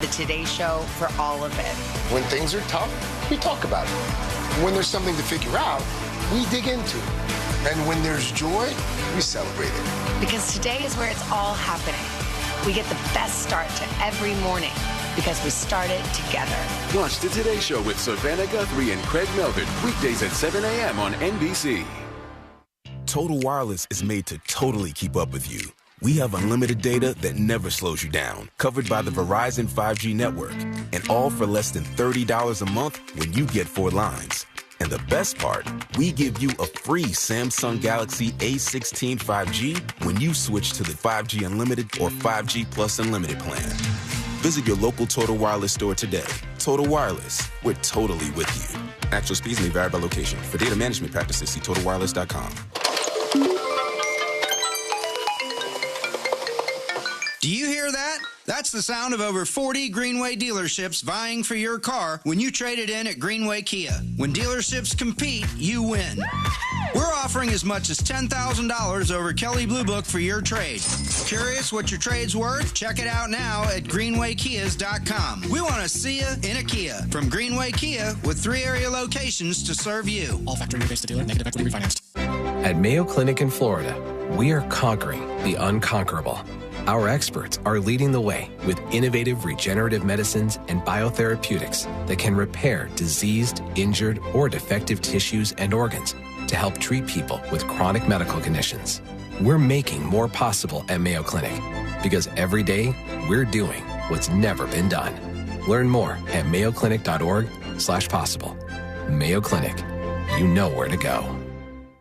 The Today Show for all of it. When things are tough, we talk about it. When there's something to figure out, we dig into it. And when there's joy, we celebrate it. Because today is where it's all happening. We get the best start to every morning because we started together. Watch The Today Show with Savannah Guthrie and Craig Melvin, weekdays at 7 a.m. on NBC. Total Wireless is made to totally keep up with you. We have unlimited data that never slows you down, covered by the Verizon 5G network, and all for less than $30 a month when you get 4 lines. And the best part, we give you a free Samsung Galaxy A16 5G when you switch to the 5G Unlimited or 5G Plus Unlimited plan. Visit your local Total Wireless store today. Total Wireless, we're totally with you. Actual speeds may vary by location. For data management practices, see TotalWireless.com. Do you hear that? That's the sound of over 40 Greenway dealerships vying for your car when you trade it in at Greenway Kia. When dealerships compete, you win. We're offering as much as $10,000 over Kelley Blue Book for your trade. Curious what your trade's worth? Check it out now at greenwaykias.com. We want to see you in a Kia. From Greenway Kia, with 3 area locations to serve you. All factory rebates to dealer, negative equity refinanced. At Mayo Clinic in Florida, we are conquering the unconquerable. Our experts are leading the way with innovative regenerative medicines and biotherapeutics that can repair diseased, injured, or defective tissues and organs to help treat people with chronic medical conditions. We're making more possible at Mayo Clinic because every day we're doing what's never been done. Learn more at mayoclinic.org/possible. Mayo Clinic, you know where to go.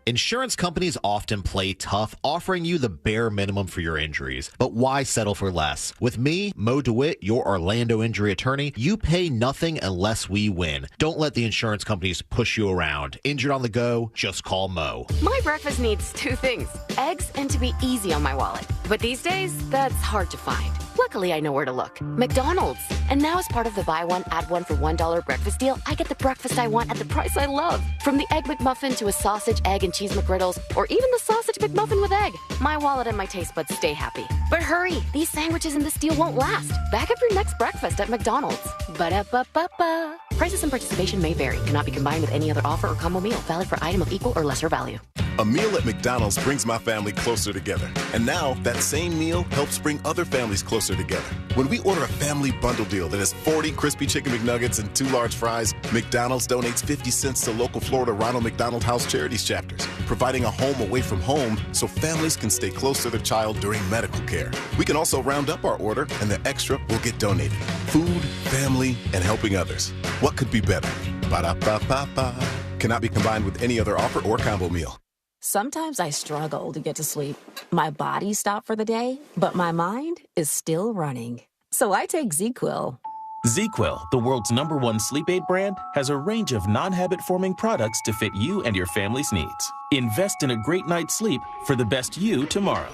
Insurance companies often play tough, offering you the bare minimum for your injuries. But why settle for less? With me, Mo DeWitt, your Orlando injury attorney, you pay nothing unless we win. Don't let the insurance companies push you around. Injured on the go? Just call Mo. My breakfast needs 2 things, eggs and to be easy on my wallet. But these days, that's hard to find. Luckily, I know where to look. McDonald's. And now as part of the buy one, add one for $1 breakfast deal, I get the breakfast I want at the price I love. From the Egg McMuffin to a sausage, egg, and cheese McGriddles, or even the sausage McMuffin with egg. My wallet and my taste buds stay happy. But hurry, these sandwiches in this deal won't last. Back up your next breakfast at McDonald's. Ba-da-ba-ba-ba. Prices and participation may vary. Cannot be combined with any other offer or combo meal. Valid for item of equal or lesser value. A meal at McDonald's brings my family closer together. And now, that same meal helps bring other families closer together. When we order a family bundle deal that has 40 crispy chicken McNuggets and 2 large fries, McDonald's donates 50 cents to local Florida Ronald McDonald House Charities chapters, providing a home away from home so families can stay close to their child during medical care. We can also round up our order, and the extra will get donated. Food, family, and helping others. What could be better? Ba-da-ba-ba-ba. Cannot be combined with any other offer or combo meal. Sometimes I struggle to get to sleep. My body stopped for the day, but my mind is still running. So I take ZQuil. ZQuil, the world's #1 sleep aid brand, has a range of non-habit-forming products to fit you and your family's needs. Invest in a great night's sleep for the best you tomorrow.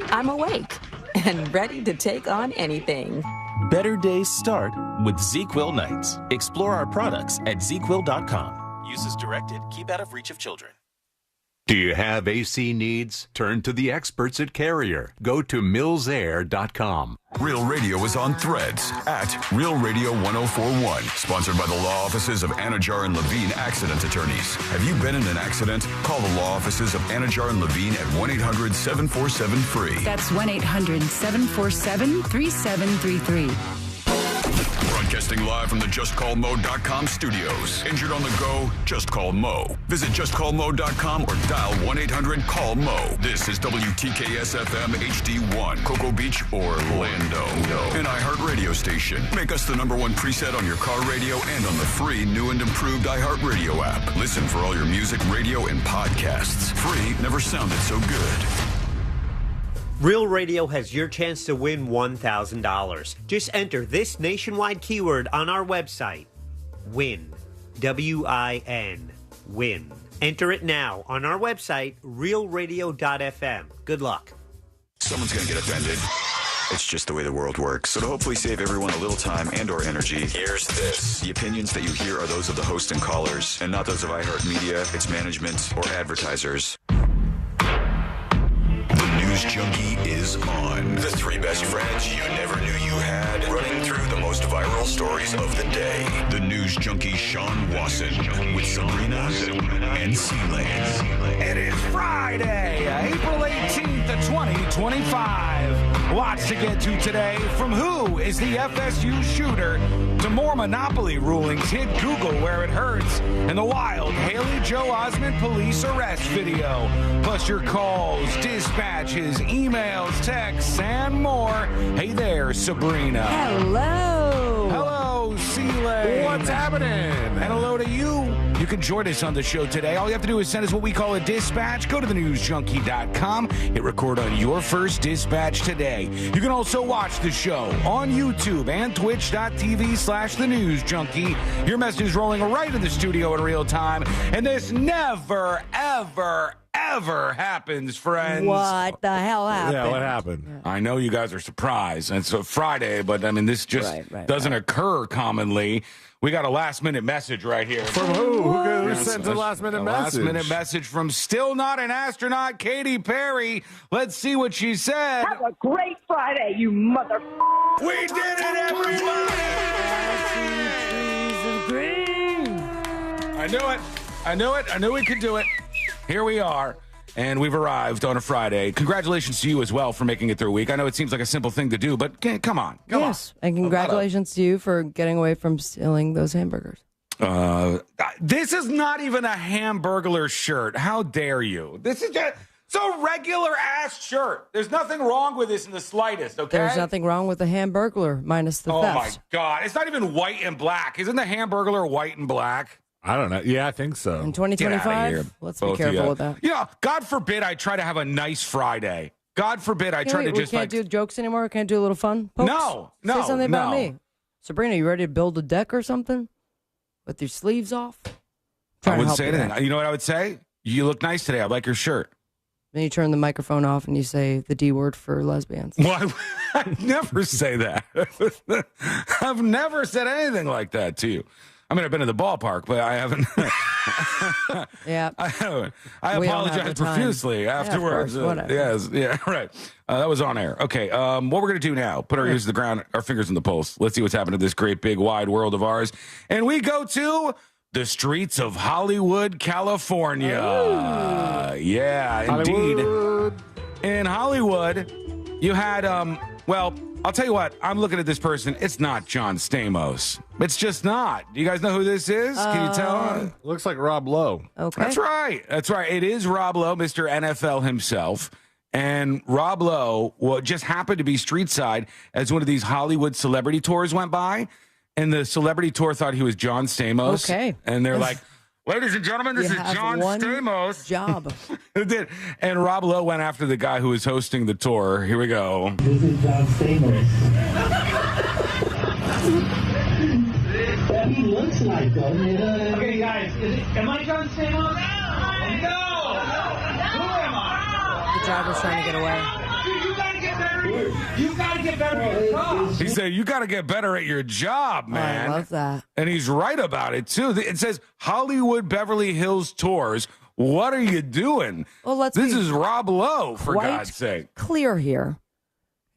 I'm awake and ready to take on anything. Better days start with ZQuil nights. Explore our products at ZQuil.com. Use as directed. Keep out of reach of children. Do you have AC needs? Turn to the experts at Carrier. Go to millsair.com. Real Radio is on Threads at Real Radio 1041. Sponsored by the law offices of Anajar and Levine Accident Attorneys. Have you been in an accident? Call the law offices of Anajar and Levine at 1-800-747-FREE. That's 1-800-747-3733. Broadcasting live from the JustCallMo.com studios. Injured on the go? Just call Mo. Visit JustCallMo.com or dial 1-800-CALL-MO. This is WTKS-FM HD1, Cocoa Beach, Orlando. An iHeartRadio station. Make us the #1 preset on your car radio and on the free new and improved iHeartRadio app. Listen for all your music, radio, and podcasts. Free never sounded so good. Real Radio has your chance to win $1,000. Just enter this nationwide keyword on our website. WIN. W-I-N. WIN. Enter it now on our website, realradio.fm. Good luck. Someone's going to get offended. It's just the way the world works. So to hopefully save everyone a little time and or energy, here's this. The opinions that you hear are those of the host and callers, and not those of iHeartMedia, its management, or advertisers. Junkie is on. The 3 best friends you never knew you had, running through the most viral stories of the day. The news junkie Sean Wasson with Sabrina and Sealand. It is Friday, April 18th, 2025. Lots to get to today, from who is the FSU shooter to more Monopoly rulings hit Google where it hurts, and the wild Haley Joe Osment police arrest video. Plus your calls, dispatches, emails, texts, and more. Hey there, Sabrina. Hello. Hello, Sealand. What's happening? And hello to you. You can join us on the show today. All you have to do is send us what we call a dispatch. Go to thenewsjunkie.com. Hit record on your first dispatch today. You can also watch the show on YouTube and twitch.tv/thenewsjunkie. Your message is rolling right in the studio in real time. And this never, ever happens, friends. What the hell happened? Yeah, what happened? I know you guys are surprised. It's a Friday, but I mean, this just doesn't occur commonly. We got a last-minute message right here. From who? Who sent a last-minute message? Last-minute message from still not an astronaut, Katy Perry. Let's see what she said. Have a great Friday, you mother... We did it, everybody! I knew it. I knew we could do it. Here we are. And we've arrived on a Friday. Congratulations to you as well for making it through a week. I know it seems like a simple thing to do, but come on. Yes, and congratulations to you for getting away from stealing those hamburgers. This is not even a Hamburglar shirt. How dare you? This is just... It's a regular-ass shirt. There's nothing wrong with this in the slightest, okay? There's nothing wrong with the Hamburglar, minus the theft. Oh, my God. It's not even white and black. Isn't the Hamburglar white and black? I don't know. Yeah, I think so. In 2025, let's be careful with that. You know, God forbid I try to have a nice Friday. God forbid I try to just we can't do jokes anymore? We can't do a little fun? Pokes? No. Say something about me. Sabrina, you ready to build a deck or something? With your sleeves off? I wouldn't say anything. You know what I would say? You look nice today. I like your shirt. Then you turn the microphone off and you say the D word for lesbians. Well, I never say that. I've never said anything like that to you. I mean, I've been in the ballpark, but I haven't. Yeah. I apologize profusely afterwards. Yeah, of course, yes, yeah, right. That was on air. Okay, what we're going to do now, put our ears to the ground, our fingers in the pulse. Let's see what's happening to this great, big, wide world of ours. And we go to the streets of Hollywood, California. Yeah, indeed. In Hollywood, you had, well, I'll tell you what, I'm looking at this person. It's not John Stamos. It's just not. Do you guys know who this is? Can you tell? Looks like Rob Lowe. Okay. That's right. That's right. It is Rob Lowe, Mr. NFL himself. And Rob Lowe just happened to be streetside as one of these Hollywood celebrity tours went by. And the celebrity tour thought he was John Stamos. Okay. And they're like, ladies and gentlemen, this is John Stamos. Job. And Rob Lowe went after the guy who was hosting the tour. Here we go. This is John Stamos. That he looks like, though. Okay, guys, am I John Stamos? No! Who am I? The driver's trying to get away. You gotta get better. You gotta get better at your job. He said, you got to get better at your job, man. I love that. And he's right about it, too. It says Hollywood Beverly Hills Tours. What are you doing? Well, this is Rob Lowe, for God's sake. Clear here.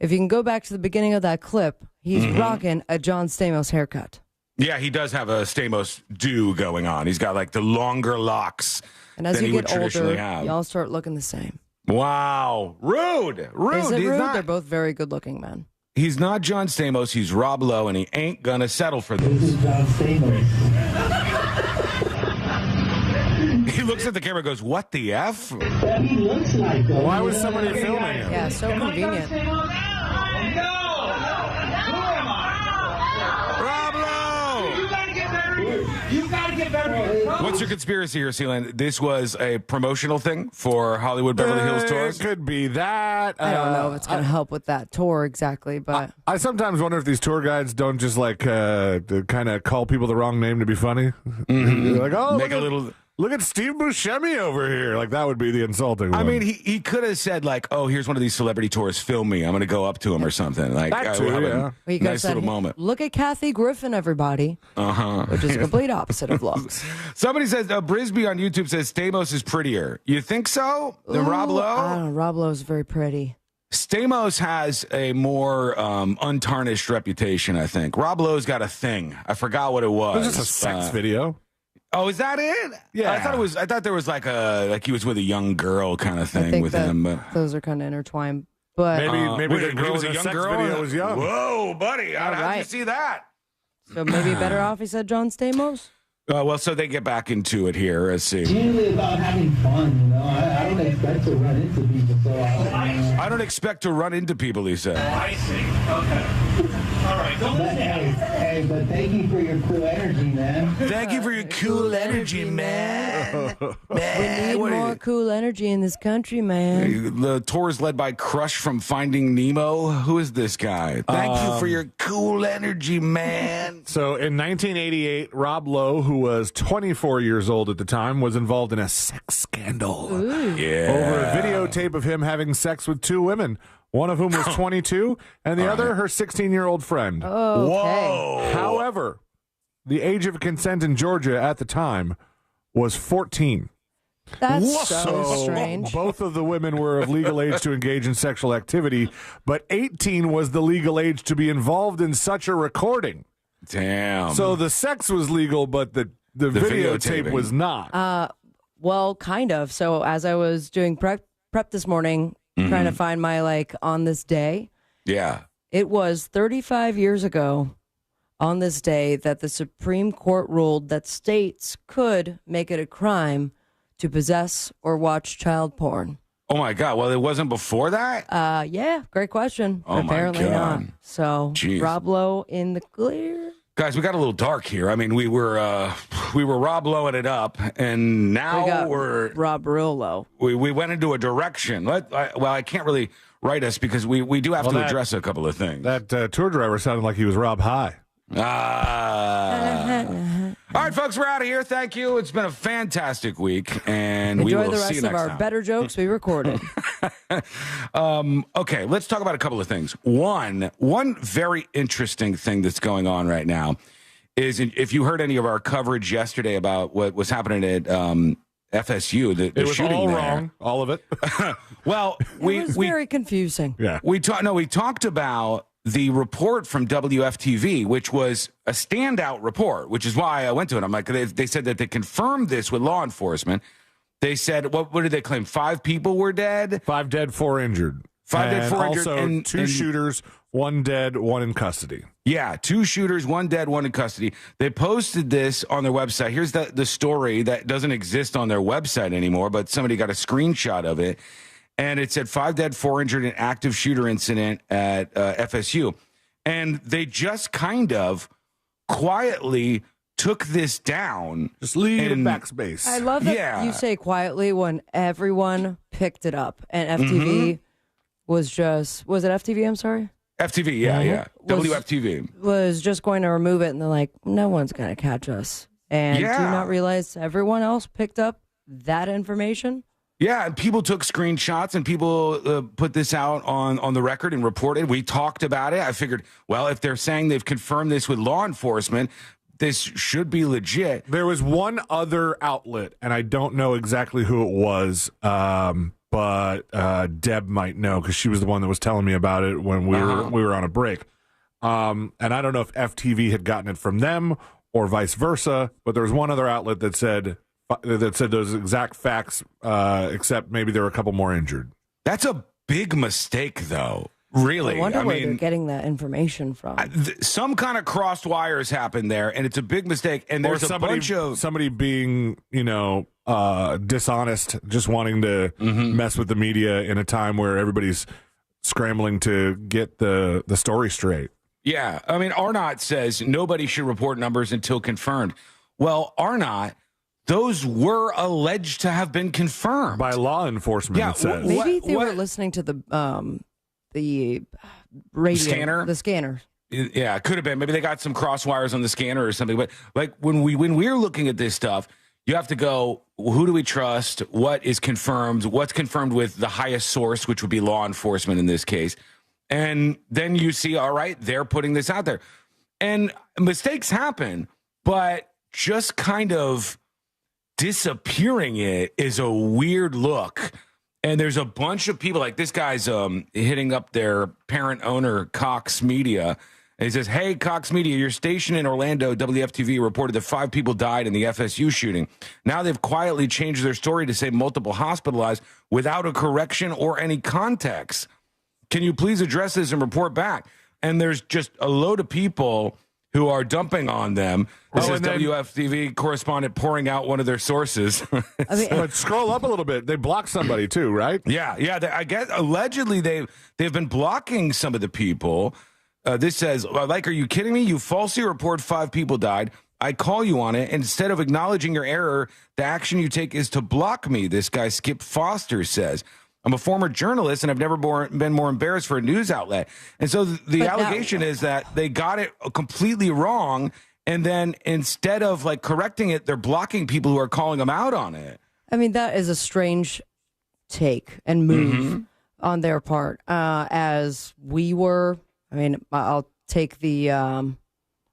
If you can go back to the beginning of that clip, he's rocking a John Stamos haircut. Yeah, he does have a Stamos do going on. He's got like the longer locks and as than you he would get older, traditionally have. y'all start looking the same. Wow. Rude. Is it rude? Not, They're both very good-looking men. He's not John Stamos. He's Rob Lowe, and he ain't going to settle for this. This is John Stamos. He looks at the camera and goes, what the F? That he looks like, though. Why was somebody filming him? Yeah, so convenient. Rob Lowe! You gotta get better. You gotta get better at your job. What's your conspiracy here, Sealand? This was a promotional thing for Hollywood Beverly Hills Tours? It could be that. I don't know if it's going to help with that tour exactly, but... I sometimes wonder if these tour guides don't just like kind of call people the wrong name to be funny. Like, oh, Make a little... Look at Steve Buscemi over here. Like, that would be the insulting one. I mean, he could have said, like, oh, here's one of these celebrity tours. Film me. I'm going to go up to him or something. Like, that too, a nice little moment. Look at Kathy Griffin, everybody. Which is the complete opposite of looks. Somebody says, Brisby on YouTube says Stamos is prettier. You think so than Rob Lowe? I don't know. Rob Lowe is very pretty. Stamos has a more untarnished reputation, I think. Rob Lowe's got a thing. I forgot what it was. It was just a sex video. Oh, is that it? Yeah. I thought there was like he was with a young girl kind of thing with him. But those are kind of intertwined. But Maybe the girl was in a the young sex girl. video was young. Whoa, buddy! How'd you right. see that? So maybe better off, he said, John Stamos? Well, so they get back into it here. Let's see. It's usually about having fun, I don't expect to run into people so often. I don't expect to run into people, he said. I see. Okay. All right. But thank you for your cool energy, man. Thank you for your cool energy, man. We need more cool energy in this country, man. The tour is led by Crush from Finding Nemo. Who is this guy? Thank you for your cool energy, man. So in 1988, Rob Lowe, who was 24 years old at the time, was involved in a sex scandal. Ooh. Yeah. Over a videotape of him having sex with two women, one of whom was 22, and the other her 16-year-old friend. Oh, okay. Whoa. However, the age of consent in Georgia at the time was 14. That's so strange. Both of the women were of legal age to engage in sexual activity, but 18 was the legal age to be involved in such a recording. Damn. So the sex was legal, but the videotape videotaping was not. Well, kind of. So as I was doing prep this morning, trying to find my, on this day, Yeah. it was 35 years ago on this day that the Supreme Court ruled that states could make it a crime to possess or watch child porn. Oh, my God. Well, it wasn't before that? Yeah, great question. Oh, my Apparently God. not. So, Jeez. Rob Lowe in the clear. Guys, we got a little dark here. I mean, we were Rob Lowing it up, and now we're Rob real low. We went into a direction. I can't really write us because we do have to address a couple of things. That tour driver sounded like he was Rob High. All right, folks, we're out of here. Thank you. It's been a fantastic week, and we Enjoy will the see rest you of next our time. better jokes we recorded. Okay, let's talk about a couple of things. One very interesting thing that's going on right now is if you heard any of our coverage yesterday about what was happening at FSU, the It was shooting all there. wrong, all of it. Well, It was very confusing. Yeah. we talked about the report from WFTV, which was a standout report, which is why I went to it. I'm like, they said that they confirmed this with law enforcement. They said, what did they claim? 5 people were dead? 5 dead, 4 injured. 5 dead, 4 injured. Also, 2 shooters, 1 dead, 1 in custody. Yeah, 2 shooters, 1 dead, 1 in custody. They posted this on their website. Here's the story that doesn't exist on their website anymore, but somebody got a screenshot of it. And it said 5 dead, 4 injured in active shooter incident at FSU. And they just kind of quietly took this down. Just leave it backspace. I love that you say quietly when everyone picked it up. And FTV was it FTV? I'm sorry? FTV, yeah. WFTV. Was just going to remove it. And they're like, no one's going to catch us. And do you not realize everyone else picked up that information? Yeah, and people took screenshots and people put this out on the record and reported. We talked about it. I figured, well, if they're saying they've confirmed this with law enforcement, this should be legit. There was one other outlet, and I don't know exactly who it was, but Deb might know because she was the one that was telling me about it when we were on a break. And I don't know if FTV had gotten it from them or vice versa, but there was one other outlet that said those exact facts, except maybe there were a couple more injured. That's a big mistake, though. Really, I wonder where they're getting that information from. Some kind of crossed wires happened there, and it's a big mistake. And there's a bunch of somebody being, dishonest, just wanting to mess with the media in a time where everybody's scrambling to get the story straight. Yeah, I mean, Arnott says nobody should report numbers until confirmed. Well, Arnott, those were alleged to have been confirmed by law enforcement. Yeah, it says. Maybe they were listening to the radio scanner. The scanner. Yeah, it could have been. Maybe they got some cross wires on the scanner or something. But like when we're looking at this stuff, you have to go, who do we trust? What is confirmed? What's confirmed with the highest source, which would be law enforcement in this case. And then you see, all right, they're putting this out there. And mistakes happen, but just kind of disappearing it is a weird look. And there's a bunch of people, like this guy's hitting up their parent owner, Cox Media. And he says, hey, Cox Media, your station in Orlando, WFTV, reported that 5 people died in the FSU shooting. Now they've quietly changed their story to say multiple hospitalized without a correction or any context. Can you please address this and report back? And there's just a load of people who are dumping on them. This is WFTV correspondent pouring out one of their sources. But scroll up a little bit. They blocked somebody too, right? Yeah. I guess allegedly they've been blocking some of the people. This says, like, are you kidding me? You falsely report 5 people died. I call you on it. Instead of acknowledging your error, the action you take is to block me. This guy Skip Foster says. I'm a former journalist, and I've never been more embarrassed for a news outlet. And so the allegation is that they got it completely wrong, and then instead of like correcting it, they're blocking people who are calling them out on it. I mean, that is a strange take and move on their part. As we were, I mean, I'll take the, I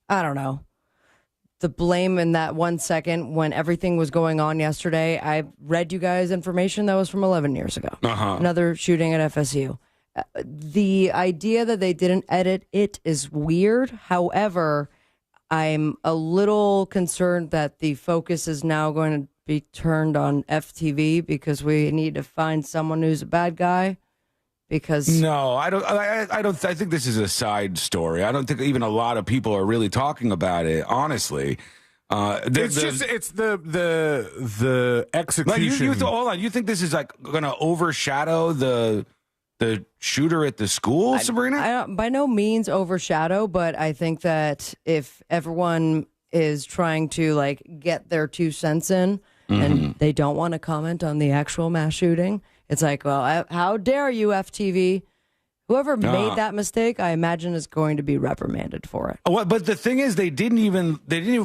don't know, the blame in that 1 second when everything was going on yesterday. I read you guys information that was from 11 years ago. Another shooting at FSU. The idea that they didn't edit it is weird. However, I'm a little concerned that the focus is now going to be turned on FTV because we need to find someone who's a bad guy. Because no, I don't. I think this is a side story. I don't think even a lot of people are really talking about it. Honestly, it's the execution. Hold on. You think this is like going to overshadow the shooter at the school, Sabrina? I don't, by no means overshadow, but I think that if everyone is trying to like get their 2 cents in and they don't want to comment on the actual mass shooting. It's like, well, how dare you, FTV? Whoever made that mistake, I imagine, is going to be reprimanded for it. But the thing is, they didn't even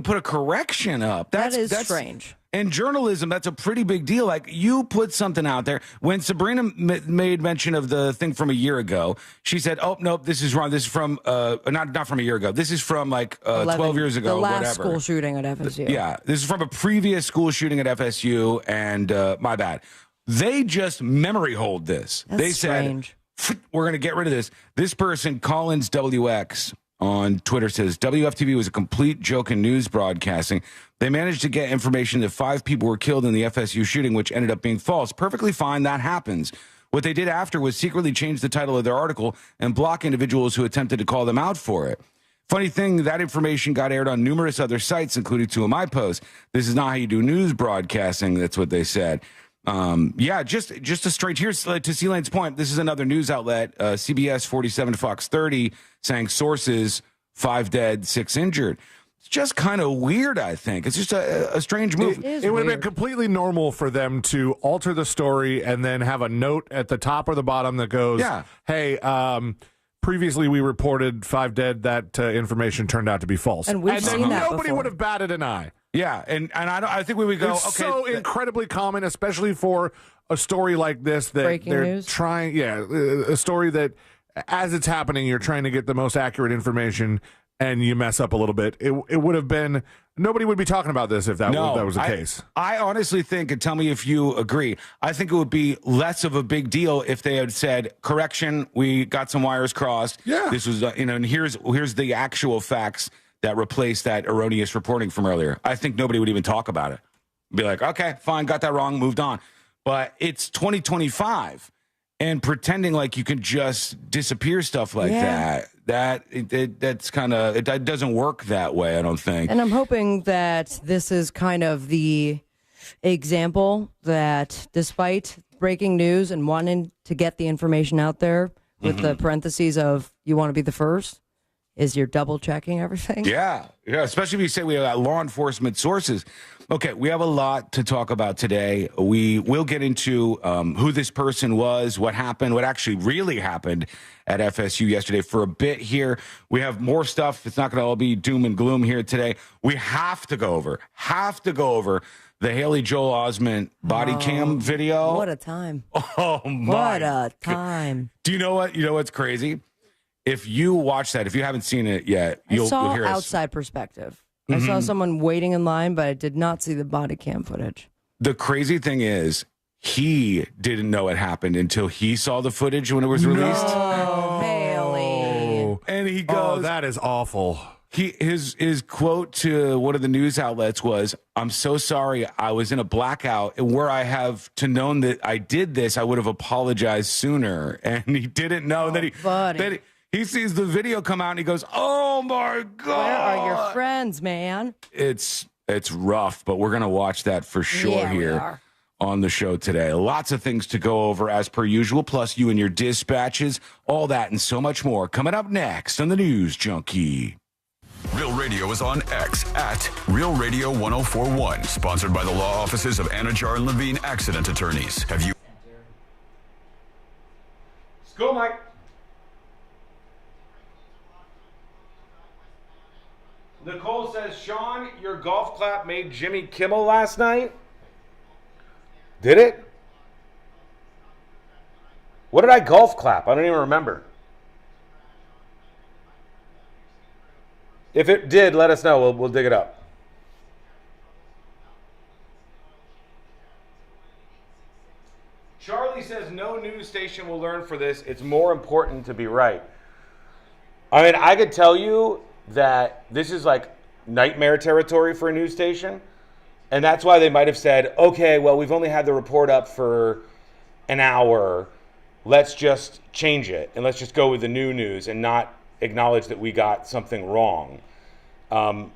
put a correction up. That's strange. In journalism, that's a pretty big deal. Like, you put something out there. When Sabrina made mention of the thing from a year ago, she said, "Oh nope, this is wrong. This is from not from a year ago. This is from like 12 years ago. The last whatever. School shooting at FSU. Yeah, this is from a previous school shooting at FSU, and my bad." They just memory hold this. They strange. Said, we're going to get rid of this. This person, Collins WX, on Twitter says, WFTV was a complete joke in news broadcasting. They managed to get information that 5 people were killed in the FSU shooting, which ended up being false. Perfectly fine. That happens. What they did after was secretly change the title of their article and block individuals who attempted to call them out for it. Funny thing, that information got aired on numerous other sites, including 2 of my posts. This is not how you do news broadcasting. That's what they said. Just a straight, here's to C-Lane's point. This is another news outlet, CBS 47 Fox 30, saying sources, 5 dead, 6 injured. It's just kind of weird, I think. It's just a strange move. It would have been completely normal for them to alter the story and then have a note at the top or the bottom that goes, hey, previously we reported 5 dead. That information turned out to be false. And we've seen that nobody before. would have batted an eye. Yeah, and I think we would go, it's okay. So incredibly common, especially for a story like this that breaking they're news. trying. Yeah, a story that as it's happening, you're trying to get the most accurate information, and you mess up a little bit. It would have been nobody would be talking about this if that was the case. I honestly think, and tell me if you agree, I think it would be less of a big deal if they had said, correction, we got some wires crossed. Yeah, this was and here's the actual facts that replaced that erroneous reporting from earlier. I think nobody would even talk about it. Be like, okay, fine, got that wrong, moved on. But it's 2025, and pretending like you can just disappear stuff like that's kind of, it doesn't work that way, I don't think. And I'm hoping that this is kind of the example that despite breaking news and wanting to get the information out there with the parentheses of you want to be the first, is you're double checking everything. Yeah, especially if you say we have law enforcement sources. Okay, we have a lot to talk about today. We will get into who this person was, what happened, what actually really happened at FSU yesterday for a bit here. We have more stuff. It's not going to all be doom and gloom here today. We have to go over the Haley Joel Osment body cam video. What a time. Oh, my. What a time. Do you know what? You know what's crazy? If you watch that, if you haven't seen it yet, you'll hear us. Outside perspective. I saw someone waiting in line, but I did not see the body cam footage. The crazy thing is, he didn't know it happened until he saw the footage when it was released. Oh, Haley. And he goes, "Oh, that is awful." His quote to one of the news outlets was, "I'm so sorry. I was in a blackout, and were I have to known that I did this, I would have apologized sooner." And he didn't know that he sees the video come out and he goes, "Oh my God. Where are your friends, man?" It's rough, but we're going to watch that for sure here on the show today. Lots of things to go over as per usual, plus you and your dispatches, all that and so much more coming up next on the News Junkie. Real Radio is on X at Real Radio 1041, sponsored by the law offices of Anajar and Levine Accident Attorneys. Have you... School, Mike. Nicole says, Sean, your golf clap made Jimmy Kimmel last night. Did it? What did I golf clap? I don't even remember. If it did, let us know. We'll dig it up. Charlie says no news station will learn for this. It's more important to be right. I mean, I could tell you that this is like nightmare territory for a news station. And that's why they might have said, okay, well, we've only had the report up for an hour. Let's just change it. And let's just go with the new news and not acknowledge that we got something wrong. And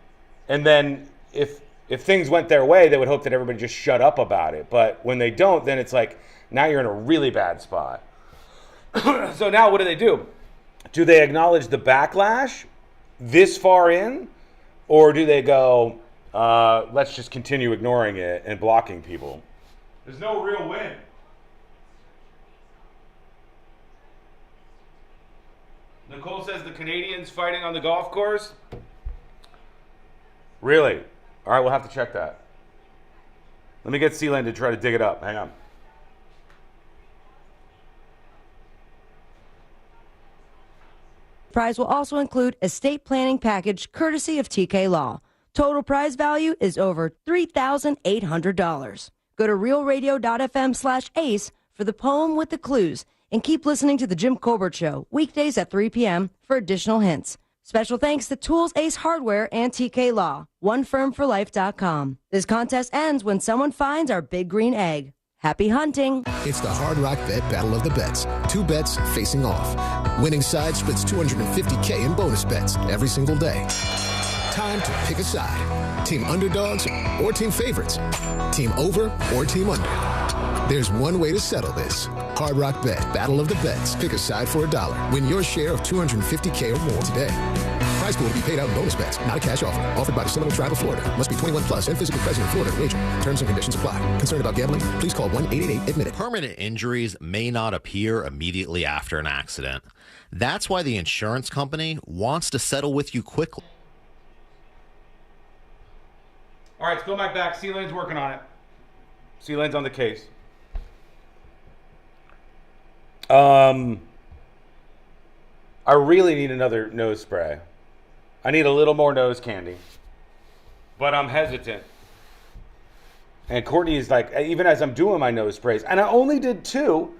then if things went their way, they would hope that everybody just shut up about it. But when they don't, then it's like, now you're in a really bad spot. So now what do? Do they acknowledge the backlash this far in? Or do they go, let's just continue ignoring it and blocking people? There's no real win. Nicole says the Canadians fighting on the golf course? Really? All right, we'll have to check that. Let me get Sealand to try to dig it up. Hang on. Prize will also include estate planning package courtesy of TK Law. Total prize value is over $3,800. Go to realradio.fm/ace for the poem with the clues and keep listening to The Jim Colbert Show weekdays at 3 p.m. for additional hints. Special thanks to Tools Ace Hardware and TK Law, onefirmforlife.com. This contest ends when someone finds our big green egg. Happy hunting. It's the Hard Rock Bet Battle of the Bets. 2 bets facing off. Winning side splits $250K in bonus bets every single day. Time to pick a side. Team underdogs or team favorites. Team over or team under. There's one way to settle this. Hard Rock Bet Battle of the Bets. Pick a side for $1. Win your share of $250K or more today. Prize pool to be paid out in bonus bets, not a cash offer. Offered by the Seminole Tribe of Florida. Must be 21 plus and physically present in Florida to wager. Terms and conditions apply. Concerned about gambling? Please call 1-888-ADMIT-IT. Permanent injuries may not appear immediately after an accident. That's why the insurance company wants to settle with you quickly. All right, let's go back. Sealane's working on it. Sealane's on the case. I really need another nose spray. I need a little more nose candy. But I'm hesitant. And Courtney is like, even as I'm doing my nose sprays, and I only did 2.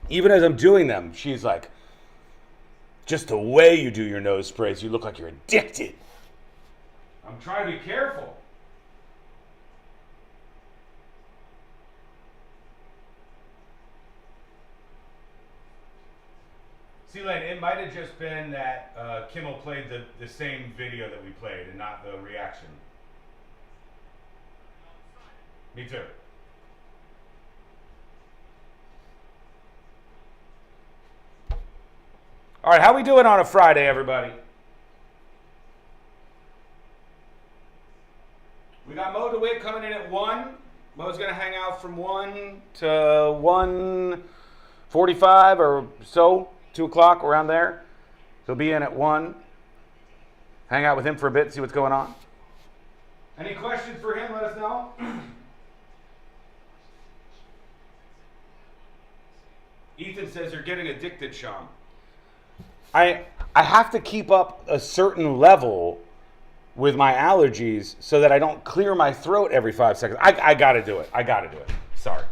Even as I'm doing them, she's like, just the way you do your nose sprays, you look like you're addicted. I'm trying to be careful. See, Len, it might have just been that Kimmel played the same video that we played and not the reaction. Me too. All right, how we doing on a Friday, everybody? We got Mo DeWitt coming in at 1. Mo's going to hang out from 1 to 1:45 or so, 2 o'clock, around there. He'll be in at 1. Hang out with him for a bit, see what's going on. Any questions for him, let us know. Ethan says you're getting addicted, Sean. I have to keep up a certain level with my allergies so that I don't clear my throat every 5 seconds. I got to do it. I got to do it. Sorry.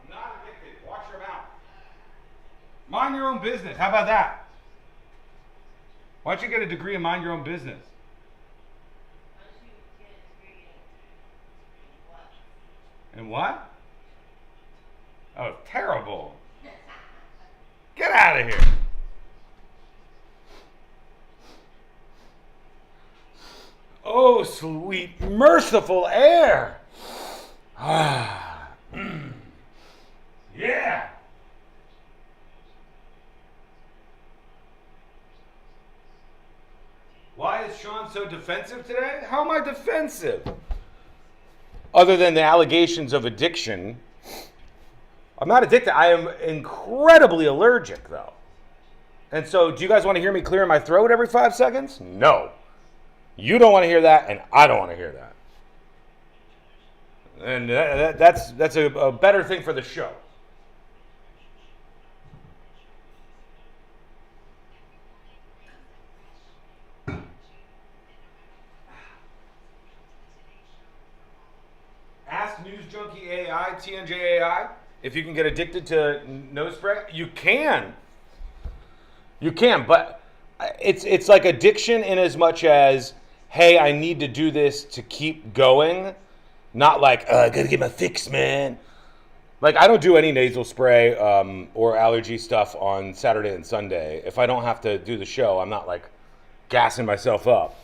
I'm not addicted. Watch your mouth. Mind your own business. How about that? Why don't you get a degree and mind your own business? And what? Oh, terrible. Get out of here. Oh, sweet, merciful air. Ah. Yeah. Why is Sean so defensive today? How am I defensive? Other than the allegations of addiction, I'm not addicted. I am incredibly allergic, though. And so, do you guys want to hear me clearing my throat every 5 seconds? No. You don't want to hear that, and I don't want to hear that. And that's a better thing for the show. Ask News Junkie AI, TNJ AI, if you can get addicted to nose spray. You can. You can, but it's like addiction in as much as, hey, I need to do this to keep going. Not like, I gotta get my fix, man. Like, I don't do any nasal spray or allergy stuff on Saturday and Sunday. If I don't have to do the show, I'm not like gassing myself up.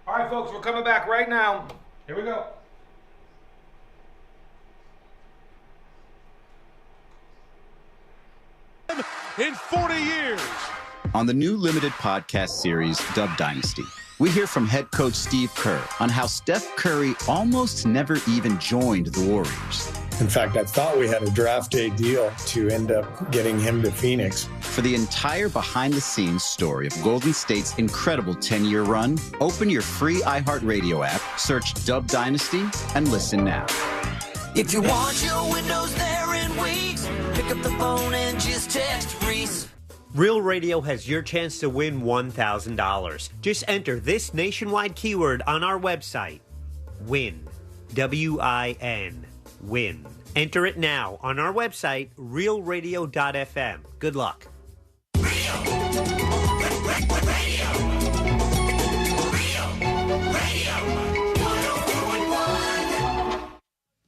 All right, folks, we're coming back right now. Here we go. In 40 years. On the new limited podcast series, Dub Dynasty, we hear from head coach Steve Kerr on how Steph Curry almost never even joined the Warriors. In fact, I thought we had a draft day deal to end up getting him to Phoenix. For the entire behind-the-scenes story of Golden State's incredible 10-year run, open your free iHeartRadio app, search Dub Dynasty, and listen now. If you want your windows there in weeks, pick up the phone and just text Reese. Real Radio has your chance to win $1,000. Just enter this nationwide keyword on our website. WIN. W-I-N. WIN. Enter it now on our website, realradio.fm. Good luck.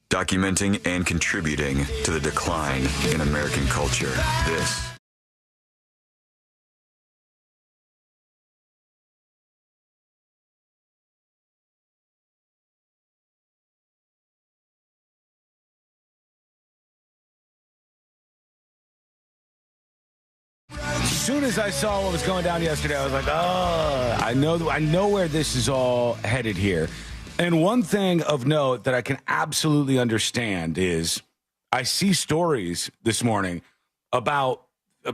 Documenting and contributing to the decline in American culture. This As soon as I saw what was going down yesterday, I was like, oh, I know where this is all headed here. And one thing of note that I can absolutely understand is I see stories this morning about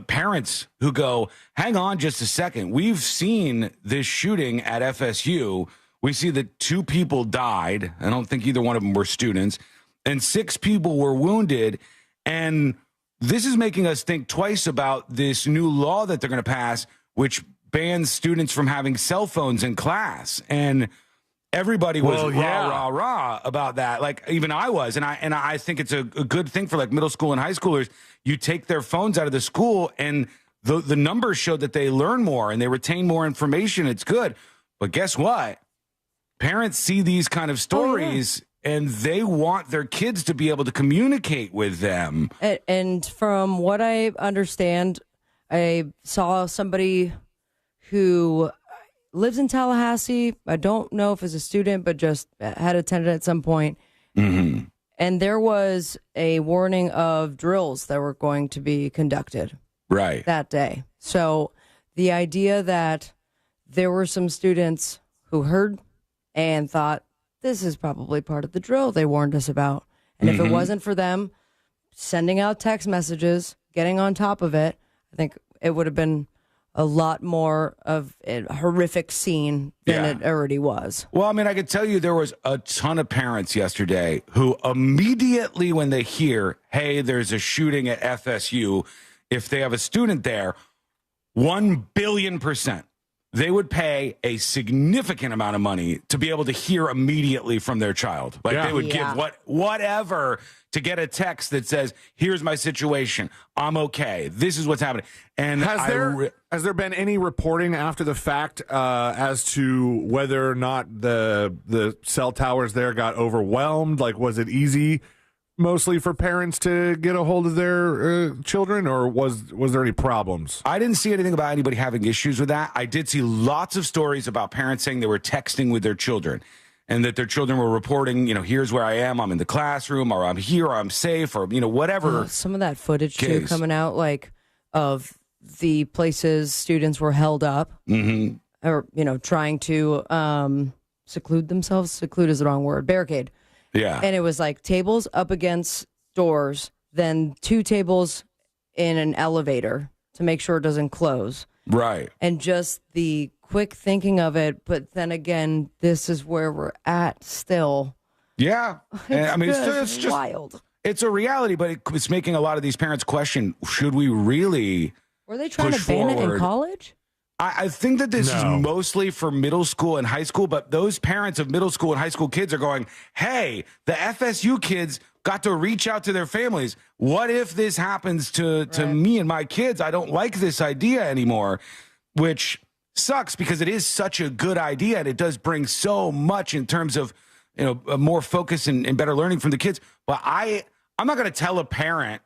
parents who go, hang on just a second. We've seen this shooting at FSU. We see that 2 people died. I don't think either one of them were students. And 6 people were wounded. And this is making us think twice about this new law that they're going to pass, which bans students from having cell phones in class. And everybody was rah about that. Like, even I was. And I think it's a good thing for like middle school and high schoolers. You take their phones out of the school and the numbers show that they learn more and they retain more information. It's good. But guess what? Parents see these kind of stories and they want their kids to be able to communicate with them. And from what I understand, I saw somebody who lives in Tallahassee. I don't know if it's a student, but just had attended at some point. Mm-hmm. And there was a warning of drills that were going to be conducted that day. So the idea that there were some students who heard and thought, this is probably part of the drill they warned us about. And if it wasn't for them sending out text messages, getting on top of it, I think it would have been a lot more of a horrific scene than it already was. Well, I mean, I could tell you there was a ton of parents yesterday who immediately when they hear, hey, there's a shooting at FSU, if they have a student there, 1 billion%, they would pay a significant amount of money to be able to hear immediately from their child. Like they would give whatever to get a text that says, here's my situation. I'm okay. This is what's happening. And has there been any reporting after the fact as to whether or not the cell towers there got overwhelmed? Like, was it easy mostly for parents to get a hold of their children, or was there any problems? I didn't see anything about anybody having issues with that. I did see lots of stories about parents saying they were texting with their children and that their children were reporting, here's where I am, I'm in the classroom, or I'm here, or I'm safe, or, whatever. Some of that footage, too, coming out, like, of the places students were held up or, trying to seclude themselves. Seclude is the wrong word. Barricade. Yeah. And it was like tables up against doors, then 2 tables in an elevator to make sure it doesn't close. Right. And just the quick thinking of it, but then again, this is where we're at still. Yeah. It's just wild. It's a reality, but it's making a lot of these parents question, should we really Were they trying to ban it in college? I think that this is mostly for middle school and high school, but those parents of middle school and high school kids are going, hey, the FSU kids got to reach out to their families. What if this happens to me and my kids? I don't like this idea anymore, which sucks because it is such a good idea and it does bring so much in terms of, more focus and better learning from the kids. But I'm not going to tell a parent,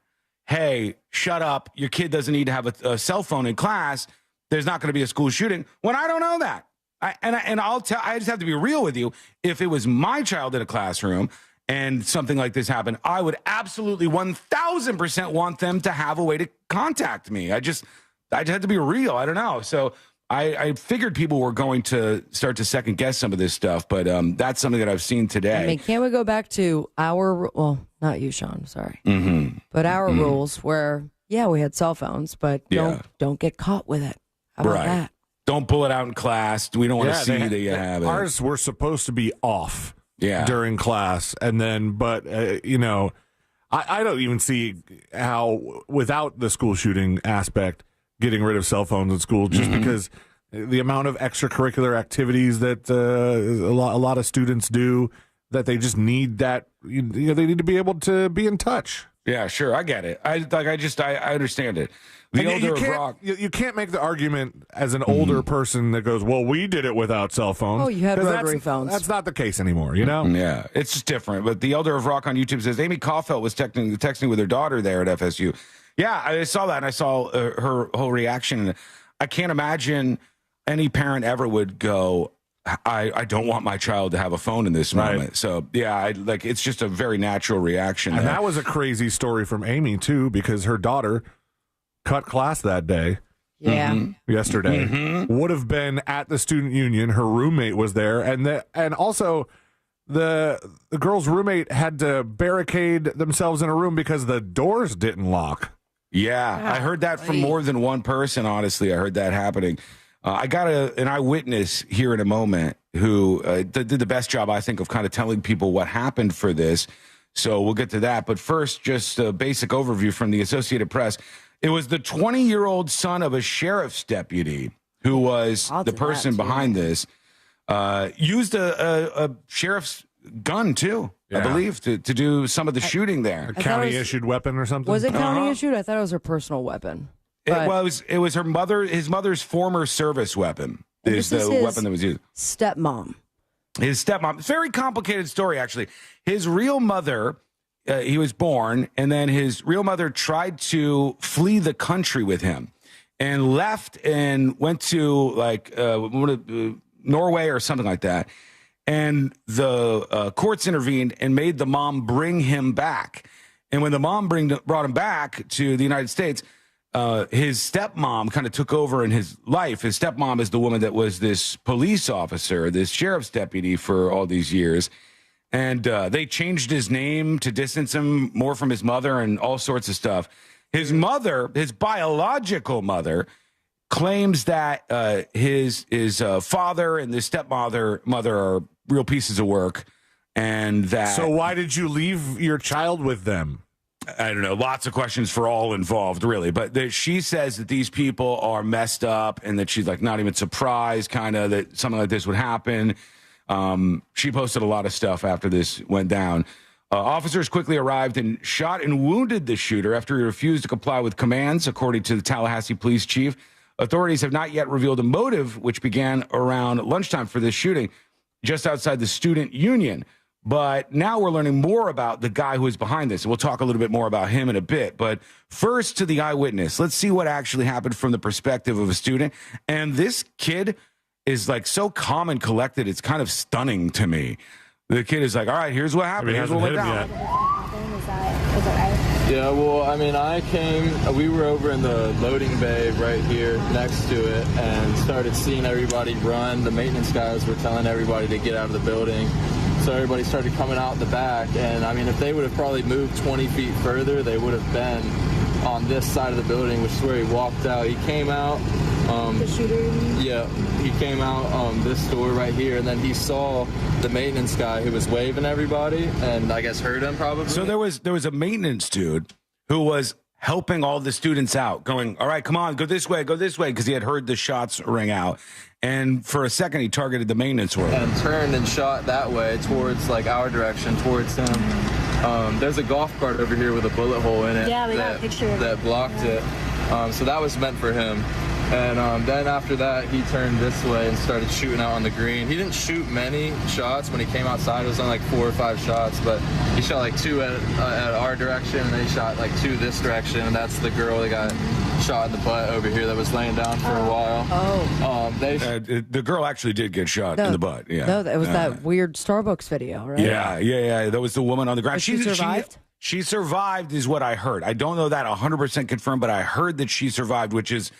hey, shut up. Your kid doesn't need to have a cell phone in class. There's not going to be a school shooting when I don't know that. I just have to be real with you. If it was my child in a classroom and something like this happened, I would absolutely 1000% want them to have a way to contact me. I just had to be real. I don't know. So I figured people were going to start to second guess some of this stuff, but that's something that I've seen today. I mean, can't we go back to not you, Sean, sorry, but our rules where, we had cell phones, but don't get caught with it. How about that? Don't pull it out in class. We don't want to see that you have it. Ours were supposed to be off during class. And then, but, I don't even see how, without the school shooting aspect, getting rid of cell phones in school, just because the amount of extracurricular activities that a lot of students do, that they just need that, they need to be able to be in touch. Yeah, sure. I get it. I understand it. You can't make the argument as an older person that goes, well, we did it without cell phones. Oh, you had rotary phones. That's not the case anymore, Yeah, it's just different. But the Elder of Rock on YouTube says, Amy Caulfield was texting with her daughter there at FSU. Yeah, I saw that, and I saw her whole reaction. I can't imagine any parent ever would go, I don't want my child to have a phone in this moment. So, it's just a very natural reaction. And that was a crazy story from Amy, too, because her daughter cut class that day. Yesterday. Would have been at the student union. Her roommate was there. And also the girl's roommate had to barricade themselves in a room because the doors didn't lock. Yeah, I heard that from more than one person, honestly. I heard that happening. I got an eyewitness here in a moment who did the best job, I think, of kind of telling people what happened for this. So we'll get to that. But first, just a basic overview from the Associated Press. It was the 20-year-old son of a sheriff's deputy who was the person behind this. Used a sheriff's gun, too, I believe, to do some of the shooting there. A county-issued weapon or something? Was it county-issued? I thought it was her personal weapon. It was his mother's former service weapon is the weapon that was used. Stepmom. His stepmom. It's a very complicated story, actually. His real mother, he was born, and then his real mother tried to flee the country with him and left and went to Norway or something like that. And the courts intervened and made the mom bring him back. And when the mom brought him back to the United States, his stepmom kind of took over in his life. His stepmom is the woman that was this police officer, this sheriff's deputy for all these years. And they changed his name to distance him more from his mother and all sorts of stuff. His mother, his biological mother, claims that his father and the stepmother are real pieces of work, and that. So why did you leave your child with them? I don't know. Lots of questions for all involved, really. But she says that these people are messed up, and that she's like not even surprised, kind of, that something like this would happen. She posted a lot of stuff after this went down. Officers quickly arrived and shot and wounded the shooter after he refused to comply with commands, according to the Tallahassee police chief. Authorities have not yet revealed a motive, which began around lunchtime for this shooting, just outside the student union. But now we're learning more about the guy who is behind this. And we'll talk a little bit more about him in a bit. But first to the eyewitness. Let's see what actually happened from the perspective of a student. And this kid is like so calm and collected. It's kind of stunning to me. The kid is like, all right, here's what happened. Here's what went down. Yeah, well, I mean, we were over in the loading bay right here next to it and started seeing everybody run. The maintenance guys were telling everybody to get out of the building. So everybody started coming out the back. And, I mean, if they would have probably moved 20 feet further, they would have been on this side of the building, which is where he walked out. He came out. The shooter? Yeah, he came out this door right here, and then he saw the maintenance guy who was waving everybody, and I guess heard him probably. So there was a maintenance dude who was helping all the students out, going, all right, come on, go this way, because he had heard the shots ring out. And for a second, he targeted the maintenance worker. And turned and shot that way towards, like, our direction, towards him. There's a golf cart over here with a bullet hole in it. Yeah, we got a picture of it. That blocked it. So that was meant for him. And then after that, he turned this way and started shooting out on the green. He didn't shoot many shots when he came outside. It was only like 4 or 5 shots, but he shot like 2 at our direction, and then he shot like 2 this direction, and that's the girl that got shot in the butt over here that was laying down for a while. The girl actually did get shot in the butt. Yeah, no, it was that weird Starbucks video, right? Yeah. That was the woman on the ground. But she survived? She survived is what I heard. I don't know that 100% confirmed, but I heard that she survived, which is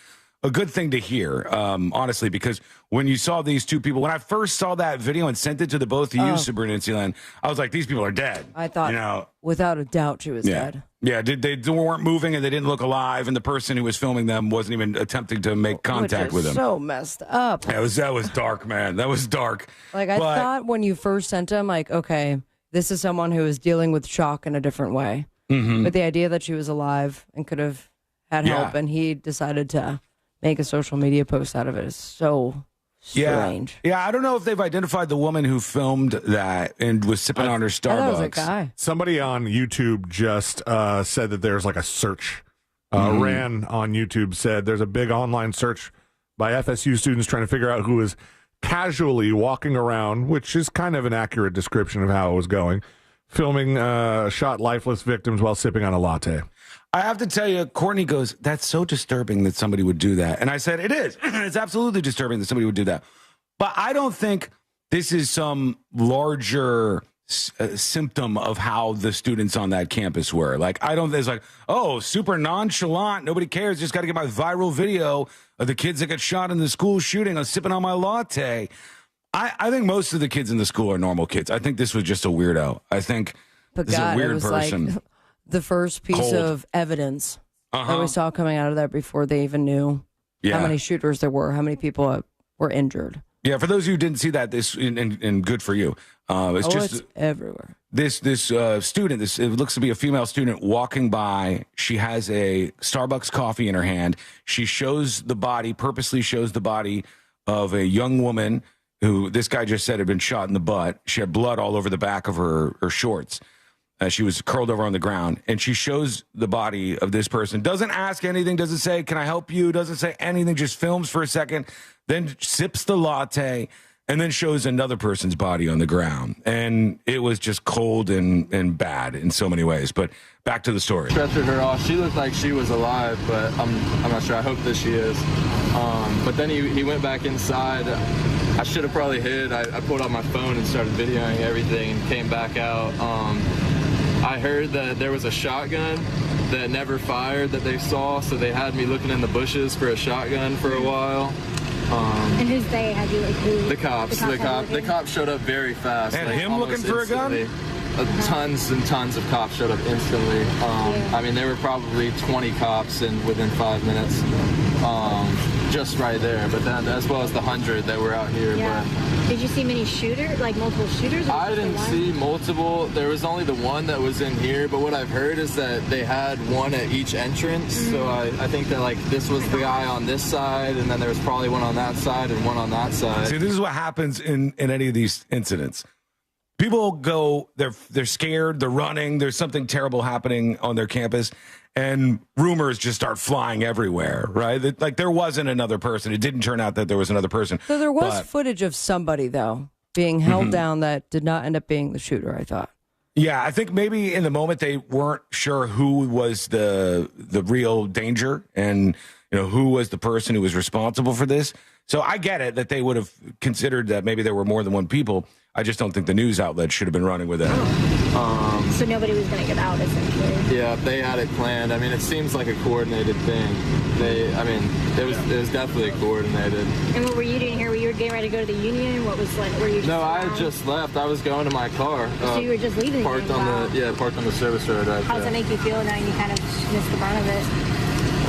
a good thing to hear, honestly, because when you saw these two people, when I first saw that video and sent it to the both of you, Sabrina and Celine, I was like, these people are dead. I thought, without a doubt, she was dead. Yeah, they weren't moving and they didn't look alive, and the person who was filming them wasn't even attempting to make contact with them. So messed up. That was dark, man. That was dark. Like, I thought when you first sent him, like, okay, this is someone who is dealing with shock in a different way. Mm-hmm. But the idea that she was alive and could have had help, and he decided to make a social media post out of it is so strange. Yeah, I don't know if they've identified the woman who filmed that and was sipping on her Starbucks. That was a guy. Somebody on YouTube just said that there's like a search. Ran on YouTube said there's a big online search by FSU students trying to figure out who is casually walking around, which is kind of an accurate description of how it was going, filming shot lifeless victims while sipping on a latte. I have to tell you, Courtney goes, that's so disturbing that somebody would do that. And I said, it is. It's absolutely disturbing that somebody would do that. But I don't think this is some larger symptom of how the students on that campus were. Like, I don't, it's like, oh, super nonchalant. Nobody cares. Just got to get my viral video of the kids that got shot in the school shooting. I'm sipping on my latte. I think most of the kids in the school are normal kids. I think this was just a weirdo. I think this is a weird person. Like the first piece of evidence that we saw coming out of there before they even knew how many shooters there were, how many people were injured. Yeah, for those of you who didn't see that, this and good for you. It's everywhere. This student, it looks to be a female student walking by. She has a Starbucks coffee in her hand. She purposely shows the body of a young woman who this guy just said had been shot in the butt. She had blood all over the back of her shorts. She was curled over on the ground, and she shows the body of this person. Doesn't ask anything, doesn't say, can I help you? Doesn't say anything, just films for a second, then sips the latte, and then shows another person's body on the ground. And it was just cold and bad in so many ways. But back to the story. Stretchered her off. She looked like she was alive, but I'm not sure. I hope that she is. But then he went back inside. I should have probably hid. I pulled out my phone and started videoing everything and came back out. I heard that there was a shotgun that never fired that they saw, so they had me looking in the bushes for a shotgun for a while. And who's they? Had you like who? The cops. The cops showed up very fast. And him looking for instantly. A gun? Tons and tons of cops showed up instantly. I mean, there were probably 20 cops within 5 minutes. just right there, but then as well as the 100 that were out here. Yeah. But did you see many multiple shooters? Or I didn't see multiple. There was only the one that was in here, but what I've heard is that they had one at each entrance. Mm-hmm. So I think that like this was the guy on this side, and then there was probably one on that side and one on that side. See, this is what happens in any of these incidents. People go, they're scared, they're running, there's something terrible happening on their campus, and rumors just start flying everywhere, right? Like there wasn't another person. It didn't turn out that there was another person. So there was footage of somebody, though, being held down that did not end up being the shooter, I thought. Yeah, I think maybe in the moment they weren't sure who was the real danger and who was the person who was responsible for this. So I get it that they would have considered that maybe there were more than one people. I just don't think the news outlet should have been running with that. So nobody was going to get out, essentially. Yeah, they had it planned. I mean, it seems like a coordinated thing. It was definitely coordinated. And what were you doing here? Were you getting ready to go to the union? What was like? Were you? No, I had just left. I was going to my car. So you were just leaving? Parked on the service road. Right How does it make you feel now? You kind of missed the brunt of it.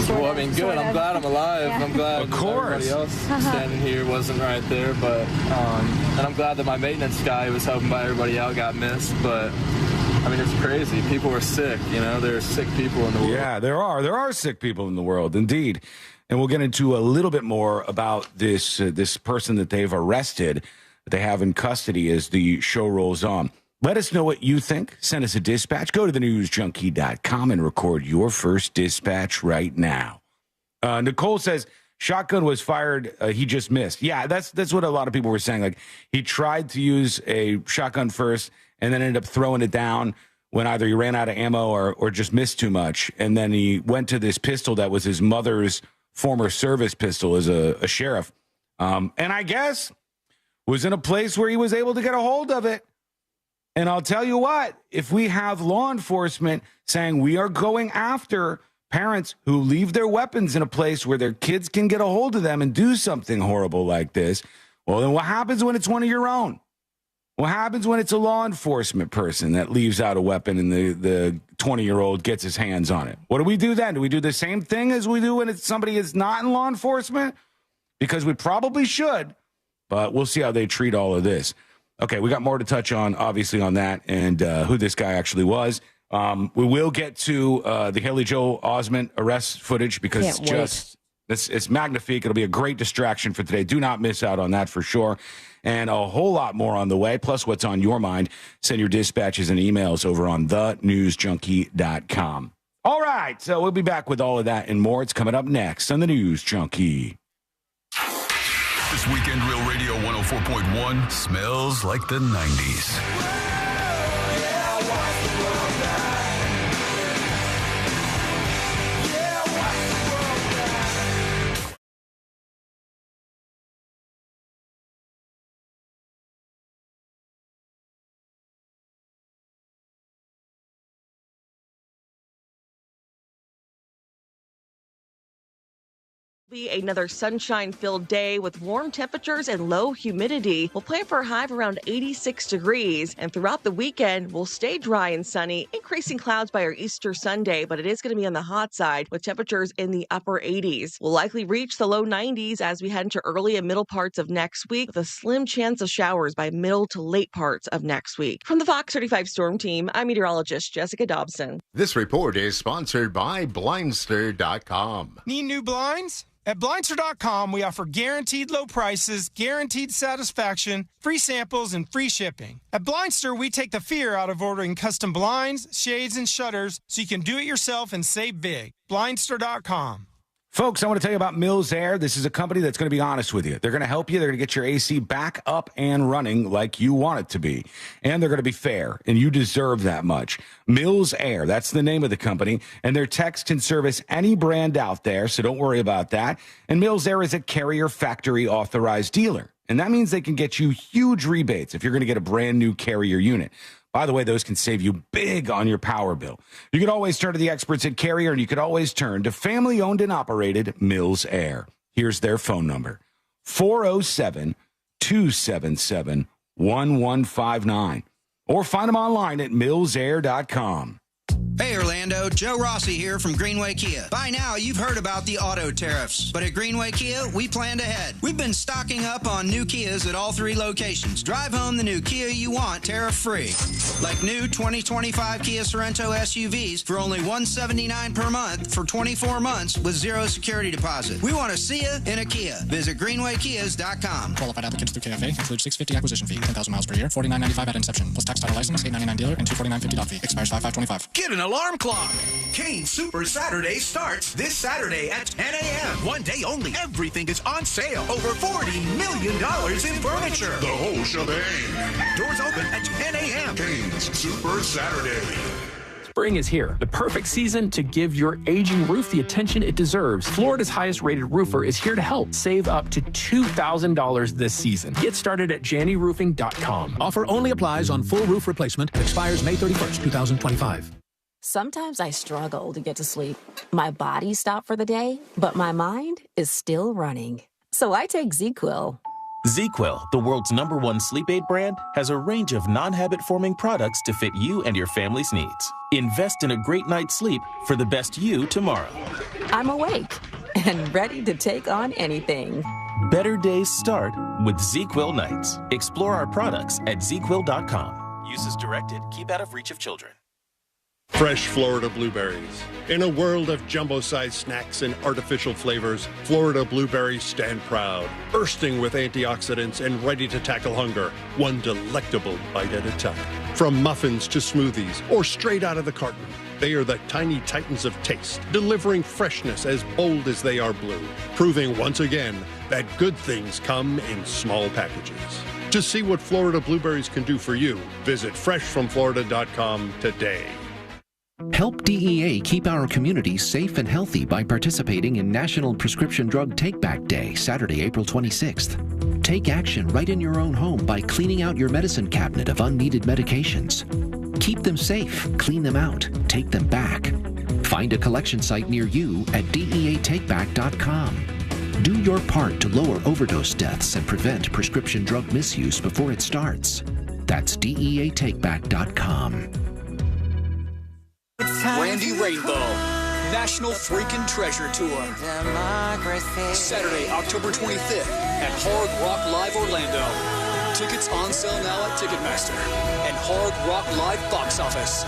Well, I mean, good. I'm glad I'm alive. Yeah. I'm glad everybody else standing here wasn't right there. But and I'm glad that my maintenance guy who was helping by everybody out got missed. But I mean, it's crazy. People were sick. There are sick people in the world. Yeah, there are sick people in the world, indeed. And we'll get into a little bit more about this person that they've arrested, that they have in custody as the show rolls on. Let us know what you think. Send us a dispatch. Go to thenewsjunkie.com and record your first dispatch right now. Nicole says, shotgun was fired. He just missed. Yeah, that's what a lot of people were saying. Like, he tried to use a shotgun first and then ended up throwing it down when either he ran out of ammo or just missed too much. And then he went to this pistol that was his mother's former service pistol as a sheriff. And I guess was in a place where he was able to get a hold of it. And I'll tell you what, if we have law enforcement saying we are going after parents who leave their weapons in a place where their kids can get a hold of them and do something horrible like this, well, then what happens when it's one of your own? What happens when it's a law enforcement person that leaves out a weapon and the 20-year-old gets his hands on it? What do we do then? Do we do the same thing as we do when it's somebody is not in law enforcement? Because we probably should, but we'll see how they treat all of this. Okay, we got more to touch on, obviously, on that and who this guy actually was. We will get to the Haley Joel Osment arrest footage because it's magnifique. It'll be a great distraction for today. Do not miss out on that for sure. And a whole lot more on the way, plus what's on your mind. Send your dispatches and emails over on thenewsjunkie.com. All right, so we'll be back with all of that and more. It's coming up next on The News Junkie. This weekend, Real Radio 104.1 smells like the 90s. Be another sunshine-filled day with warm temperatures and low humidity. We'll plan for a high of around 86 degrees, and throughout the weekend, we'll stay dry and sunny, increasing clouds by our Easter Sunday, but it is going to be on the hot side with temperatures in the upper 80s. We'll likely reach the low 90s as we head into early and middle parts of next week, with a slim chance of showers by middle to late parts of next week. From the Fox 35 Storm Team, I'm meteorologist Jessica Dobson. This report is sponsored by Blindster.com. Need new blinds? At Blindster.com, we offer guaranteed low prices, guaranteed satisfaction, free samples, and free shipping. At Blindster, we take the fear out of ordering custom blinds, shades, and shutters so you can do it yourself and save big. Blindster.com. Folks, I want to tell you about Mills Air. This is a company that's going to be honest with you. They're going to help you. They're going to get your AC back up and running like you want it to be. And they're going to be fair, and you deserve that much. Mills Air, that's the name of the company, and their techs can service any brand out there, so don't worry about that. And Mills Air is a Carrier Factory authorized dealer, and that means they can get you huge rebates if you're going to get a brand new Carrier unit. By the way, those can save you big on your power bill. You can always turn to the experts at Carrier, and you can always turn to family-owned and operated Mills Air. Here's their phone number, 407-277-1159. Or find them online at millsair.com. Hey Orlando, Joe Rossi here from Greenway Kia. By now, you've heard about the auto tariffs, but at Greenway Kia, we planned ahead. We've been stocking up on new Kias at all 3 locations. Drive home the new Kia you want tariff-free. Like new 2025 Kia Sorento SUVs for only $179 per month for 24 months with 0 security deposit. We want to see you in a Kia. Visit greenwaykias.com. Qualified applicants through KFA include $650 acquisition fee, 10,000 miles per year, $49.95 at inception, plus tax title license, $899 dealer, and $249.50 fee. Expires 5/5/25. Get an alarm clock. Kane Super Saturday starts this Saturday at 10 a.m. One day only. Everything is on sale. Over $40 million in furniture. The whole shebang. Doors open at 10 a.m. Kane's Super Saturday. Spring is here, the perfect season to give your aging roof the attention it deserves. Florida's highest-rated roofer is here to help. Save up to $2,000 this season. Get started at jannyroofing.com. Offer only applies on full roof replacement. Expires May 31st, 2025. Sometimes I struggle to get to sleep. My body stopped for the day, but my mind is still running. So I take ZQuil. ZQuil, the world's #1 sleep aid brand, has a range of non-habit-forming products to fit you and your family's needs. Invest in a great night's sleep for the best you tomorrow. I'm awake and ready to take on anything. Better days start with ZQuil nights. Explore our products at ZQuil.com. Uses directed. Keep out of reach of children. Fresh Florida blueberries. In a world of jumbo-sized snacks and artificial flavors, Florida blueberries stand proud, bursting with antioxidants and ready to tackle hunger, one delectable bite at a time. From muffins to smoothies or straight out of the carton, they are the tiny titans of taste, delivering freshness as bold as they are blue, proving once again that good things come in small packages. To see what Florida blueberries can do for you, visit freshfromflorida.com today. Help DEA keep our community safe and healthy by participating in National Prescription Drug Take-Back Day, Saturday, April 26th. Take action right in your own home by cleaning out your medicine cabinet of unneeded medications. Keep them safe, clean them out, take them back. Find a collection site near you at DEATakeback.com. Do your part to lower overdose deaths and prevent prescription drug misuse before it starts. That's DEATakeback.com. Randy Rainbow, National Freakin' Treasure Tour. Saturday, October 25th at Hard Rock Live Orlando. Tickets on sale now at Ticketmaster and Hard Rock Live box office.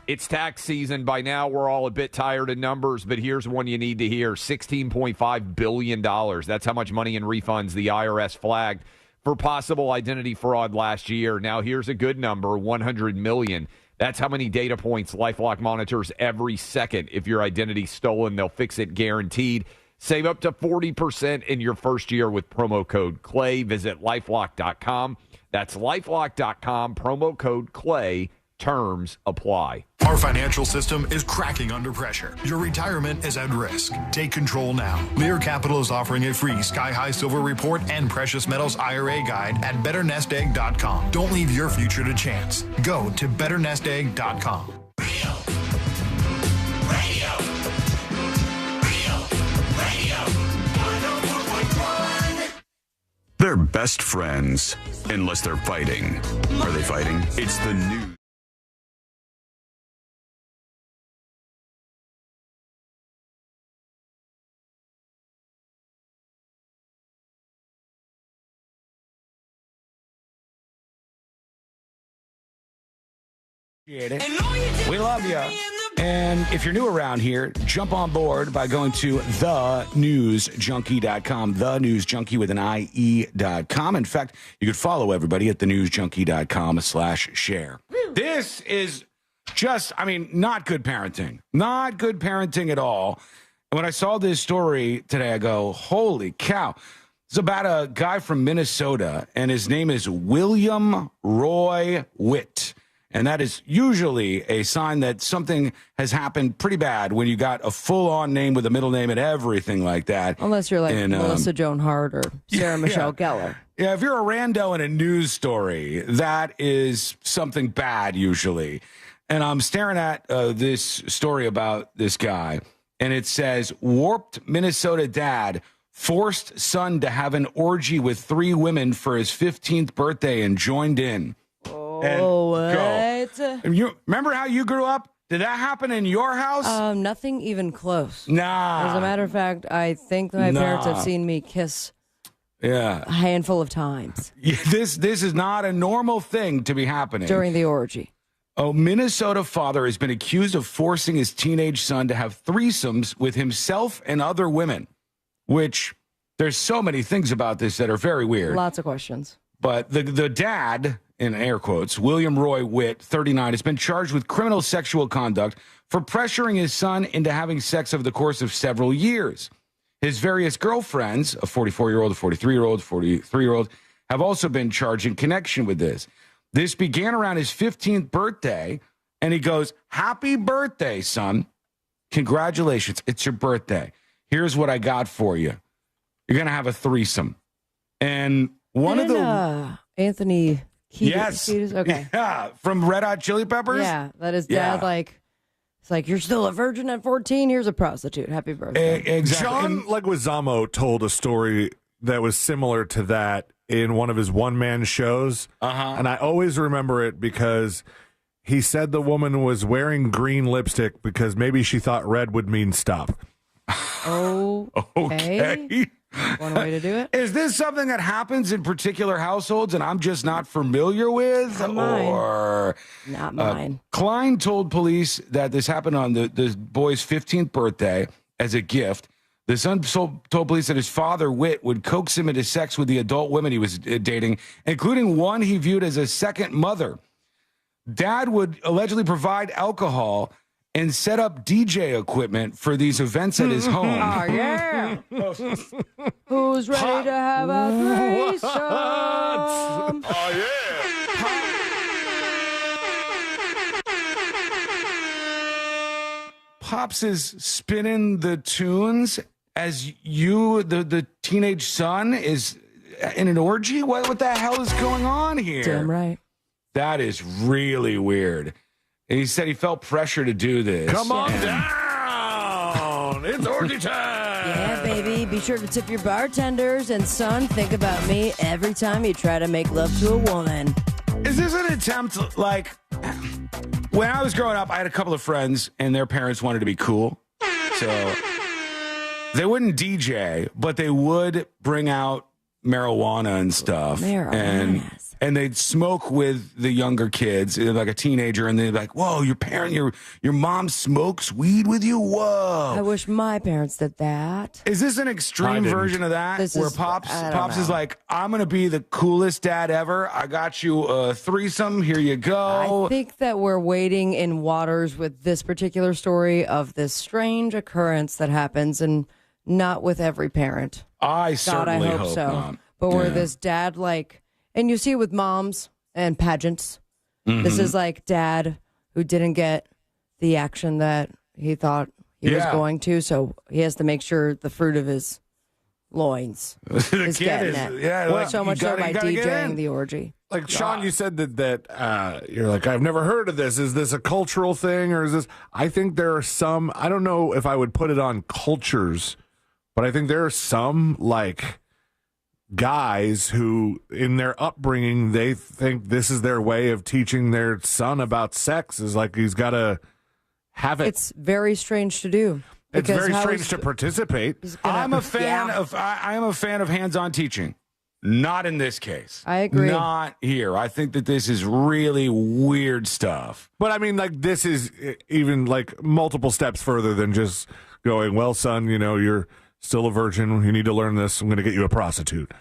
It's tax season. By now, we're all a bit tired of numbers, but here's one you need to hear. $16.5 billion. That's how much money in refunds the IRS flagged for possible identity fraud last year. Now, here's a good number, $100 million. That's how many data points LifeLock monitors every second. If your identity's stolen, they'll fix it guaranteed. Save up to 40% in your first year with promo code CLAY. Visit LifeLock.com. That's LifeLock.com, promo code CLAY. Terms apply. Our financial system is cracking under pressure. Your retirement is at risk. Take control now. Lear Capital is offering a free Sky High Silver Report and Precious Metals IRA guide at BetterNestEgg.com. Don't leave your future to chance. Go to BetterNestEgg.com. They're best friends, unless they're fighting. Are they fighting? It's the news. We love you. And if you're new around here, jump on board by going to thenewsjunkie.com, thenewsjunkie with an IE.com. In fact, you could follow everybody at thenewsjunkie.com/share. This is just, not good parenting. Not good parenting at all. And when I saw this story today, I go, holy cow. It's about a guy from Minnesota, and his name is William Roy Witt. And that is usually a sign that something has happened pretty bad when you got a full-on name with a middle name and everything like that. Unless you're like Melissa Joan Hart or Sarah Michelle Gellar. Yeah, if you're a rando in a news story, that is something bad usually. And I'm staring at this story about this guy, and it says, warped Minnesota dad forced son to have an orgy with 3 women for his 15th birthday and joined in. Oh, what? You remember how you grew up? Did that happen in your house? Nothing even close. Nah. As a matter of fact, I think my parents have seen me kiss a handful of times. Yeah, this is not a normal thing to be happening. During the orgy. A Minnesota father has been accused of forcing his teenage son to have threesomes with himself and other women, which there's so many things about this that are very weird. Lots of questions. But the dad, in air quotes, William Roy Witt, 39, has been charged with criminal sexual conduct for pressuring his son into having sex over the course of several years. His various girlfriends, a 44-year-old, a 43-year-old, 43-year-old, have also been charged in connection with this. This began around his 15th birthday, and he goes, "Happy birthday, son. Congratulations. It's your birthday. Here's what I got for you. You're going to have a threesome." And Anthony Kiedis. Yes. Okay. Yeah, from Red Hot Chili Peppers? Yeah, that his dad, it's like, "You're still a virgin at 14. Here's a prostitute. Happy birthday." Exactly. John Leguizamo told a story that was similar to that in one of his one-man shows. And I always remember it because he said the woman was wearing green lipstick because maybe she thought red would mean stop. Okay. One way to do it. Is this something that happens in particular households and I'm just not familiar with? Not mine. Or Not mine. Klein told police that this happened on the boy's 15th birthday as a gift. The son told police that his father, Witt, would coax him into sex with the adult women he was dating, including one he viewed as a second mother. Dad would allegedly provide alcohol and set up DJ equipment for these events at his home. Oh, yeah. Who's ready to have a threesome? Oh, yeah. Pops is spinning the tunes as you, the teenage son, is in an orgy? What the hell is going on here? Damn right. That is really weird. And he said he felt pressure to do this. Come on down. It's orgy time. Yeah, baby. Be sure to tip your bartenders. And, son, think about me every time you try to make love to a woman. Is this an attempt, like, when I was growing up, I had a couple of friends, and their parents wanted to be cool. So they wouldn't DJ, but they would bring out marijuana and stuff. And they'd smoke with the younger kids, like a teenager, and they'd be like, "Whoa, your mom smokes weed with you? Whoa." I wish my parents did that. Is this an extreme version of that? Where Pops is like, "I'm going to be the coolest dad ever. I got you a threesome. Here you go." I think that we're wading in waters with this particular story of this strange occurrence that happens, and not with every parent. I certainly hope so. not. But where this dad, and you see it with moms and pageants. Mm-hmm. This is like dad who didn't get the action that he thought he was going to, so he has to make sure the fruit of his loins is getting it. Yeah, so much so by DJing the orgy. Like, Sean, you said that you're like, I've never heard of this. Is this a cultural thing, or is this? I think there are some. I don't know if I would put it on cultures, but I think there are some guys who, in their upbringing, they think this is their way of teaching their son about sex. Is like he's got to have it. It's very strange to do. It's very strange to participate. I'm a fan of. I am a fan of hands-on teaching. Not in this case. I agree. Not here. I think that this is really weird stuff. But I mean, this is even multiple steps further than just going, "Well, son, you're still a virgin. You need to learn this. I'm going to get you a prostitute."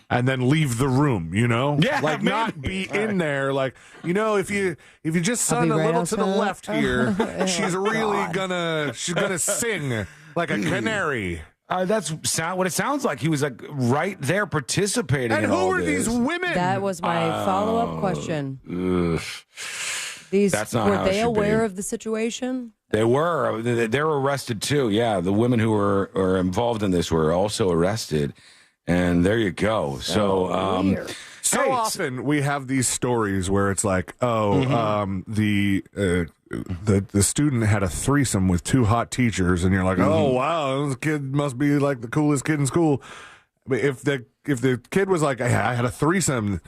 And then leave the room, Yeah, maybe. Not be in there. If you just sun a little to the left here, she's really gonna sing like a canary. That's what it sounds like. He was right there participating. And in who all were this. these women? That was my follow-up question. That's not were how it they should aware be. of the situation? They were. They were arrested too. Yeah, the women who were involved in this were also arrested. And there you go. So often we have these stories where it's like, the student had a threesome with two hot teachers, and you're like, oh wow, this kid must be the coolest kid in school. But if the kid was like, I had a threesome,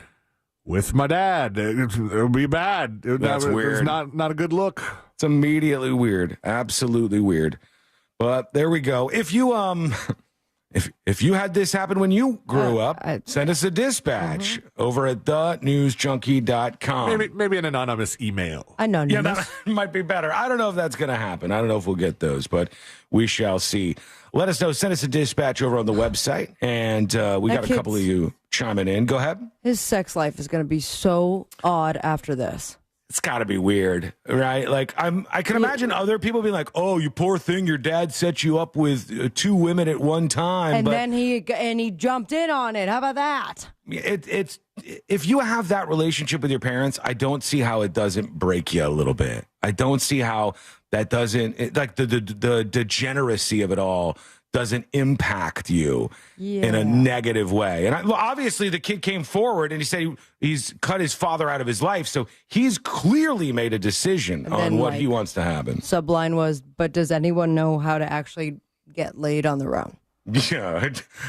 with my dad. It would be bad. That's weird. It's not a good look. It's immediately weird. Absolutely weird. But there we go. If you if you had this happen when you grew up, send us a dispatch over at thenewsjunkie.com. Maybe an anonymous email. Anonymous. Yeah, that might be better. I don't know if that's going to happen. I don't know if we'll get those, but we shall see. Let us know. Send us a dispatch over on the website, and we got a couple of you chiming in. Go ahead. His sex life is going to be so odd after this. It's got to be weird, right? Like I can imagine other people being like, "Oh, you poor thing, your dad set you up with 2 women at one time," and then he jumped in on it. How about that? It's if you have that relationship with your parents, I don't see how it doesn't break you a little bit. I don't see how that doesn't like the degeneracy of it all doesn't impact you in a negative way. And obviously the kid came forward and he said he's cut his father out of his life. So he's clearly made a decision on what he wants to happen. Subline was, but does anyone know how to actually get laid on their own? Yeah,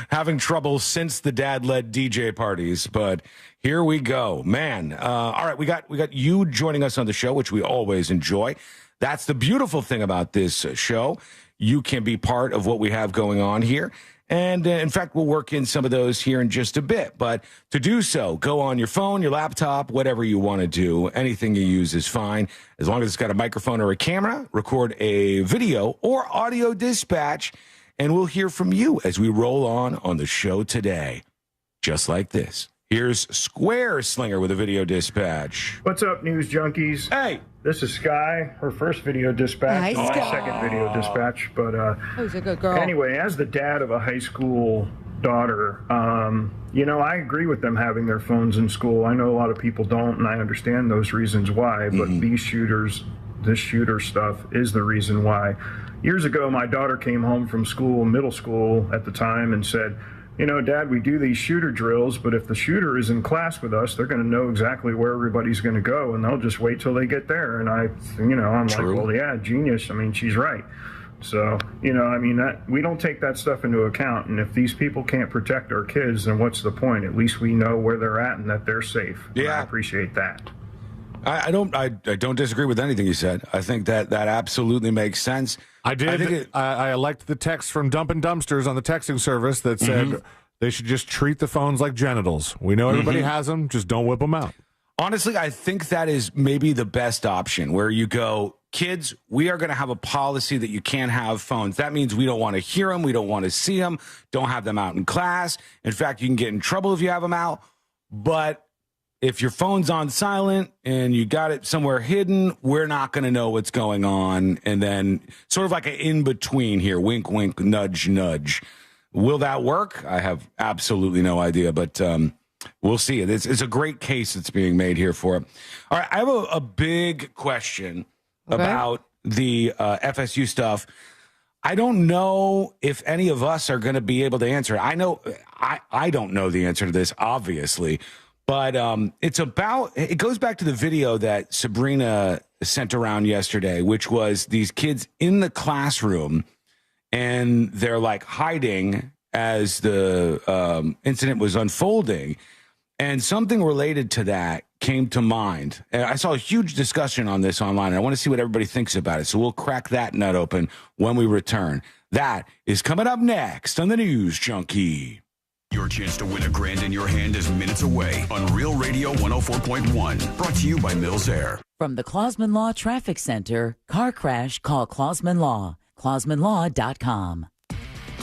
having trouble since the dad led DJ parties, but here we go, man. All right, we got you joining us on the show, which we always enjoy. That's the beautiful thing about this show. You can be part of what we have going on here. And in fact, we'll work in some of those here in just a bit. But to do so, go on your phone, your laptop, whatever you want to do. Anything you use is fine. As long as it's got a microphone or a camera, record a video or audio dispatch, and we'll hear from you as we roll on the show today. Just like this. Here's Square Slinger with a video dispatch. What's up, News Junkies? Hey. This is Sky, her first video dispatch, Hi, my Sky. second video dispatch. But Who's a good girl? Anyway, as the dad of a high school daughter, I agree with them having their phones in school. I know a lot of people don't, and I understand those reasons why. But this shooter stuff is the reason why. Years ago, my daughter came home from school, middle school at the time, and said, Dad, we do these shooter drills, but if the shooter is in class with us, they're going to know exactly where everybody's going to go, and they'll just wait till they get there. And I'm like, well, yeah, genius. I mean, she's right. So, that we don't take that stuff into account. And if these people can't protect our kids, then what's the point? At least we know where they're at and that they're safe. Yeah. And I appreciate that. I don't disagree with anything you said. I think that absolutely makes sense. I liked the text from Dumpin' Dumpsters on the texting service that said they should just treat the phones like genitals. We know everybody has them. Just don't whip them out. Honestly, I think that is maybe the best option where you go, kids, we are going to have a policy that you can't have phones. That means we don't want to hear them. We don't want to see them. Don't have them out in class. In fact, you can get in trouble if you have them out. But if your phone's on silent and you got it somewhere hidden, we're not going to know what's going on. And then sort of like an in-between here, wink, wink, nudge, nudge. Will that work? I have absolutely no idea, but we'll see. It's a great case that's being made here for it. All right, I have a big question about the FSU stuff. I don't know if any of us are going to be able to answer it. I know I don't know the answer to this, obviously. But it goes back to the video that Sabrina sent around yesterday, which was these kids in the classroom and they're like hiding as the incident was unfolding. And something related to that came to mind. And I saw a huge discussion on this online, and I want to see what everybody thinks about it. So we'll crack that nut open when we return. That is coming up next on the News Junkie. Your chance to win $1,000 in your hand is minutes away on Real Radio 104.1. Brought to you by Mills Air. From the Clausman Law Traffic Center, car crash, call Clausman Law. ClausmanLaw.com.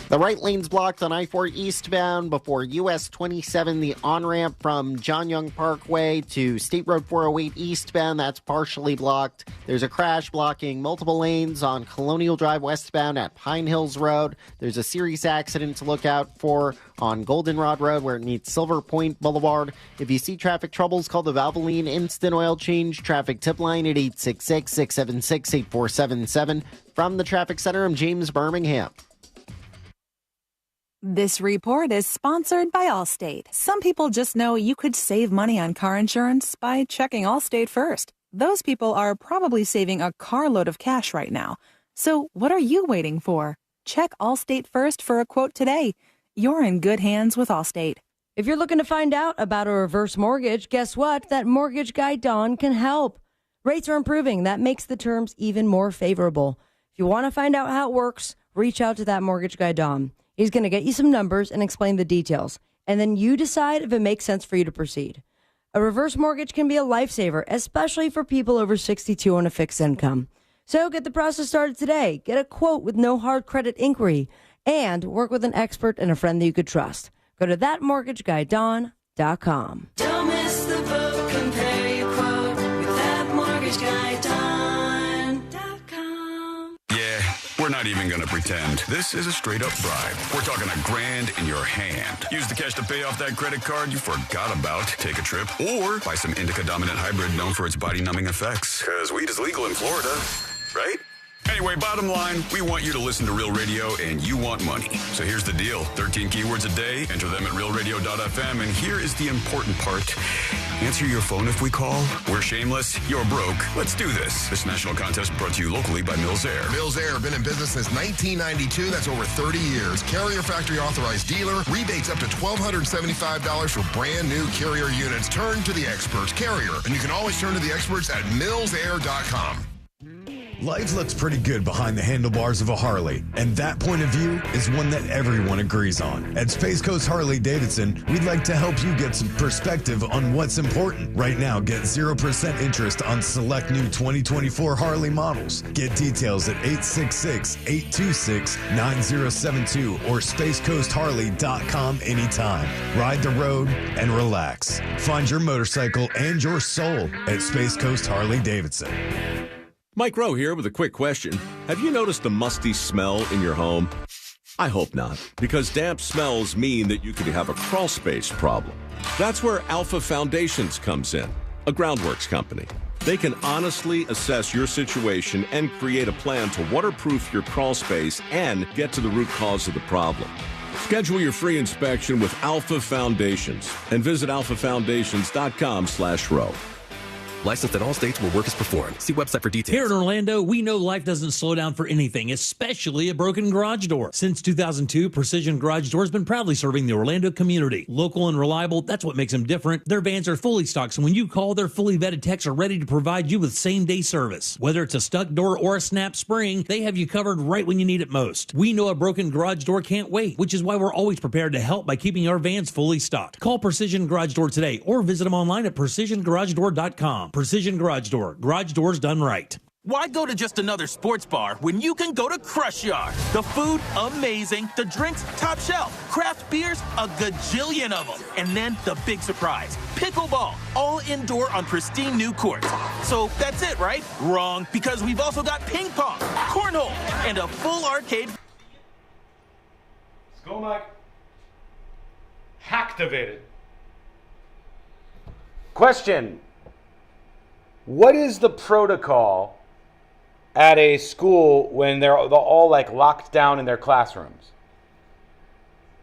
The right lane's blocked on I-4 eastbound before US 27, the on-ramp from John Young Parkway to State Road 408 eastbound. That's partially blocked. There's a crash blocking multiple lanes on Colonial Drive westbound at Pine Hills Road. There's a serious accident to look out for on Goldenrod Road where it meets Silver Point Boulevard. If you see traffic troubles, call the Valvoline Instant Oil Change traffic tip line at 866-676-8477. From the Traffic Center, I'm James Birmingham. This report is sponsored by Allstate. Some people just know you could save money on car insurance by checking Allstate first. Those people are probably saving a carload of cash right now. So what are you waiting for? Check Allstate first for a quote today. You're in good hands with Allstate. If you're looking to find out about a reverse mortgage, guess what? That mortgage guy, Don, can help. Rates are improving. That makes the terms even more favorable. If you want to find out how it works, reach out to that mortgage guy, Don. He's going to get you some numbers and explain the details. And then you decide if it makes sense for you to proceed. A reverse mortgage can be a lifesaver, especially for people over 62 on a fixed income. So get the process started today. Get a quote with no hard credit inquiry. And work with an expert and a friend that you could trust. Go to thatmortgageguyDon.com. Don't miss the boat. Compare your quote with thatmortgageguyDon.com. Yeah, we're not even going to pretend. This is a straight-up bribe. We're talking $1,000 in your hand. Use the cash to pay off that credit card you forgot about. Take a trip. Or buy some indica-dominant hybrid known for its body-numbing effects. Because weed is legal in Florida, right? Anyway, bottom line, we want you to listen to Real Radio, and you want money. So here's the deal. 13 keywords a day. Enter them at realradio.fm, and here is the important part. Answer your phone if we call. We're shameless. You're broke. Let's do this. This national contest brought to you locally by Mills Air. Mills Air, been in business since 1992. That's over 30 years. Carrier factory authorized dealer. Rebates up to $1,275 for brand new Carrier units. Turn to the experts. Carrier. And you can always turn to the experts at millsair.com. Life looks pretty good behind the handlebars of a Harley, and that point of view is one that everyone agrees on. At Space Coast Harley-Davidson, we'd like to help you get some perspective on what's important. Right now, get 0% interest on select new 2024 Harley models. Get details at 866-826-9072 or spacecoastharley.com anytime. Ride the road and relax. Find your motorcycle and your soul at Space Coast Harley-Davidson. Mike Rowe here with a quick question. Have you noticed a musty smell in your home? I hope not, because damp smells mean that you could have a crawl space problem. That's where Alpha Foundations comes in, a groundworks company. They can honestly assess your situation and create a plan to waterproof your crawl space and get to the root cause of the problem. Schedule your free inspection with Alpha Foundations and visit alphafoundations.com/row. Licensed in all states where work is performed. See website for details. Here in Orlando, we know life doesn't slow down for anything, especially a broken garage door. Since 2002, Precision Garage Door has been proudly serving the Orlando community. Local and reliable, that's what makes them different. Their vans are fully stocked, so when you call, their fully vetted techs are ready to provide you with same-day service. Whether it's a stuck door or a snap spring, they have you covered right when you need it most. We know a broken garage door can't wait, which is why we're always prepared to help by keeping our vans fully stocked. Call Precision Garage Door today or visit them online at PrecisionGarageDoor.com. Precision Garage Door. Garage doors done right. Why go to just another sports bar when you can go to Crush Yard? The food, amazing. The drinks, top shelf. Craft beers, a gajillion of them. And then the big surprise, pickleball, all indoor on pristine new courts. So that's it, right? Wrong, because we've also got ping pong, cornhole, and a full arcade. Let's go, Mike. Hacktivated. Question. What is the protocol at a school when they're all like locked down in their classrooms?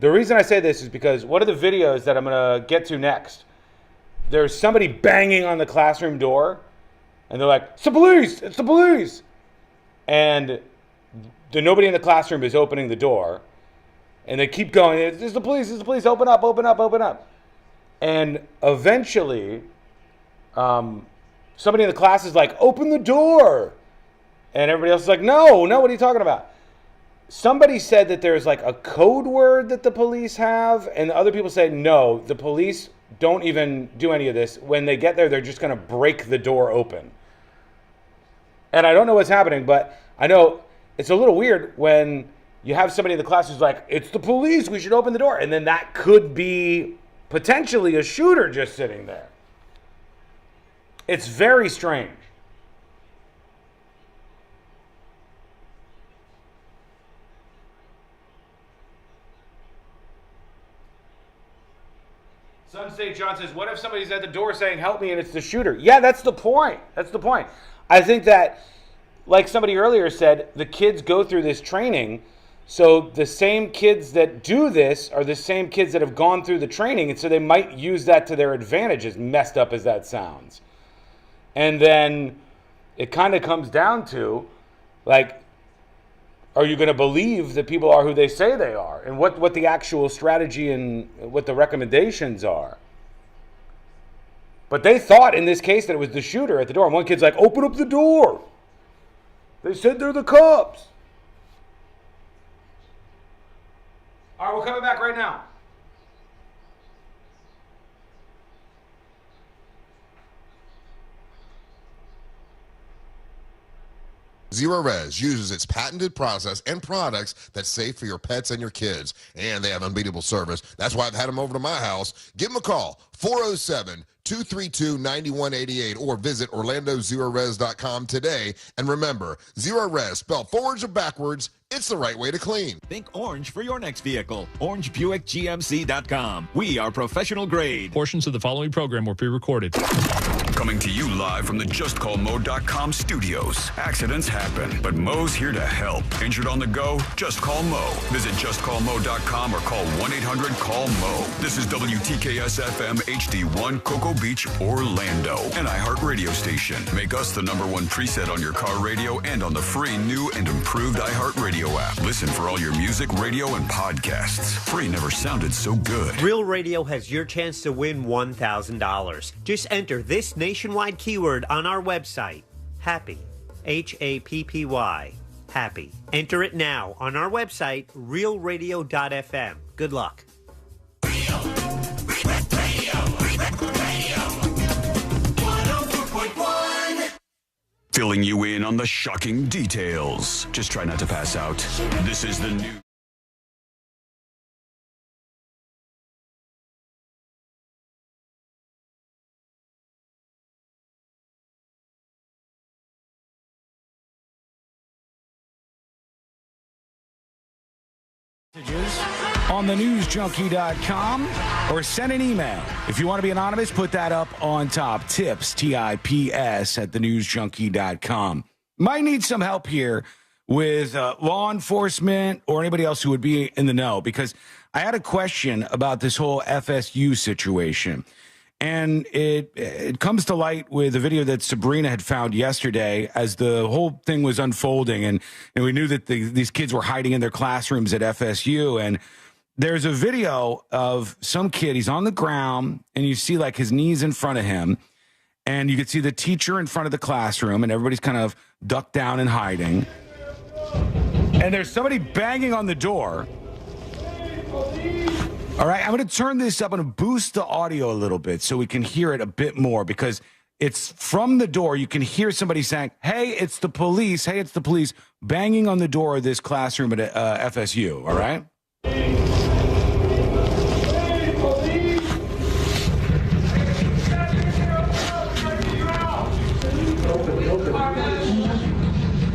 The reason I say this is because one of the videos that I'm going to get to next, there's somebody banging on the classroom door, and they're like, "It's the police! It's the police!" And nobody in the classroom is opening the door, and they keep going, "It's the police! It's the police! Open up! Open up! Open up!" And eventually, somebody in the class is like, "Open the door." And everybody else is like, no, what are you talking about? Somebody said that there's like a code word that the police have, and other people say, no, the police don't even do any of this. When they get there, they're just going to break the door open. And I don't know what's happening, but I know it's a little weird when you have somebody in the class who's like, "It's the police, we should open the door." And then that could be potentially a shooter just sitting there. It's very strange. Sun State John says, what if somebody's at the door saying, "Help me," and it's the shooter? Yeah, that's the point. That's the point. I think that, like somebody earlier said, the kids go through this training. So the same kids that do this are the same kids that have gone through the training. And so they might use that to their advantage, as messed up as that sounds. And then it kind of comes down to, like, are you going to believe that people are who they say they are, and what the actual strategy and what the recommendations are? But they thought in this case that it was the shooter at the door. And one kid's like, open up the door. They said they're the cops. All right, we're coming back right now. Zero Res uses its patented process and products that's safe for your pets and your kids. And they have unbeatable service. That's why I've had them over to my house. Give them a call, 407-232-9188, or visit OrlandoZeroRes.com today. And remember, Zero Res, spelled forwards or backwards, it's the right way to clean. Think orange for your next vehicle. OrangeBuickGMC.com. We are professional grade. Portions of the following program were pre-recorded. Coming to you live from the JustCallMo.com studios. Accidents happen, but Mo's here to help. Injured on the go? Just call Mo. Visit JustCallMo.com or call 1-800-CALL-MO. This is WTKS-FM HD1, Cocoa Beach, Orlando. An iHeart radio station. Make us the #1 preset on your car radio and on the free new and improved iHeart radio app. Listen for all your music, radio, and podcasts. Free never sounded so good. Real Radio has your chance to win $1,000. Just enter this nationwide keyword on our website, HAPPY, HAPPY, HAPPY. Enter it now on our website, realradio.fm. Good luck. Filling you in on the shocking details. Just try not to pass out. This is the new. On the newsjunkie.com or send an email. If you want to be anonymous, put that up on top. Tips, TIPS, at thenewsjunkie.com. Might need some help here with law enforcement or anybody else who would be in the know, because I had a question about this whole FSU situation. And it comes to light with a video that Sabrina had found yesterday as the whole thing was unfolding. And we knew that these kids were hiding in their classrooms at FSU. And there's a video of some kid. He's on the ground, and you see like his knees in front of him. And you can see the teacher in front of the classroom, and everybody's kind of ducked down and hiding. And there's somebody banging on the door. All right, I'm going to turn this up. I'm going to boost the audio a little bit so we can hear it a bit more, because it's from the door. You can hear somebody saying, hey, it's the police. Hey, it's the police, banging on the door of this classroom at FSU. All right?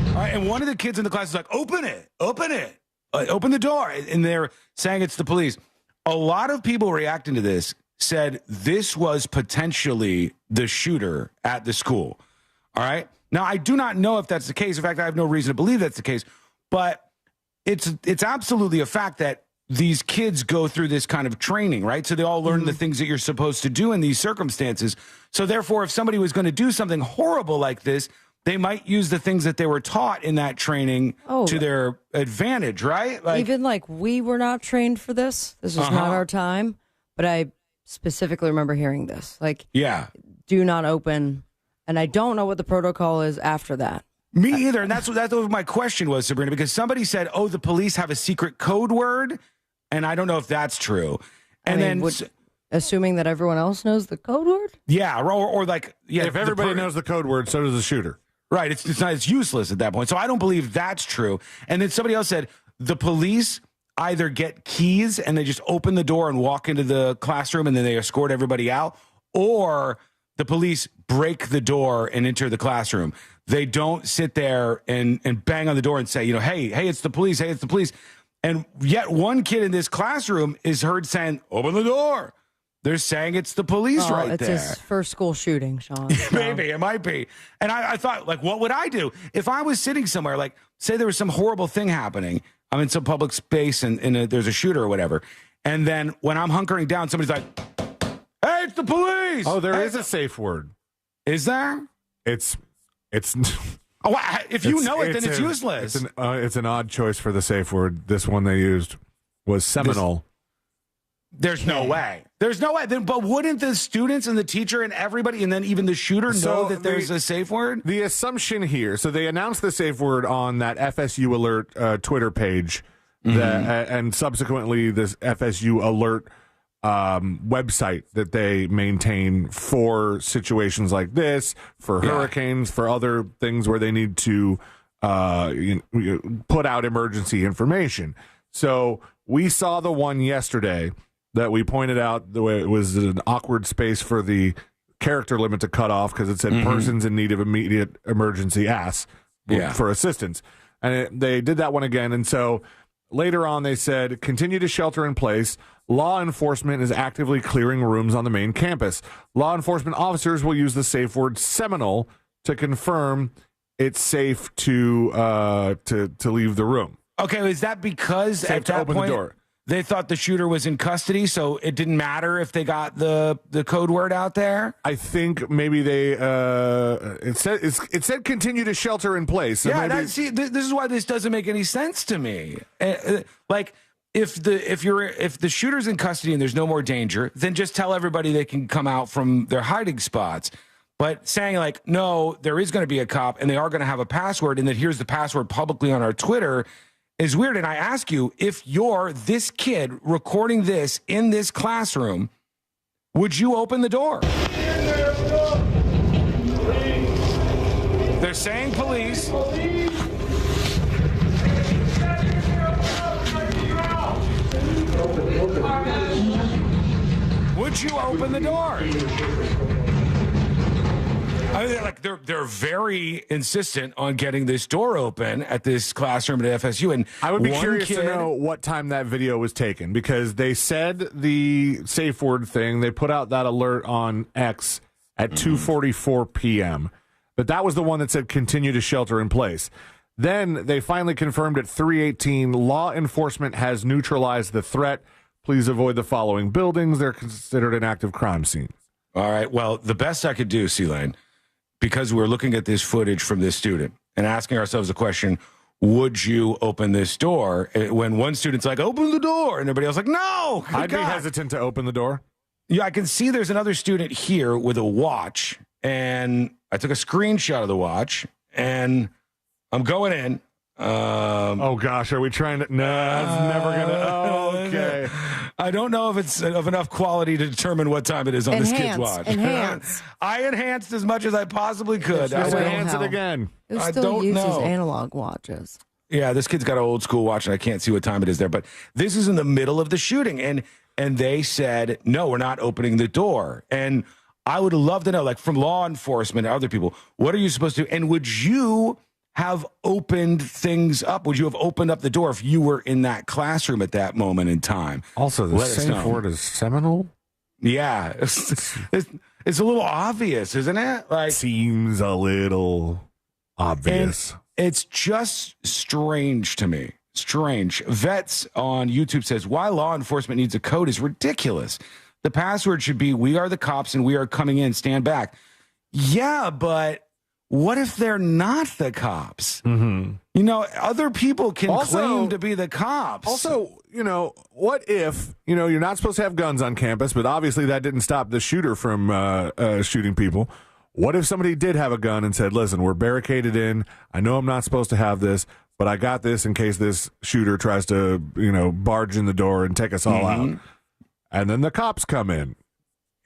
All right, and one of the kids in the class is like, open it, open the door. And they're saying it's the police. A lot of people reacting to this said this was potentially the shooter at the school. All right. Now, I do not know if that's the case. In fact, I have no reason to believe that's the case. But it's absolutely a fact that these kids go through this kind of training, right? So they all learn the things that you're supposed to do in these circumstances. So therefore, if somebody was going to do something horrible like this, they might use the things that they were taught in that training to their advantage, right? Like, even like we were not trained for this. This was not our time. But I specifically remember hearing this. Like, yeah, do not open. And I don't know what the protocol is after that. Me either. And that's what my question was, Sabrina, because somebody said, oh, the police have a secret code word. And I don't know if that's true. And assuming that everyone else knows the code word? Yeah. Or like, yeah. If everybody knows the code word, so does the shooter. Right. It's useless at that point. So I don't believe that's true. And then somebody else said the police either get keys and they just open the door and walk into the classroom and then they escort everybody out, or the police break the door and enter the classroom. They don't sit there and bang on the door and say, hey, it's the police. Hey, it's the police. And yet one kid in this classroom is heard saying, open the door. They're saying it's the police right there. It's his first school shooting, Sean. Maybe, it might be. And I thought, like, what would I do? If I was sitting somewhere, like, say there was some horrible thing happening, I'm in some public space and there's a shooter or whatever, and then when I'm hunkering down, somebody's like, hey, it's the police! Oh, there is a safe word. Is there? It's Oh, if you know it, then it's useless. It's an odd choice for the safe word. This one they used was seminal. There's no way. There's no way. But wouldn't the students and the teacher and everybody, and then even the shooter, know that there's a safe word? The assumption here, so they announced the safe word on that FSU Alert Twitter page, and subsequently this FSU Alert website that they maintain for situations like this, for hurricanes, for other things where they need to put out emergency information. So we saw the one yesterday that we pointed out the way it was an awkward space for the character limit to cut off because it said persons in need of immediate emergency for assistance. And they did that one again. And so later on, they said, continue to shelter in place. Law enforcement is actively clearing rooms on the main campus. Law enforcement officers will use the safe word seminal to confirm it's safe to leave the room. Okay, is that because safe at to that open point the door. They thought the shooter was in custody, so it didn't matter if they got the code word out there? I think maybe they it said continue to shelter in place. So yeah, maybe... this is why this doesn't make any sense to me. Like if the shooter's in custody and there's no more danger, then just tell everybody they can come out from their hiding spots. But saying like, no, there is going to be a cop and they are going to have a password, and that here's the password publicly on our Twitter is weird. And I ask you, if you're this kid recording this in this classroom, would you open the door? They're saying police. Would you open the door? I mean, they're very insistent on getting this door open at this classroom at FSU. And I would be curious to know what time that video was taken, because they said the safe word thing. They put out that alert on X at 2:44 p.m. But that was the one that said continue to shelter in place. Then they finally confirmed at 3:18, law enforcement has neutralized the threat. Please avoid the following buildings. They're considered an active crime scene. All right. Well, the best I could do, C-Lane, because we're looking at this footage from this student and asking ourselves the question, would you open this door? When one student's like, open the door, and everybody else like, no. I'd be hesitant to open the door. Yeah, I can see there's another student here with a watch, and I took a screenshot of the watch, and I'm going in. Oh, gosh, are we trying to? No, it's never going to. Oh, okay. I don't know if it's of enough quality to determine what time it is on this kid's watch. Enhance. I enhanced as much as I possibly could. I will enhance it again. Who I still don't uses know. analog watches? Yeah, this kid's got an old school watch, and I can't see what time it is there. But this is in the middle of the shooting, and they said, no, we're not opening the door. And I would love to know, like from law enforcement and other people, what are you supposed to do? And would you have opened things up? Would you have opened up the door if you were in that classroom at that moment in time? Also, the safe word is seminal? Yeah. It's a little obvious, isn't it? Like, seems a little obvious. It's just strange to me. Strange. Vets on YouTube says, why law enforcement needs a code is ridiculous. The password should be, we are the cops and we are coming in, stand back. Yeah, but what if they're not the cops? Mm-hmm. You know, other people can claim to be the cops. Also, you know, what if, you know, you're not supposed to have guns on campus, but obviously that didn't stop the shooter from shooting people. What if somebody did have a gun and said, listen, we're barricaded in. I know I'm not supposed to have this, but I got this in case this shooter tries to, you know, barge in the door and take us all out. And then the cops come in.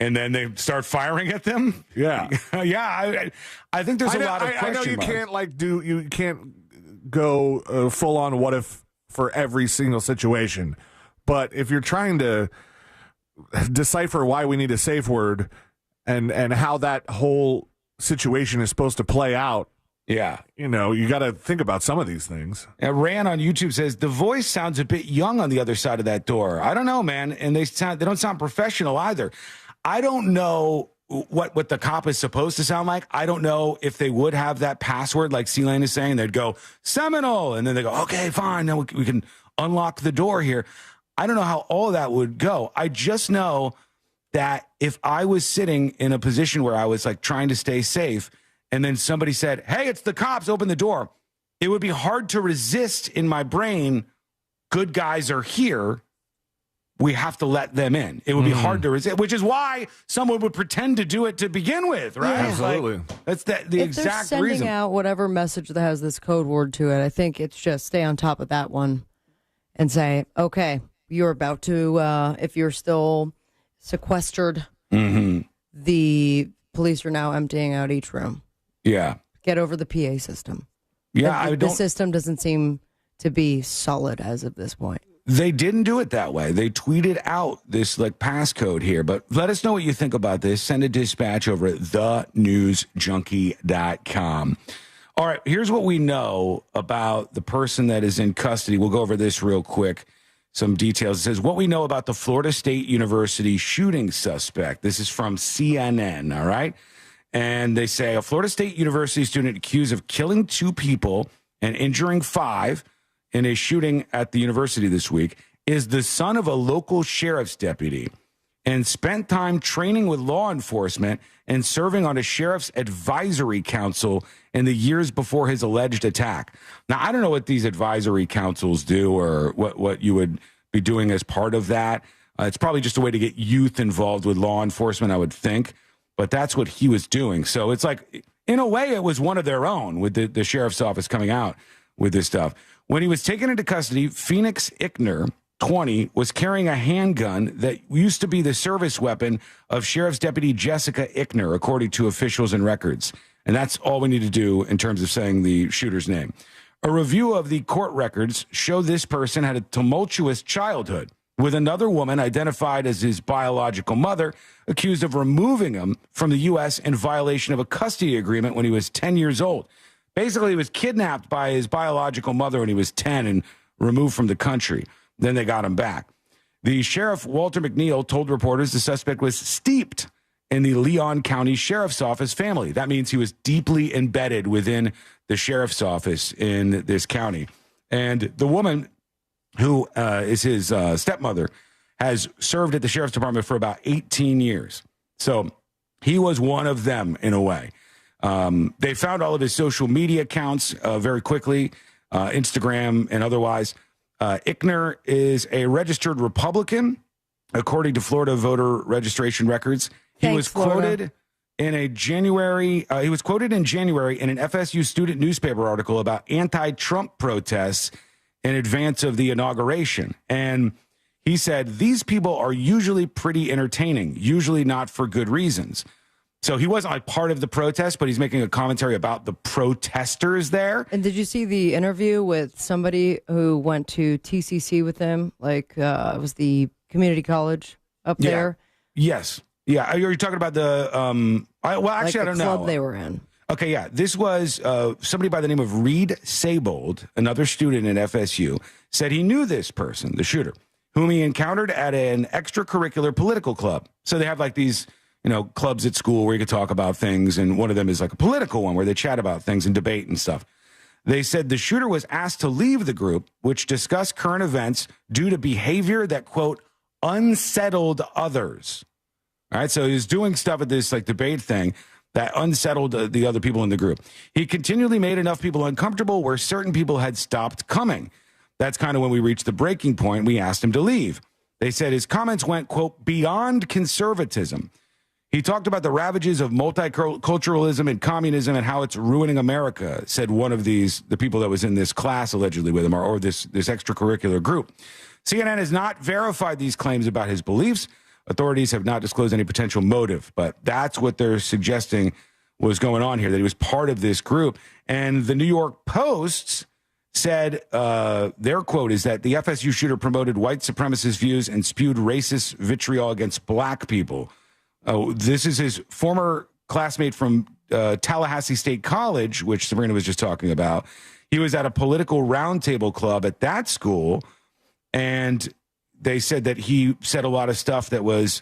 And then they start firing at them? Yeah. Yeah, I think there's a lot of question I know you marks. can't you can't go full on what if for every single situation. But if you're trying to decipher why we need a safe word and how that whole situation is supposed to play out, yeah, you know, you got to think about some of these things. Ran on YouTube says the voice sounds a bit young on the other side of that door. I don't know, man, and they don't sound professional either. I don't know what the cop is supposed to sound like. I don't know if they would have that password like C-Lane is saying. They'd go, Seminole, and then they go, okay, fine, now we can unlock the door here. I don't know how all that would go. I just know that if I was sitting in a position where I was like trying to stay safe and then somebody said, hey, it's the cops, open the door, it would be hard to resist in my brain, good guys are here, we have to let them in. It would be hard to resist, which is why someone would pretend to do it to begin with, right? Yeah. Absolutely. Like, that's the If they're exact sending reason. out whatever message that has this code word to it, I think it's just stay on top of that one and say, okay, you're about to, if you're still sequestered, the police are now emptying out each room. Yeah. Get over the PA system. Yeah, The system doesn't seem to be solid as of this point. They didn't do it that way. They tweeted out this like passcode here, but let us know what you think about this. Send a dispatch over at thenewsjunkie.com. All right, here's what we know about the person that is in custody. We'll go over this real quick. Some details. It says what we know about the Florida State University shooting suspect. This is from CNN, all right? And they say a Florida State University student accused of killing 2 people and injuring 5 in a shooting at the university this week is the son of a local sheriff's deputy and spent time training with law enforcement and serving on a sheriff's advisory council in the years before his alleged attack. Now, I don't know what these advisory councils do or what you would be doing as part of that. It's probably just a way to get youth involved with law enforcement, I would think. But that's what he was doing. So it's like, in a way, it was one of their own with the sheriff's office coming out with this stuff. When he was taken into custody, Phoenix Ickner, 20, was carrying a handgun that used to be the service weapon of Sheriff's Deputy Jessica Ickner, according to officials and records. And that's all we need to do in terms of saying the shooter's name. A review of the court records showed this person had a tumultuous childhood, with another woman identified as his biological mother accused of removing him from the U.S. in violation of a custody agreement when he was 10 years old. Basically, he was kidnapped by his biological mother when he was 10 and removed from the country. Then they got him back. The sheriff, Walter McNeil, told reporters the suspect was steeped in the Leon County Sheriff's Office family. That means he was deeply embedded within the sheriff's office in this county. And the woman who is his stepmother has served at the sheriff's department for about 18 years. So he was one of them in a way. They found all of his social media accounts very quickly, Instagram and otherwise. Ickner is a registered Republican, according to Florida voter registration records. He was quoted in January in an FSU student newspaper article about anti-Trump protests in advance of the inauguration. And he said, these people are usually pretty entertaining, usually not for good reasons. So he wasn't like part of the protest, but he's making a commentary about the protesters there. And did you see the interview with somebody who went to TCC with him? Like, it was the community college up there? Yes. Yeah. Are you talking about the, I don't know. Club they were in. Okay, yeah. This was somebody by the name of Reed Saybold, another student at FSU, said he knew this person, the shooter, whom he encountered at an extracurricular political club. So they have like these, clubs at school where you could talk about things, and one of them is like a political one where they chat about things and debate and stuff. They said the shooter was asked to leave the group, which discussed current events due to behavior that, quote, unsettled others. All right, so he was doing stuff at this like debate thing that unsettled the other people in the group. He continually made enough people uncomfortable where certain people had stopped coming. That's kind of when we reached the breaking point. We asked him to leave. They said his comments went, quote, beyond conservatism. He talked about the ravages of multiculturalism and communism and how it's ruining America, said one of the people that was in this class allegedly with him or this extracurricular group. CNN has not verified these claims about his beliefs. Authorities have not disclosed any potential motive, but that's what they're suggesting was going on here, that he was part of this group. And the New York Post said their quote is that the FSU shooter promoted white supremacist views and spewed racist vitriol against black people. This is his former classmate from Tallahassee State College, which Sabrina was just talking about. He was at a political roundtable club at that school, and they said that he said a lot of stuff that was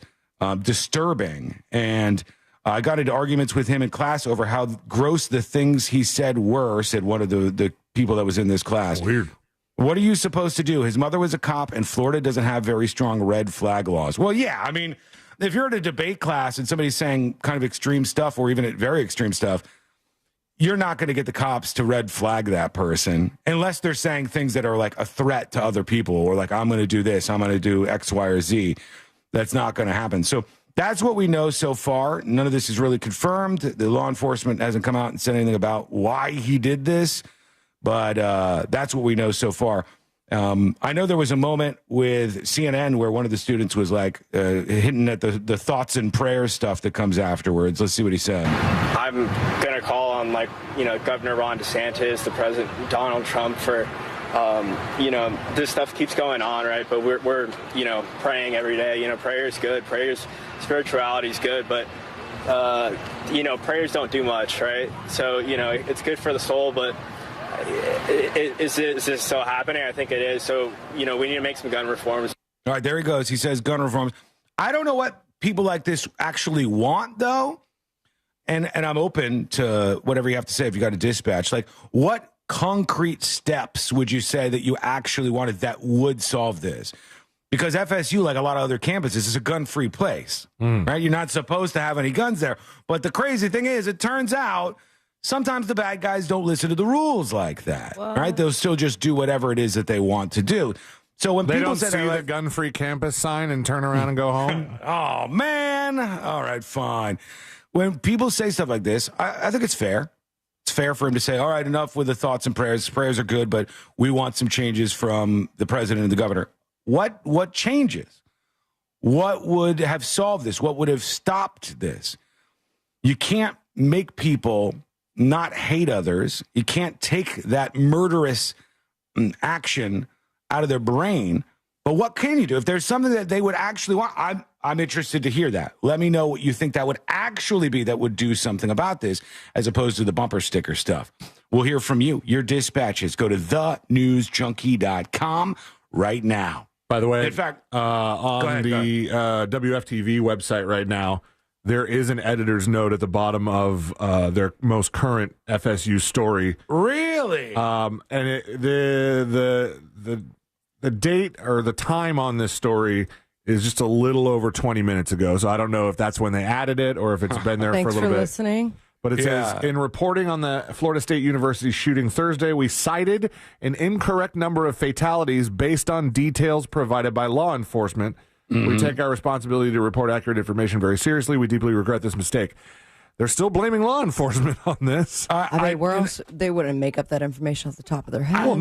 disturbing. And I got into arguments with him in class over how gross the things he said were, said one of the people that was in this class. Weird. What are you supposed to do? His mother was a cop, and Florida doesn't have very strong red flag laws. Well, yeah, I mean, if you're in a debate class and somebody's saying kind of extreme stuff or even very extreme stuff, you're not going to get the cops to red flag that person unless they're saying things that are like a threat to other people or like, I'm going to do this, I'm going to do X, Y, or Z. That's not going to happen. So that's what we know so far. None of this is really confirmed. The law enforcement hasn't come out and said anything about why he did this, but that's what we know so far. I know there was a moment with CNN where one of the students was like hitting at the thoughts and prayers stuff that comes afterwards. Let's see what he said. I'm going to call on, Governor Ron DeSantis, the President Donald Trump for, this stuff keeps going on, right? But we're praying every day. Prayer is good. Spirituality is good, but, prayers don't do much, right? So, it's good for the soul, but is this still happening? I think it is. So, we need to make some gun reforms. All right, there he goes. He says gun reforms. I don't know what people like this actually want, though. And I'm open to whatever you have to say if you got a dispatch. Like, what concrete steps would you say that you actually wanted that would solve this? Because FSU, like a lot of other campuses, is a gun-free place, right? You're not supposed to have any guns there. But the crazy thing is, it turns out sometimes the bad guys don't listen to the rules like that, right? They'll still just do whatever it is that they want to do. So when they people don't see the gun-free campus sign and turn around and go home. Oh, man. All right, fine. When people say stuff like this, I think it's fair. It's fair for him to say, all right, enough with the thoughts and prayers. Prayers are good, but we want some changes from the president and the governor. What changes? What would have solved this? What would have stopped this? You can't make people not hate others. You can't take that murderous action out of their brain. But what can you do? If there's something that they would actually want, I'm interested to hear that. Let me know what you think that would actually be that would do something about this, as opposed to the bumper sticker stuff. We'll hear from you. Your dispatches. Go to thenewsjunkie.com right now. By the way, in fact, on the WFTV website right now, there is an editor's note at the bottom of their most current FSU story. Really? And the date or the time on this story is just a little over 20 minutes ago. So I don't know if that's when they added it or if it's been there for a little bit. Thanks for listening. But it says, in reporting on the Florida State University shooting Thursday, we cited an incorrect number of fatalities based on details provided by law enforcement. We take our responsibility to report accurate information very seriously. We deeply regret this mistake. They're still blaming law enforcement on this. They wouldn't make up that information off the top of their head.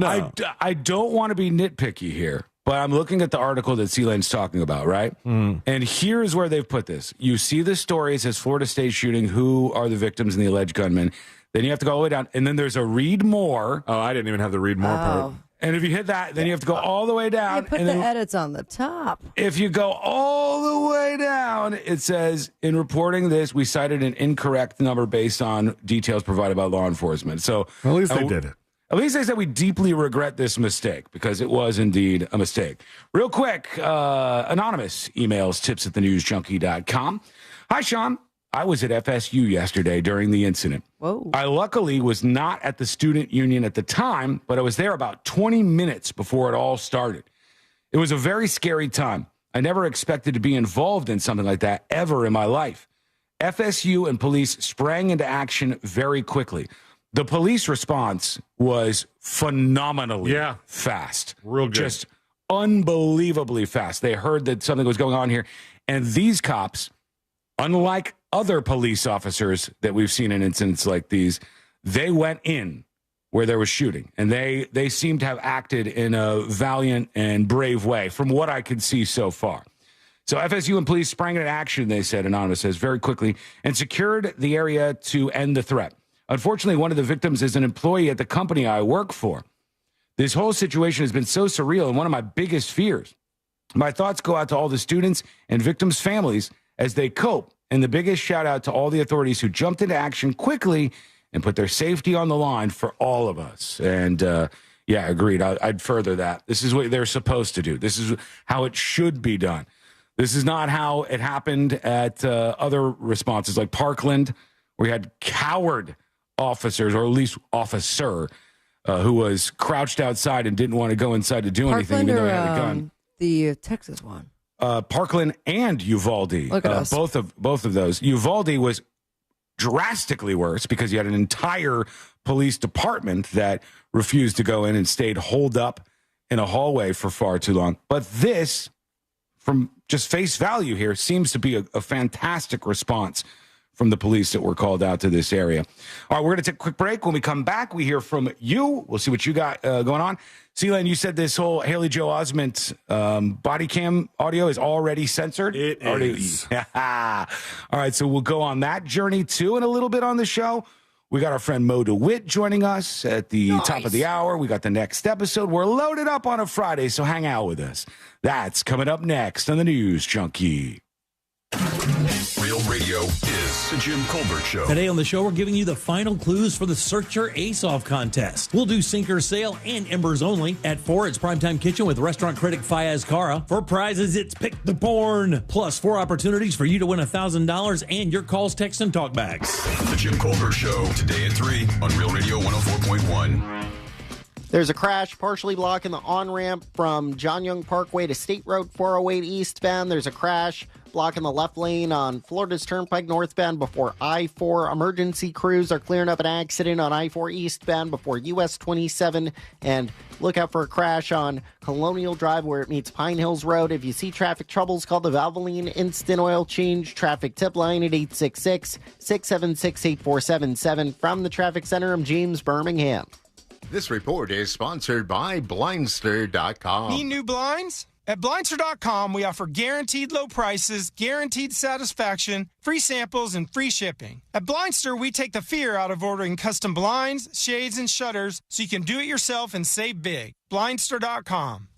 I don't want to be nitpicky here, but I'm looking at the article that C-Lane's talking about, right? And here's where they've put this. You see the story, it says Florida State shooting, who are the victims and the alleged gunmen. Then you have to go all the way down, and then there's a read more. Oh, I didn't even have the read more part. And if you hit that, then you have to go all the way down. They put the edits on the top. If you go all the way down, it says, in reporting this, we cited an incorrect number based on details provided by law enforcement. So at least they did it. At least they said we deeply regret this mistake because it was indeed a mistake. Real quick, anonymous emails, tips@thenewsjunkie.com. Hi, Sean. I was at FSU yesterday during the incident. Whoa. I luckily was not at the student union at the time, but I was there about 20 minutes before it all started. It was a very scary time. I never expected to be involved in something like that ever in my life. FSU and police sprang into action very quickly. The police response was phenomenally fast. Real good. Just unbelievably fast. They heard that something was going on here. And these cops, unlike other police officers that we've seen in incidents like these, they went in where there was shooting. And they seem to have acted in a valiant and brave way from what I can see so far. So FSU and police sprang into action, they said, Anonymous says, very quickly, and secured the area to end the threat. Unfortunately, one of the victims is an employee at the company I work for. This whole situation has been so surreal and one of my biggest fears. My thoughts go out to all the students and victims' families as they cope. And the biggest shout out to all the authorities who jumped into action quickly and put their safety on the line for all of us. And yeah, agreed. I'd further that. This is what they're supposed to do. This is how it should be done. This is not how it happened at other responses like Parkland, where you had coward officers, or at least officer, who was crouched outside and didn't want to go inside to do anything, even though he had a gun. The Texas one. Parkland and Uvalde. Look at us. Both of those. Uvalde was drastically worse because you had an entire police department that refused to go in and stayed holed up in a hallway for far too long. But this, from just face value here, seems to be a fantastic response from the police that were called out to this area. All right, we're going to take a quick break. When we come back, we hear from you. We'll see what you got going on. Sealand, you said this whole Haley Joe Osment body cam audio is already censored? It is. All right, so we'll go on that journey, too, in a little bit on the show. We got our friend Mo DeWitt joining us at the top of the hour. We got the next episode. We're loaded up on a Friday, so hang out with us. That's coming up next on the News Junkie. Real Radio is the Jim Colbert Show. Today on the show, we're giving you the final clues for the Search Your Ace Off contest. We'll do sinker sale and embers only. At 4, it's Primetime Kitchen with restaurant critic Fayaz Kara. For prizes, it's Pick the Porn. Plus 4 opportunities for you to win $1,000 and your calls, texts, and talkbacks. The Jim Colbert Show, today at 3 on Real Radio 104.1. There's a crash partially blocking the on-ramp from John Young Parkway to State Road 408 eastbound. There's a crash blocking the left lane on Florida's Turnpike northbound before I-4. Emergency crews are clearing up an accident on I-4 eastbound before US 27. And look out for a crash on Colonial Drive where it meets Pine Hills Road. If you see traffic troubles, call the Valvoline Instant Oil Change traffic tip line at 866-676-8477. From the Traffic Center, I'm James Birmingham. This report is sponsored by Blindster.com. Need new blinds? At Blindster.com, we offer guaranteed low prices, guaranteed satisfaction, free samples, and free shipping. At Blindster, we take the fear out of ordering custom blinds, shades, and shutters so you can do it yourself and save big. Blindster.com.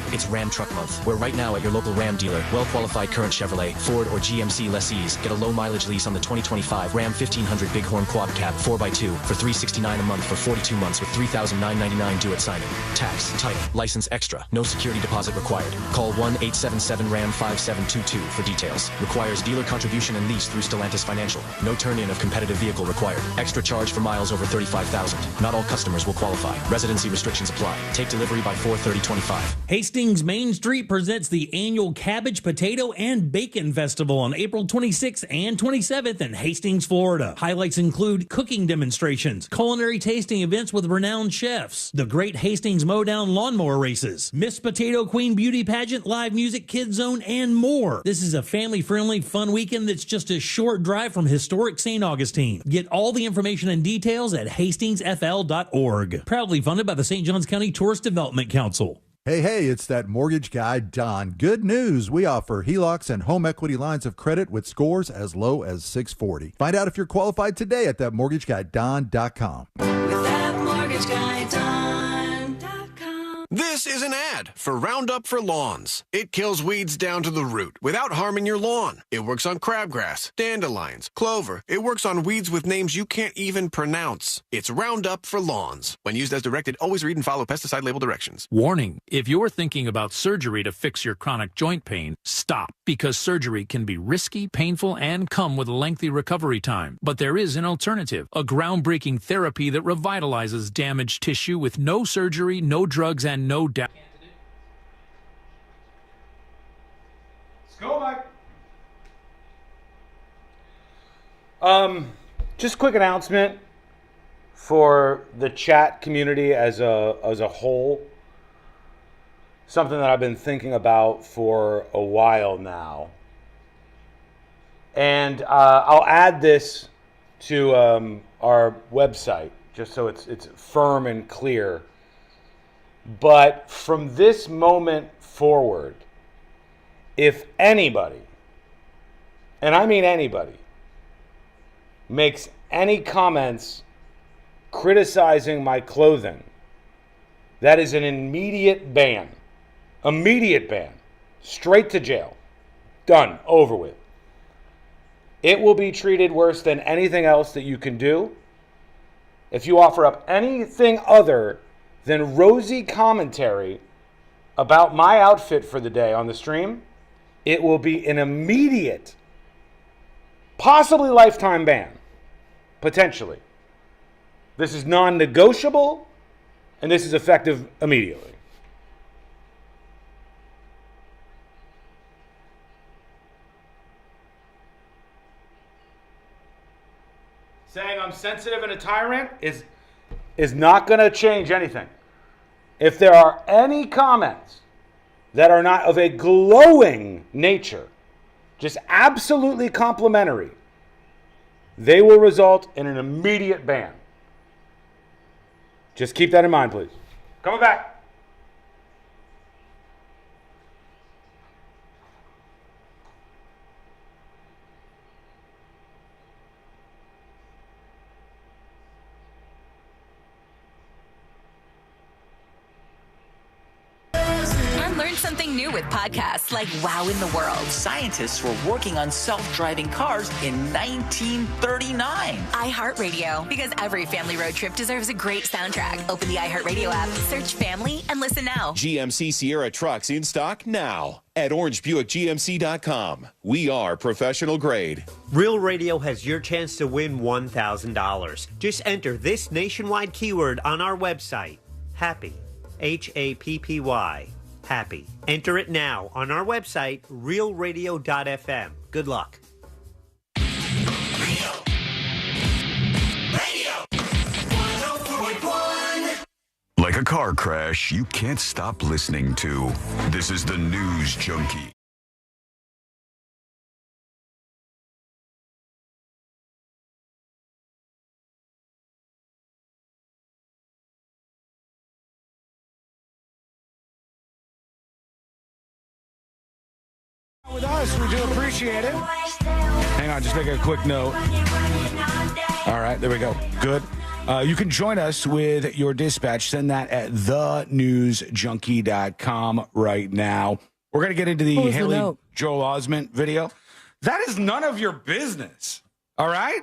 It's Ram Truck Month, where right now at your local Ram dealer, well-qualified current Chevrolet, Ford, or GMC lessees get a low-mileage lease on the 2025 Ram 1500 Bighorn Quad Cab 4x2 for $369 a month for 42 months with $3,999 due at signing. Tax, title, license extra, no security deposit required. Call 1-877-RAM-5722 for details. Requires dealer contribution and lease through Stellantis Financial. No turn-in of competitive vehicle required. Extra charge for miles over 35,000. Not all customers will qualify. Residency restrictions apply. Take delivery by 4/30/25. Hastings Main Street presents the annual Cabbage, Potato, and Bacon Festival on April 26th and 27th in Hastings, Florida. Highlights include cooking demonstrations, culinary tasting events with renowned chefs, the Great Hastings Mowdown Lawnmower Races, Miss Potato Queen Beauty Pageant, live music, Kids Zone, and more. This is a family-friendly, fun weekend that's just a short drive from historic St. Augustine. Get all the information and details at hastingsfl.org. Proudly funded by the St. Johns County Tourist Development Council. Hey, it's that mortgage guy, Don. Good news. We offer HELOCs and home equity lines of credit with scores as low as 640. Find out if you're qualified today at thatmortgageguyDon.com. With that mortgage guy, Don.com. This is an ad for Roundup for Lawns. It kills weeds down to the root without harming your lawn. It works on crabgrass, dandelions, clover. It works on weeds with names you can't even pronounce. It's Roundup for Lawns. When used as directed, always read and follow pesticide label directions. Warning, if you're thinking about surgery to fix your chronic joint pain, stop, because surgery can be risky, painful, and come with a lengthy recovery time. But there is an alternative, a groundbreaking therapy that revitalizes damaged tissue with no surgery, no drugs, and no doubt. Let's go, Mike. Just quick announcement for the chat community as a whole. Something that I've been thinking about for a while now. And I'll add this to our website just so it's firm and clear. But from this moment forward, if anybody, and I mean anybody, makes any comments criticizing my clothing, that is an immediate ban. Immediate ban. Straight to jail. Done. Over with. It will be treated worse than anything else that you can do. If you offer up anything other than rosy commentary about my outfit for the day on the stream, it will be an immediate, possibly lifetime ban. Potentially. This is non-negotiable, and this is effective immediately. saying I'm sensitive and a tyrant is not going to change anything. If there are any comments that are not of a glowing nature, just absolutely complimentary, they will result in an immediate ban. Just keep that in mind, please. Coming back. Learn something new with podcasts like Wow in the World. Scientists were working on self-driving cars in 1939. iHeartRadio, because every family road trip deserves a great soundtrack. Open the iHeartRadio app, search family, and listen now. GMC Sierra trucks in stock now at orangebuickgmc.com. We are professional grade. Real Radio has your chance to win $1,000. Just enter this nationwide keyword on our website, HAPPY, HAPPY. Happy. Enter it now on our website, realradio.fm. Good luck. Like a car crash, you can't stop listening to. This is the News Junkie. With us, we do appreciate it. Hang on, just make a quick note. All right, there we go. Good. You can join us with your dispatch. Send that at thenewsjunkie.com right now. We're going to get into the Haley Joel Osment video. That is none of your business. All right?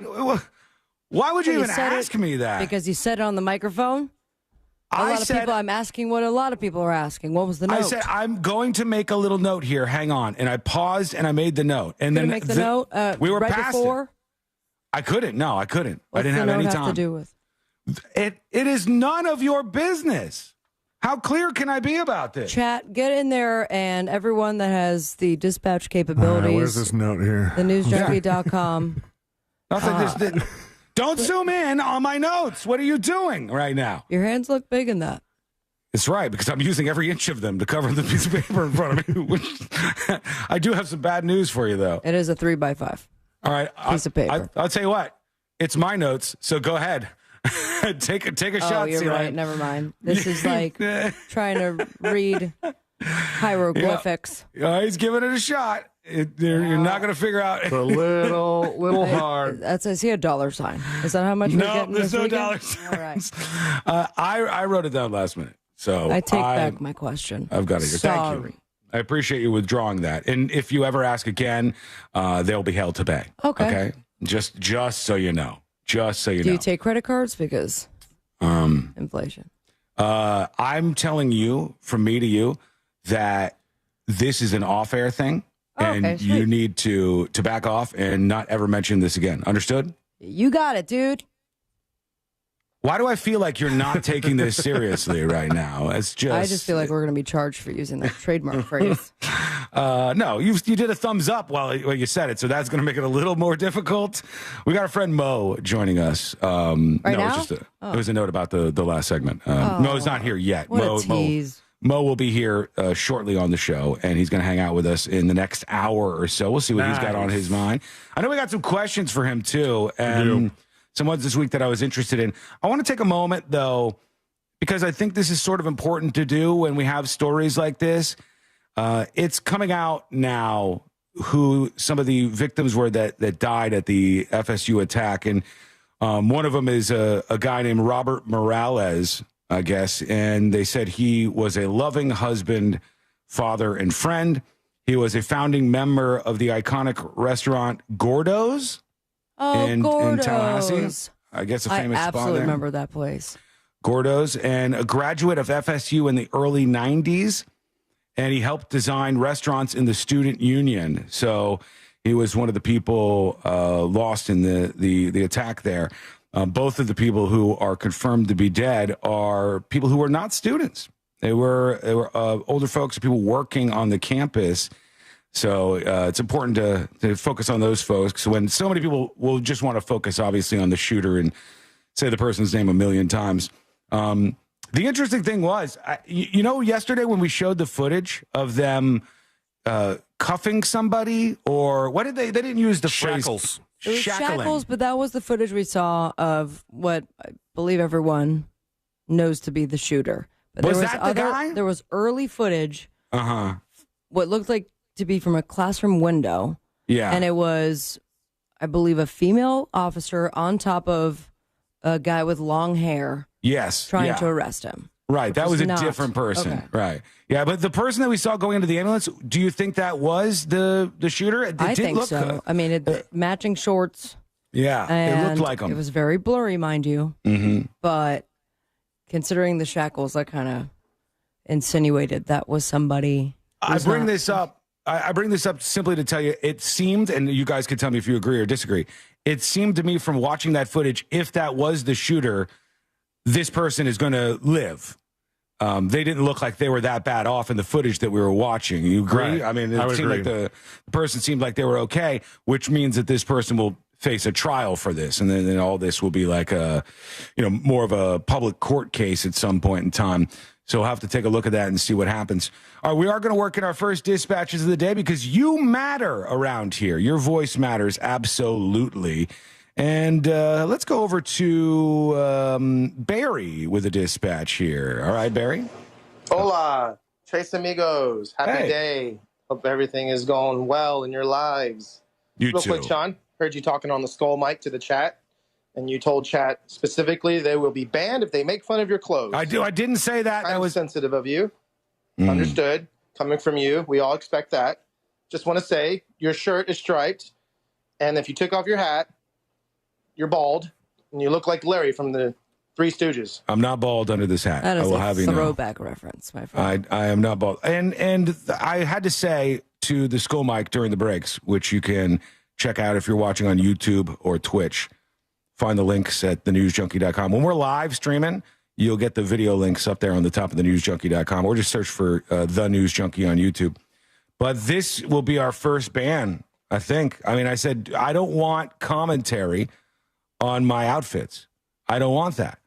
Why would you even ask me that? Because you said it on the microphone? I'm asking what a lot of people are asking. What was the note? I said, I'm going to make a little note here. Hang on. And I paused and I made the note. And then make the note we were right past before? it. I couldn't. No, I couldn't. What's I didn't have any time. Have to do with? It is none of your business. How clear can I be about this? Chat, get in there, and everyone that has the dispatch capabilities. Right, where's this note here? Thenewsjunkie.com. Nothing. Don't zoom in on my notes. What are you doing right now? Your hands look big in that. It's right, because I'm using every inch of them to cover the piece of paper in front of me. I do have some bad news for you, though. It is a 3x5. All right. Piece of paper. I'll tell you what. It's my notes, so go ahead. Take a shot. Oh, you're right. Never mind. This is like trying to read hieroglyphics. Yeah. He's giving it a shot. You're not going to figure out. It's a little hard. That says here $sign. Is that how much we're getting there's this no weekend? dollar signs. All right. I wrote it down last minute, so I take back my question. I've got it here. Sorry. Thank you. I appreciate you withdrawing that. And if you ever ask again, they'll be held to pay. Okay. Just so you know. Just so you know. Do you take credit cards? Because inflation. I'm telling you, from me to you, that this is an off-air thing. And you need to back off and not ever mention this again. Understood? You got it, dude. Why do I feel like you're not taking this seriously right now? I just feel like we're going to be charged for using that trademark phrase. No, you did a thumbs up while you said it, so that's going to make it a little more difficult. We got our friend Mo joining us. Now? It was a note about the last segment. Mo's not here yet. What a tease. Mo will be here shortly on the show, and he's going to hang out with us in the next hour or so. We'll see what he's got on his mind. I know we got some questions for him, too, and some ones this week that I was interested in. I want to take a moment, though, because I think this is sort of important to do when we have stories like this. It's coming out now who some of the victims were that died at the FSU attack, and one of them is a guy named Robert Morales, I guess, and they said he was a loving husband, father, and friend. He was a founding member of the iconic restaurant Gordo's in Tallahassee. I guess a famous I spot absolutely there. remember that place. Gordo's, and a graduate of FSU in the early 90s, and he helped design restaurants in the student union. So he was one of the people lost in the attack there. Both of the people who are confirmed to be dead are people who were not students. They were older folks, people working on the campus So it's important to focus on those folks when so many people will just want to focus, obviously, on the shooter and say the person's name a million times. The interesting thing was, yesterday when we showed the footage of them cuffing somebody, or what did they didn't use the shackles. It was shackles, but that was the footage we saw of what I believe everyone knows to be the shooter. But Was that the guy? There was early footage. What looked like to be from a classroom window. Yeah. And it was, I believe, a female officer on top of a guy with long hair. Yes. Trying to arrest him. Right. That was a not- different person. Okay. Right. Yeah. But the person that we saw going into the ambulance, do you think that was the shooter? It I did think look so. I mean, matching shorts. Yeah. And it looked like him. It was very blurry, mind you. Mm-hmm. But considering the shackles, that kind of insinuated that was somebody. I bring this up simply to tell you, it seemed, and you guys can tell me if you agree or disagree, it seemed to me from watching that footage, if that was the shooter, this person is going to live. They didn't look like they were that bad off in the footage that we were watching. You agree? Right. I mean, I it would seemed agree. like the person seemed like they were okay, which means that this person will face a trial for this, and then all this will be like a, more of a public court case at some point in time. So we'll have to take a look at that and see what happens. All right, we are going to work in our first dispatches of the day because you matter around here. Your voice matters absolutely. And let's go over to Barry with a dispatch here. All right, Barry? Hola, Tres Amigos. Happy day. Hope everything is going well in your lives. You Real too. quick, Sean, heard you talking on the skull mic to the chat, and you told chat specifically they will be banned if they make fun of your clothes. I didn't say that. That was sensitive of you. Mm. Understood. Coming from you, we all expect that. Just want to say your shirt is striped, and if you took off your hat, you're bald, and you look like Larry from the Three Stooges. I'm not bald under this hat. That is I will a have you know. throwback reference, my friend. I am not bald. And I had to say to the school mic during the breaks, which you can check out if you're watching on YouTube or Twitch. Find the links at thenewsjunkie.com. When we're live streaming, you'll get the video links up there on the top of thenewsjunkie.com, or just search for The News Junkie on YouTube. But this will be our first ban, I think. I mean, I said, I don't want commentary on my outfits. I don't want that.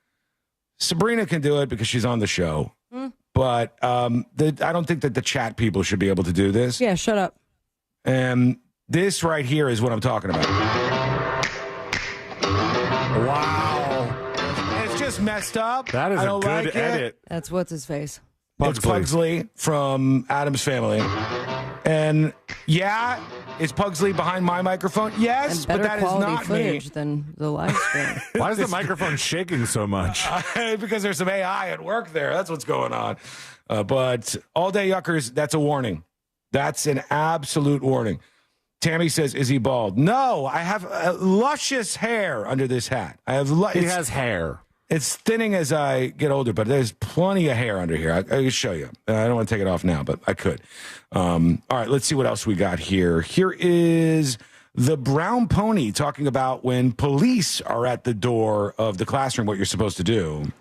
Sabrina can do it because she's on the show. But I don't think that the chat people should be able to do this. Yeah, shut up. And this right here is what I'm talking about. Wow. It's just messed up. That is I a don't good like edit. That's what's his face. It's Pugsley from Adam's Family. And yeah, is Pugsley behind my microphone? Yes, And but better that is quality not footage me. than the live stream. Why is the microphone shaking so much? Because there's some AI at work there. That's what's going on. But all day yuckers, that's a warning. That's an absolute warning. Tammy says, is he bald? No, I have luscious hair under this hat. I have. He has hair. It's thinning as I get older, but there's plenty of hair under here. I can show you. I don't want to take it off now, but I could. All right, let's see what else we got here. Here is the Brown Pony talking about when police are at the door of the classroom, what you're supposed to do.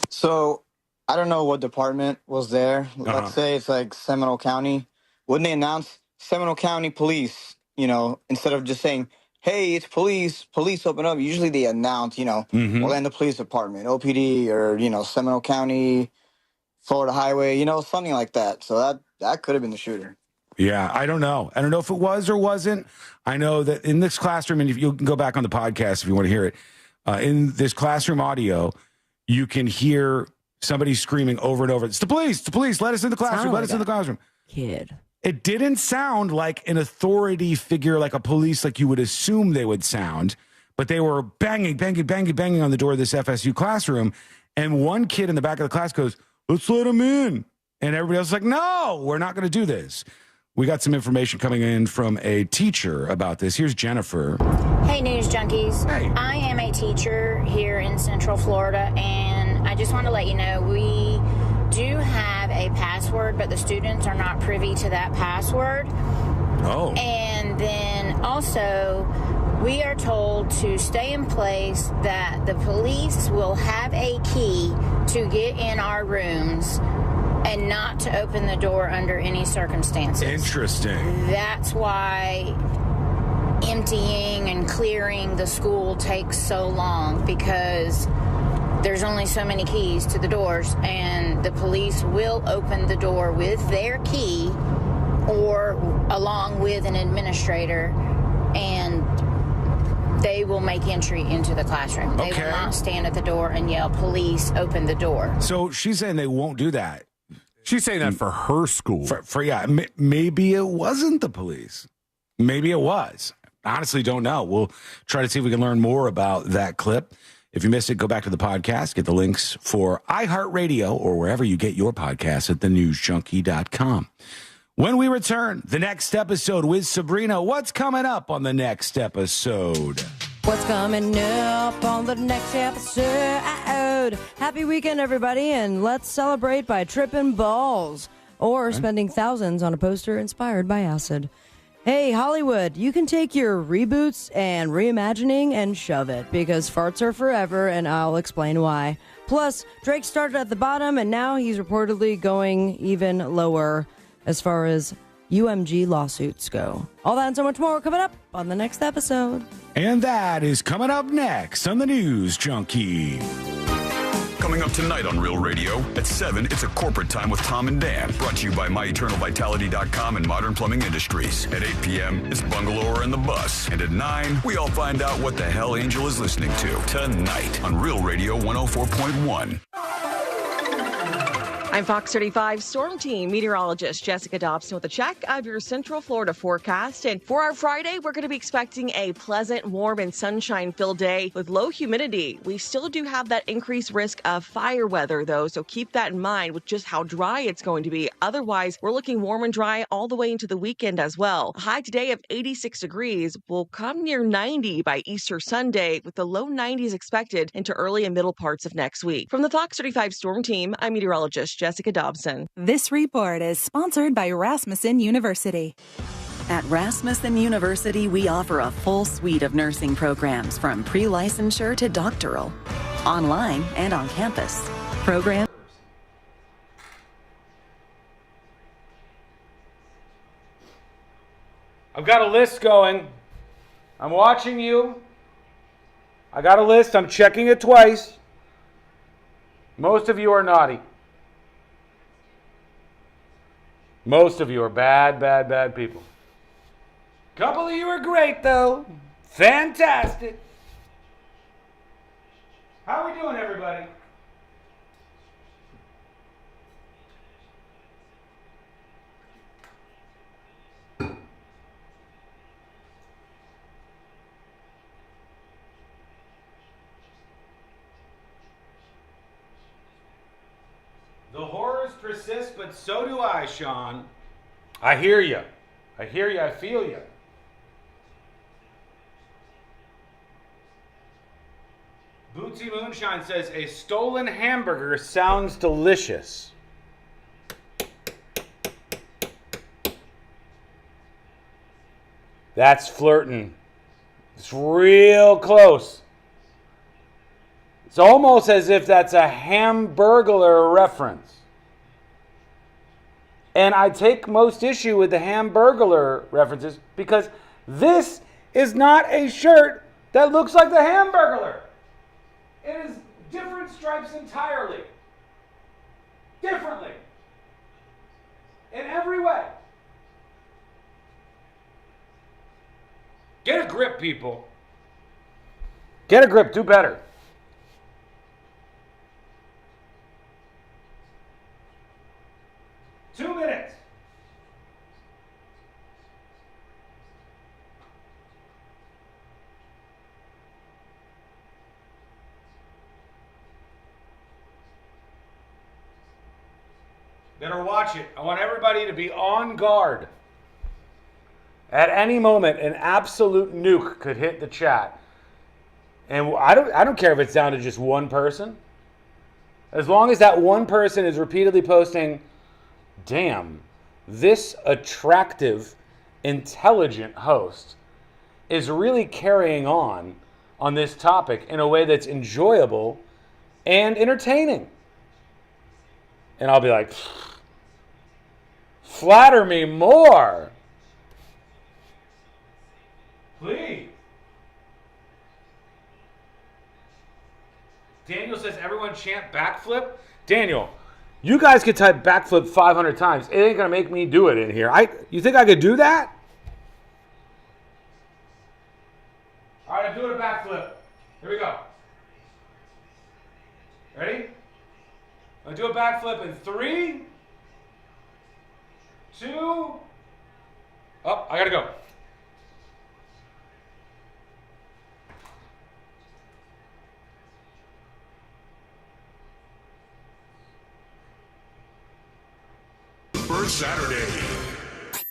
So I don't know what department was there. Let's say it's like Seminole County. Wouldn't they announce Seminole County Police, instead of just saying, hey, it's police, open up. Usually they announce, Orlando Police Department, OPD, or, Seminole County, Florida Highway, something like that. So that could have been the shooter. Yeah, I don't know. I don't know if it was or wasn't. I know that in this classroom, and if you can go back on the podcast if you want to hear it, in this classroom audio, you can hear somebody screaming over and over, it's the police, let us in the classroom, let us in the classroom. Kid. It didn't sound like an authority figure, like a police, like you would assume they would sound, but they were banging on the door of this FSU classroom. And one kid in the back of the class goes, let's let him in. And everybody else is like, no, we're not going to do this. We got some information coming in from a teacher about this. Here's Jennifer. Hey, News Junkies. Hey. I am a teacher here in Central Florida, and I just want to let you know we do have a password, but the students are not privy to that password. Oh. And then also, we are told to stay in place, that the police will have a key to get in our rooms and not to open the door under any circumstances. Interesting. That's why emptying and clearing the school takes so long, because there's only so many keys to the doors, and the police will open the door with their key or along with an administrator, and they will make entry into the classroom. They will not stand at the door and yell, "Police, open the door." So she's saying they won't do that. She's saying that for her school. Maybe it wasn't the police. Maybe it was. Honestly, don't know. We'll try to see if we can learn more about that clip. If you missed it, go back to the podcast. Get the links for iHeartRadio or wherever you get your podcasts at thenewsjunkie.com. When we return, the next episode with Sabrina. What's coming up on the next episode? What's coming up on the next episode? Happy weekend, everybody, and let's celebrate by tripping balls or spending thousands on a poster inspired by acid. Hey, Hollywood, you can take your reboots and reimagining and shove it, because farts are forever, and I'll explain why. Plus, Drake started at the bottom, and now he's reportedly going even lower as far as UMG lawsuits go. All that and so much more coming up on the next episode. And that is coming up next on the News Junkie. Coming up tonight on Real Radio at 7, it's a corporate time with Tom and Dan. Brought to you by MyEternalVitality.com and Modern Plumbing Industries. At 8 p.m., it's Bungalower and the Bus. And at 9, we all find out what the hell Angel is listening to tonight on Real Radio 104.1. I'm Fox 35 Storm Team meteorologist Jessica Dobson with a check of your Central Florida forecast. And for our Friday, we're going to be expecting a pleasant, warm, and sunshine-filled day with low humidity. We still do have that increased risk of fire weather, though, so keep that in mind with just how dry it's going to be. Otherwise, we're looking warm and dry all the way into the weekend as well. A high today of 86 degrees will come near 90 by Easter Sunday, with the low 90s expected into early and middle parts of next week. From the Fox 35 Storm Team, I'm meteorologist Jessica Dobson. This report is sponsored by Rasmussen University. At Rasmussen University, we offer a full suite of nursing programs from pre-licensure to doctoral, online and on campus. Program. I've got a list going. I'm watching you. I got a list. I'm checking it twice. Most of you are naughty. Most of you are bad, bad, bad people. A couple of you are great, though. Fantastic. How are we doing, everybody? The horrors persist, but so do I, Sean. I hear you. I hear you. I feel you. Bootsy Moonshine says, a stolen hamburger sounds delicious. That's flirting. It's real close. It's almost as if that's a Hamburglar reference. And I take most issue with the Hamburglar references because this is not a shirt that looks like the Hamburglar. It is different stripes entirely. Differently. In every way. Get a grip, people. Get a grip. Do better. Two minutes. Better watch it. I want everybody to be on guard. At any moment, an absolute nuke could hit the chat. And I don't care if it's down to just one person. As long as that one person is repeatedly posting, damn, this attractive, intelligent host is really carrying on this topic in a way that's enjoyable and entertaining. And I'll be like, Flatter me more. Please. Daniel says everyone chant backflip. Daniel, you guys could type backflip 500 times. It ain't going to make me do it in here. You think I could do that? All right, I'm doing a backflip. Here we go. Ready? I'm going to do a backflip in 3, 2, oh, I got to go. First Saturday.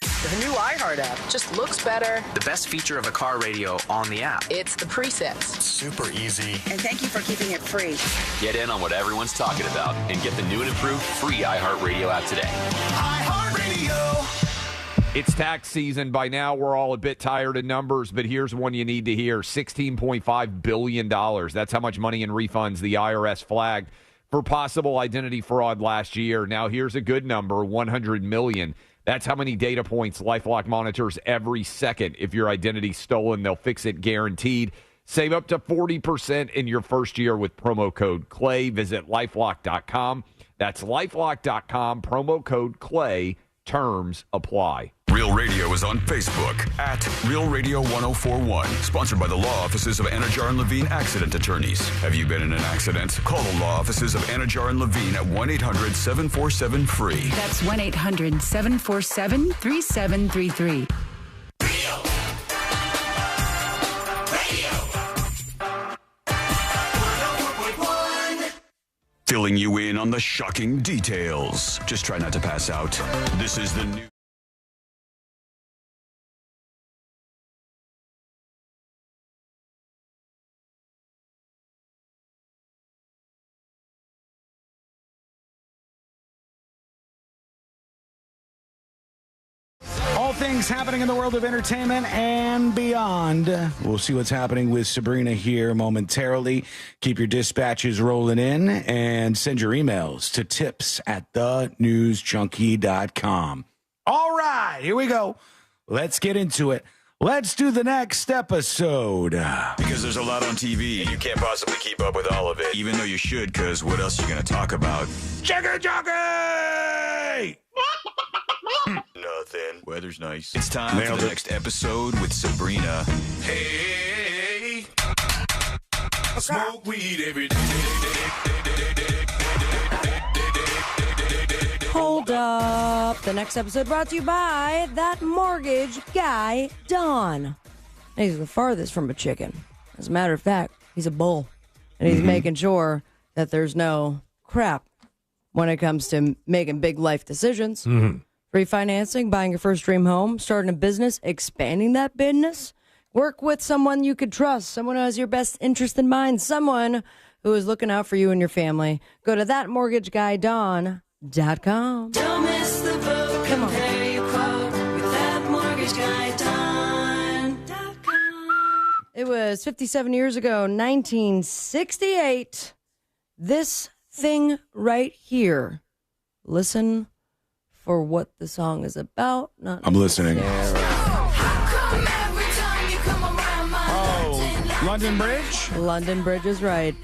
The new iHeart app just looks better. The best feature of a car radio on the app. It's the presets. Super easy. And thank you for keeping it free. Get in on what everyone's talking about and get the new and improved free iHeartRadio app today. iHeartRadio. It's tax season. By now, we're all a bit tired of numbers, but here's one you need to hear. $16.5 billion. That's how much money in refunds the IRS flagged for possible identity fraud last year. Now, here's a good number, $100 million. That's how many data points LifeLock monitors every second. If your identity's stolen, they'll fix it guaranteed. Save up to 40% in your first year with promo code CLAY. Visit LifeLock.com. That's LifeLock.com, promo code CLAY. Terms apply. Real Radio is on Facebook at Real Radio 1041. Sponsored by the law offices of Anajar and Levine Accident Attorneys. Have you been in an accident? Call the law offices of Anajar and Levine at 1-800-747-FREE. That's 1-800-747-3733. Filling you in on the shocking details. Just try not to pass out. This is the new. All things happening in the world of entertainment and beyond. We'll see what's happening with Sabrina here momentarily. Keep your dispatches rolling in and send your emails to tips@thenewsjunkie.com. All right, here we go. Let's get into it. Let's do the next episode. Because there's a lot on TV, you can't possibly keep up with all of it. Even though you should, because what else are you going to talk about? Chicken Junkie! Nothing. Weather's nice. It's time for the next episode with Sabrina. Hey, I smoke weed every day. Hold up. The next episode brought to you by that mortgage guy, Don. He's the farthest from a chicken. As a matter of fact, he's a bull. And he's making sure that there's no crap when it comes to making big life decisions. Refinancing, buying your first dream home, starting a business, expanding that business. Work with someone you could trust, someone who has your best interest in mind, someone who is looking out for you and your family. Go to thatmortgageguyDon.com. Don't miss the boat. Come on. Compare your quote with thatmortgageguyDon.com. It was 57 years ago, 1968. This thing right here. Listen for what the song is about. I'm listening. Oh, London Bridge? London Bridge is right.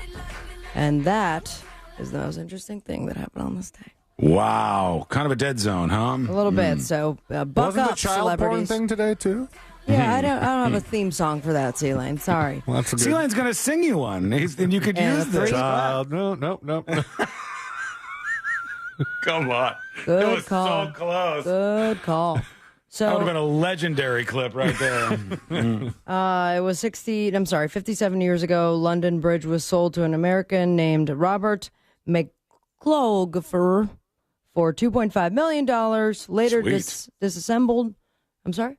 And that is the most interesting thing that happened on this day. Wow. Kind of a dead zone, huh? A little bit. So buck Wasn't up, the child celebrities. porn thing today, too? Yeah, I don't have a theme song for that, C-Lane. Sorry. Well, that's a good... C-Lane's going to sing you one, and you could And use a this. Child. No. Come on. Good it was call. so close. Good call. So That would have been a legendary clip right there. it was 57 years ago. London Bridge was sold to an American named Robert McClough for $2.5 million. Later disassembled. I'm sorry?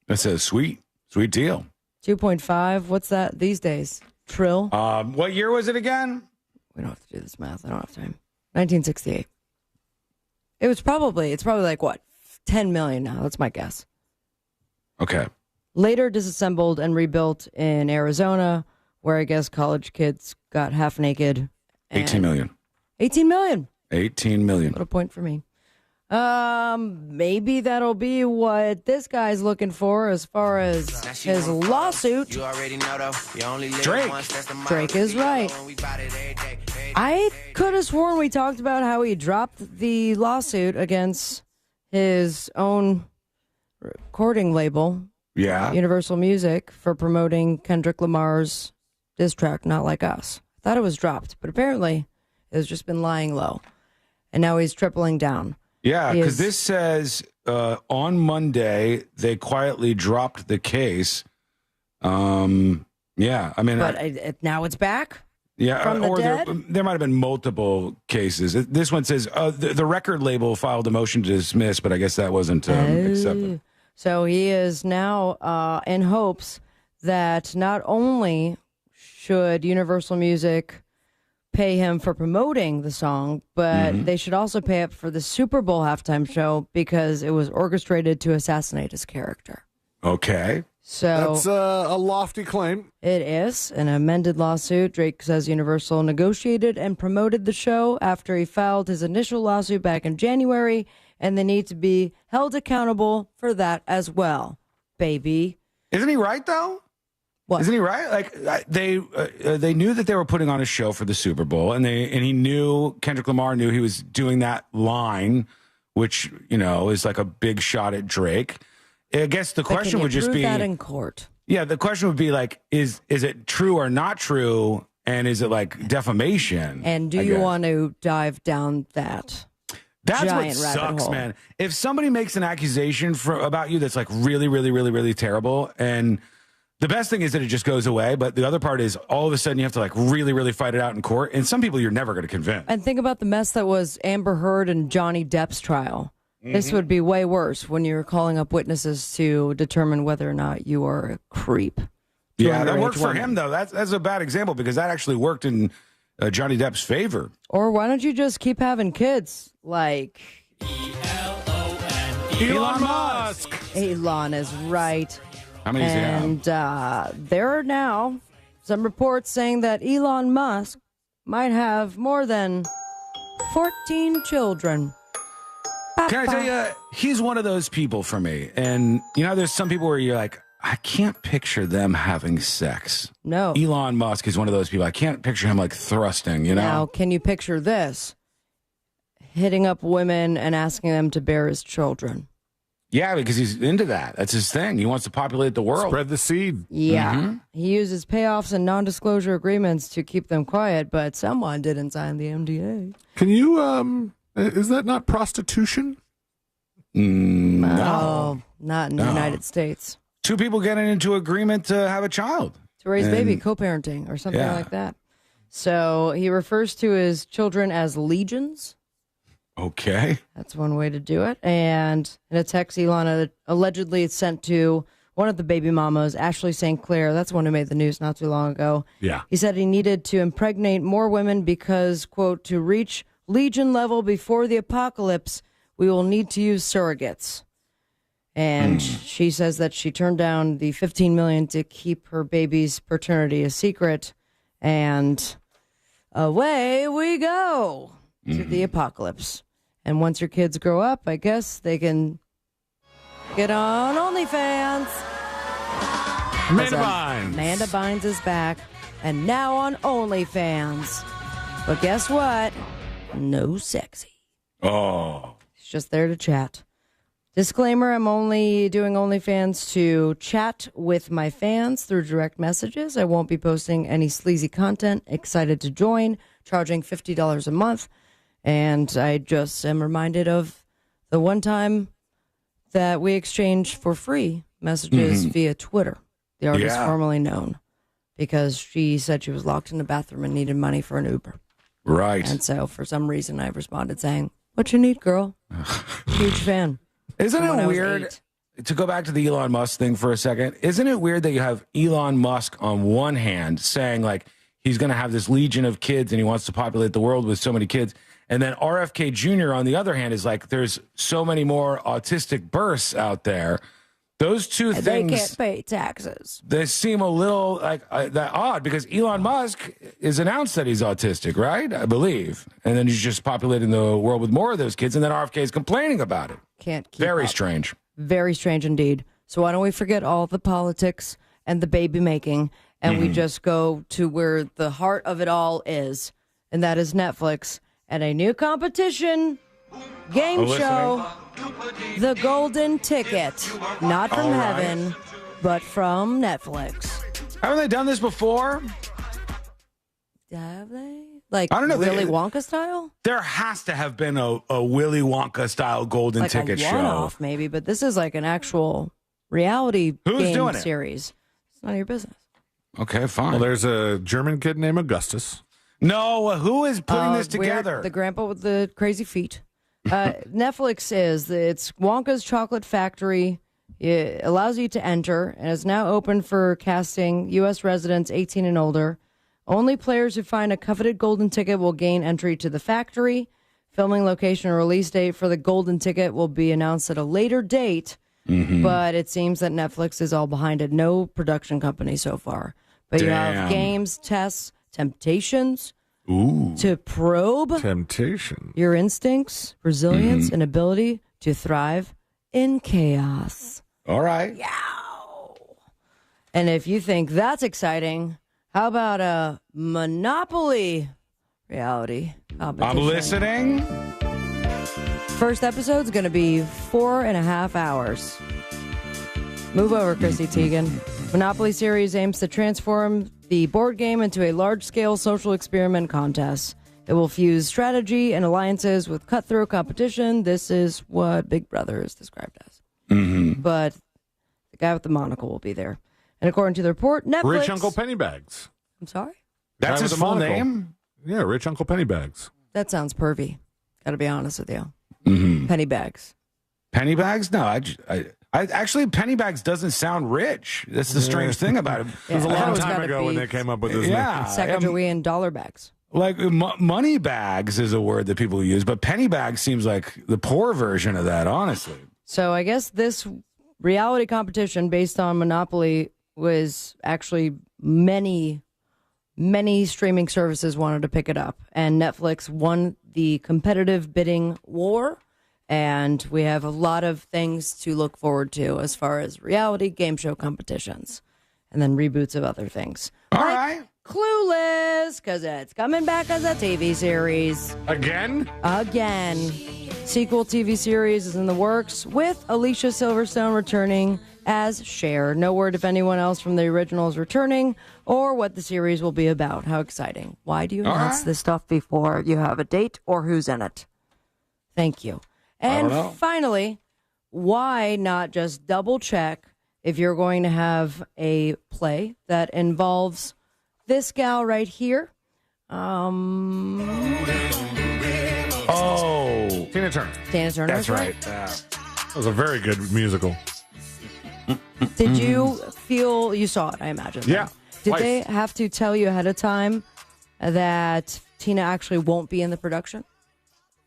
That's a sweet deal. 2.5. What's that these days? Trill? What year was it again? We don't have to do this math. I don't have time. 1968. It's probably like what? 10 million now. That's my guess. Okay. Later disassembled and rebuilt in Arizona, where I guess college kids got half naked. 18 million. 18 million. 18 million. What a point for me. Maybe that'll be what this guy's looking for as far as his lawsuit. Drake is right. I could have sworn we talked about how he dropped the lawsuit against his own recording label, Universal Music, for promoting Kendrick Lamar's diss track, Not Like Us. I thought it was dropped, but apparently it's just been lying low. And now he's tripling down. Yeah, because this says on Monday they quietly dropped the case. Yeah, I mean, but now it's back. Yeah, from the dead? There might have been multiple cases. This one says the record label filed a motion to dismiss, but I guess that wasn't accepted. So he is now in hopes that not only should Universal Music pay him for promoting the song, but they should also pay up for the Super Bowl halftime show because it was orchestrated to assassinate his character. Okay. So that's a lofty claim. It is an amended lawsuit. Drake says Universal negotiated and promoted the show after he filed his initial lawsuit back in January, and they need to be held accountable for that as well, baby. Isn't he right, though? What? Isn't he right? Like they knew that they were putting on a show for the Super Bowl, and he knew, Kendrick Lamar knew he was doing that line, which is like a big shot at Drake. I guess the question would just be that in court. Yeah, the question would be like, is it true or not true, and is it like defamation? And do you want to dive down that? That's giant what rabbit sucks, hole. man. If somebody makes an accusation about you that's like really, really, really, really terrible, and the best thing is that it just goes away, but the other part is all of a sudden you have to like really, really fight it out in court, and some people you're never going to convince. And think about the mess that was Amber Heard and Johnny Depp's trial. This would be way worse when you're calling up witnesses to determine whether or not you are a creep. Yeah, that worked for him, though. That's a bad example because that actually worked in Johnny Depp's favor. Or why don't you just keep having kids like Elon Musk? Elon is right. How many does he have? And there are now some reports saying that Elon Musk might have more than 14 children. Can I tell you, he's one of those people for me. And, there's some people where you're like, I can't picture them having sex. No. Elon Musk is one of those people. I can't picture him like thrusting, Now, can you picture this? Hitting up women and asking them to bear his children. Yeah, because he's into that. That's his thing. He wants to populate the world. Spread the seed. Yeah. He uses payoffs and non-disclosure agreements to keep them quiet, but someone didn't sign the NDA. Can you, is that not prostitution? No. Not in the United States. Two people getting into agreement to have a child. To raise baby, co-parenting or something like that. So he refers to his children as legions. Okay. That's one way to do it. And in a text Elon allegedly sent to one of the baby mamas, Ashley St. Clair, that's the one who made the news not too long ago. Yeah. He said he needed to impregnate more women because, quote, to reach legion level before the apocalypse, we will need to use surrogates. And she says that she turned down the $15 million to keep her baby's paternity a secret. And away we go to the apocalypse. And once your kids grow up, I guess they can get on OnlyFans. Amanda Bynes. Amanda Bynes is back. And now on OnlyFans. But guess what? No sexy. Oh. She's just there to chat. Disclaimer, I'm only doing OnlyFans to chat with my fans through direct messages. I won't be posting any sleazy content. Excited to join, charging $50 a month. And I just am reminded of the one time that we exchanged for free messages via Twitter, the artist formerly known, because she said she was locked in the bathroom and needed money for an Uber. Right. And so for some reason I responded saying, "What you need, girl?" Huge fan. Isn't it weird, to go back to the Elon Musk thing for a second, isn't it weird that you have Elon Musk on one hand saying like he's going to have this legion of kids and he wants to populate the world with so many kids, and then RFK Jr. on the other hand is like there's so many more autistic births out there Those two They things, can't pay taxes. they seem a little like that odd because Elon Musk has announced that he's autistic, right? I believe. And then he's just populating the world with more of those kids, and then RFK is complaining about it. Can't keep Very up. strange. Very strange indeed. So why don't we forget all the politics and the baby making, and we just go to where the heart of it all is, and that is Netflix and a new competition game show, The Golden Ticket. Not from heaven, but from Netflix. Haven't they done this before? Have they? Like I don't know. Willy Wonka style? There has to have been a Willy Wonka style golden Like ticket a show. one-off maybe, but this is like an actual reality Who's game doing it? series. It's none of your business. Okay, fine. Well, there's a German kid named Augustus. No, who is putting this Weird- together? the grandpa with the crazy feet. Netflix it's Wonka's Chocolate Factory. It allows you to enter and is now open for casting U.S. residents 18 and older. Only players who find a coveted golden ticket will gain entry to the factory. Filming location and release date for the golden ticket will be announced at a later date, but it seems that Netflix is all behind it. No production company so far. But you have games, tests, temptations to probe Temptation. your instincts, resilience, and ability to thrive in chaos. All right. And if you think that's exciting, how about a Monopoly reality competition? I'm listening. First episode's going to be 4.5 hours. Move over, Chrissy Teigen. Monopoly series aims to transform the board game into a large-scale social experiment contest. It will fuse strategy and alliances with cutthroat competition. This is what Big Brother is described as. But the guy with the monocle will be there. And according to the report, Netflix... Rich Uncle Pennybags. I'm sorry? That's Guy his with the full monocle. name? Yeah, Rich Uncle Pennybags. That sounds pervy. Got to be honest with you. Pennybags. Pennybags? No, I actually Pennybags doesn't sound rich. That's the strange thing about it. It was a long it's time gotta ago when be they came up with this. Sacagawea dollar bags. Like money bags is a word that people use, but Pennybags seems like the poor version of that, honestly. So I guess this reality competition based on Monopoly was actually many streaming services wanted to pick it up, and Netflix won the competitive bidding war, and we have a lot of things to look forward to as far as reality game show competitions and then reboots of other things. All right. Clueless, because it's coming back as a TV series. Again? Sequel TV series is in the works with Alicia Silverstone returning as Cher. No word if anyone else from the original is returning or what the series will be about. How exciting. Why do you announce this stuff before you have a date or who's in it? Thank you. And finally, why not just double check if you're going to have a play that involves this gal right here? Tina Turner. Tina Turner. That's right. That was a very good musical. Did you feel, you saw it, I imagine. Yeah. Did Twice. they have to tell you ahead of time that Tina actually won't be in the production?